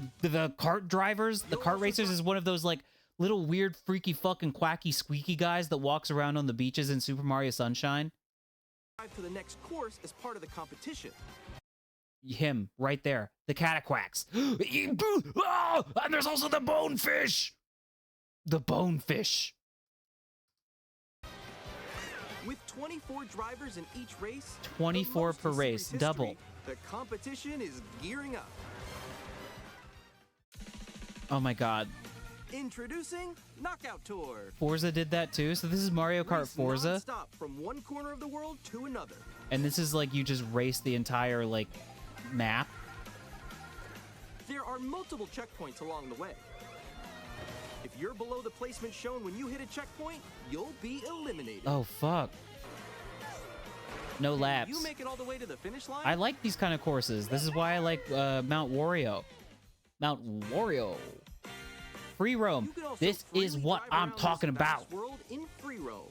kart drivers? The kart racers is one of those, like, little weird, freaky, fucking, quacky, squeaky guys that walks around on the beaches in Super Mario Sunshine? Drive to the next course as part of the competition. Him, right there. The Cataquax. Oh, and there's also the Bonefish! The Bonefish. With 24 drivers in each race, 24 per race, history, double. The competition is gearing up. Oh my god. Introducing Knockout Tour. Forza did that too. So this is Mario Kart Race Forza. Non-stop from one corner of the world to another. And this is like you just race the entire like map. There are multiple checkpoints along the way. If you're below the placement shown when you hit a checkpoint, you'll be eliminated. Oh fuck. No laps. You make it all the way to the finish line? I like these kind of courses. This is why I like Mount Wario. Mount Wario. Free roam. This is what I'm talking about. World in free roam.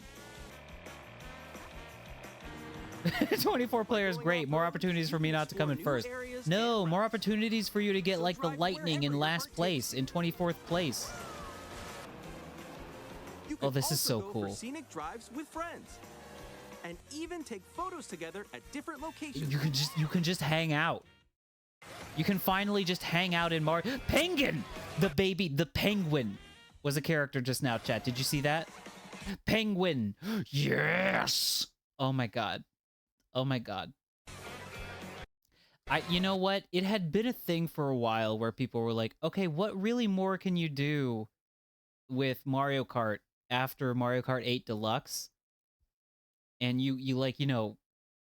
24 players, great. More opportunities for me not to come in first. No, more opportunities for you to get like the lightning in last place, in 24th place. Oh, this is so cool. Scenic drives with friends, and even take photos together at different locations. You can just hang out. You can finally just hang out in Mario. Penguin, the penguin was a character just now. Chat, did you see that? Penguin, yes. Oh my god. Oh my god. You know what? It had been a thing for a while where people were like, okay, what really more can you do with Mario Kart after Mario Kart 8 Deluxe? And you like, you know,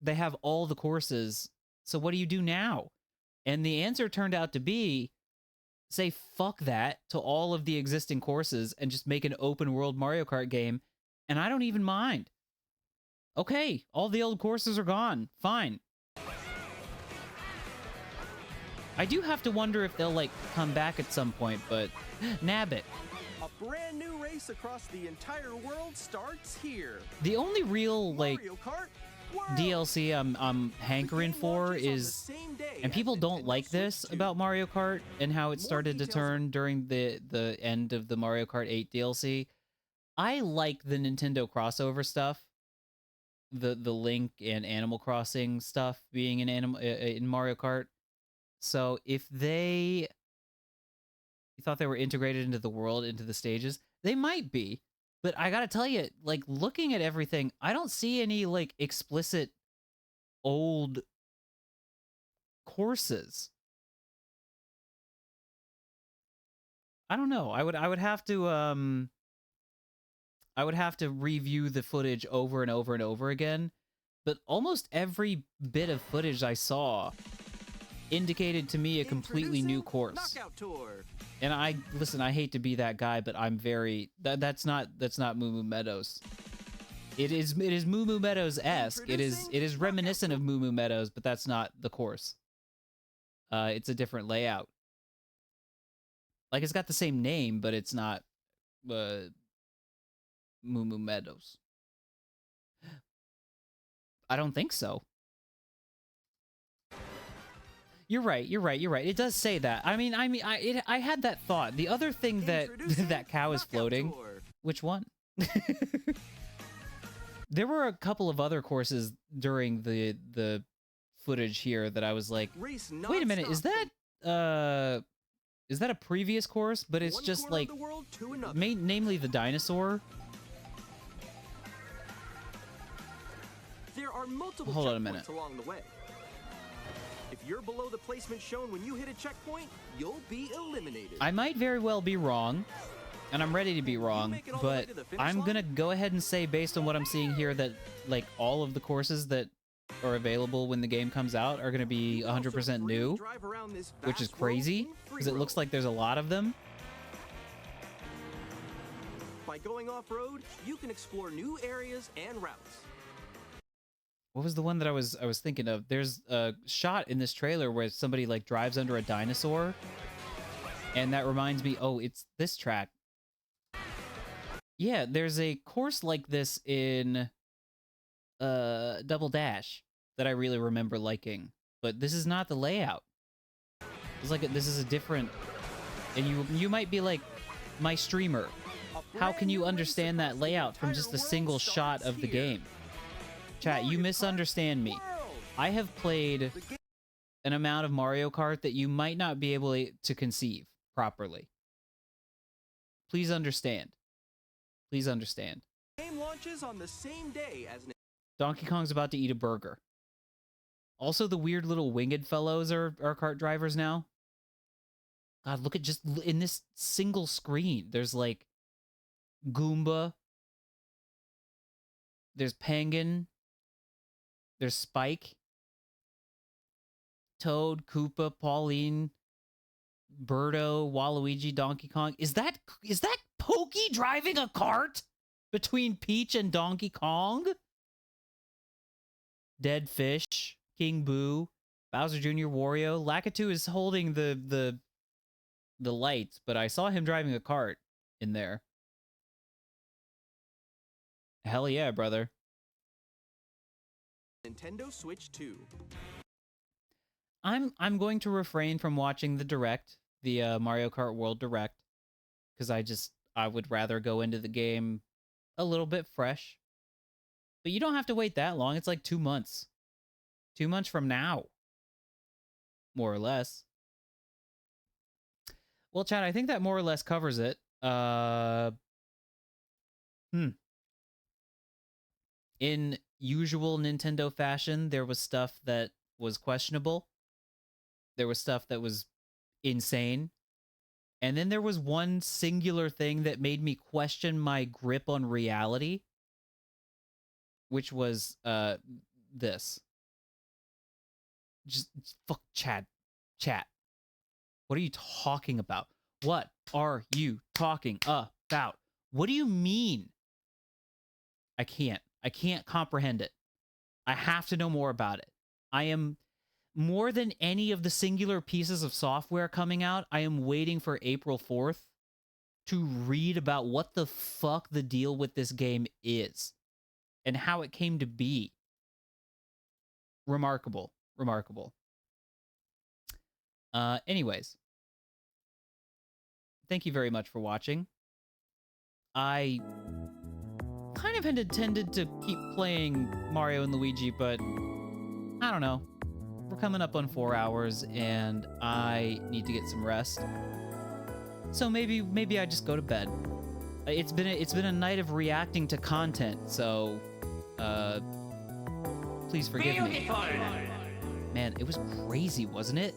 they have all the courses. So what do you do now? And the answer turned out to be, say fuck that to all of the existing courses and just make an open world Mario Kart game. And I don't even mind. Okay, all the old courses are gone. Fine. I do have to wonder if they'll, like, come back at some point, but nabbit. A brand new race across the entire world starts here. The only real, like, Mario Kart DLC I'm hankering for is, and people don't like this about Mario Kart and how it started to turn during the end of the Mario Kart 8 DLC. I like the Nintendo crossover stuff. The Link and Animal Crossing stuff being in Mario Kart. So if you thought they were integrated into the world, into the stages, they might be. But I gotta tell you, like, looking at everything, I don't see any, like, explicit old courses. I don't know. I would have to review the footage over and over and over again. But almost every bit of footage I saw indicated to me a completely new course. Knockout Tour. And listen, I hate to be that guy, but I'm very that's not Moo Moo Meadows. It is Moo Moo Meadows-esque. It is reminiscent of Moo Moo Meadows, but that's not the course. It's a different layout. Like, it's got the same name, but it's not Moo Moo Meadows. I don't think so. You're right. It does say that. I had that thought. The other thing that that cow is floating. Which one? There were a couple of other courses during the footage here that I was like, wait a minute, is that a previous course? But it's just like, namely the dinosaur. There are multiple Hold on a minute. checkpoints along the way. If you're below the placement shown when you hit a checkpoint, you'll be eliminated. I might very well be wrong, and I'm ready to be wrong, but I'm gonna go ahead and say, based on what I'm seeing here, that like all of the courses that are available when the game comes out are gonna be 100% new, which is crazy, because it looks like there's a lot of them. By going off-road, you can explore new areas and routes. What was the one that I was thinking of? There's a shot in this trailer where somebody like drives under a dinosaur, and that reminds me, oh, it's this track. Yeah, there's a course like this in Double Dash that I really remember liking, but this is not the layout. It's like this is a different, and you might be like, my streamer, how can you understand that layout from just a single shot of the game? Chat, you misunderstand me. I have played an amount of Mario Kart that you might not be able to conceive properly. Please understand. Please understand. Game launches on the same day as Donkey Kong's about to eat a burger. Also, the weird little winged fellows are kart drivers now. God, look at just in this single screen. There's like Goomba. There's Penguin. There's Spike, Toad, Koopa, Pauline, Birdo, Waluigi, Donkey Kong. Is that Pokey driving a cart between Peach and Donkey Kong? Dead Fish, King Boo, Bowser Jr., Wario. Lakitu is holding the lights, but I saw him driving a cart in there. Hell yeah, brother. Nintendo Switch 2. I'm going to refrain from watching the Direct, the Mario Kart World Direct, because I would rather go into the game a little bit fresh. But you don't have to wait that long. It's like 2 months. 2 months from now. More or less. Well, Chad, I think that more or less covers it. In usual Nintendo fashion, there was stuff that was questionable. There was stuff that was insane. And then there was one singular thing that made me question my grip on reality, which was this. Just fuck Chat. What are you talking about? What are you talking about? What do you mean? I can't comprehend it. I have to know more about it. I am, more than any of the singular pieces of software coming out, I am waiting for April 4th to read about what the fuck the deal with this game is and how it came to be. Remarkable. Anyways. Thank you very much for watching. I kind of intended to keep playing Mario and Luigi, but I don't know. We're coming up on 4 hours, and I need to get some rest. So maybe I just go to bed. It's been a night of reacting to content, so please forgive me. Man, it was crazy, wasn't it?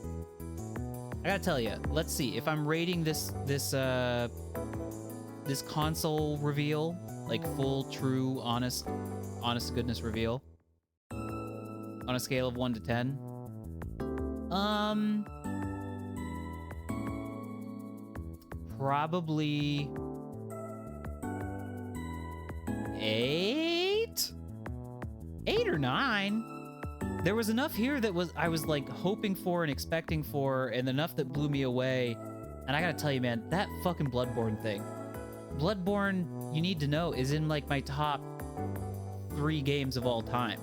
I gotta tell you. Let's see if I'm rating this console reveal, like full, true, honest to goodness reveal, on a scale of 1 to 10. Probably 8. or 9. There was enough here that I was like hoping for and expecting for, and enough that blew me away. And I gotta tell you, man, that fucking Bloodborne thing. Bloodborne, you need to know, is in like my top 3 games of all time.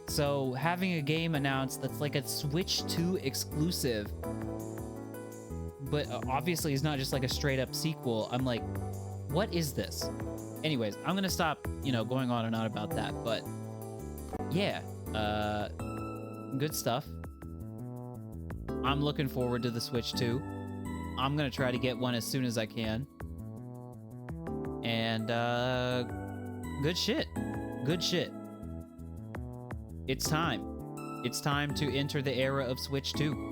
So having a game announced that's like a Switch 2 exclusive, but obviously is not just like a straight up sequel, I'm like, what is this? Anyways, I'm gonna stop, going on and on about that, but yeah, good stuff. I'm looking forward to the Switch 2. I'm gonna try to get one as soon as I can. And, good shit. Good shit. It's time. It's time to enter the era of Switch 2.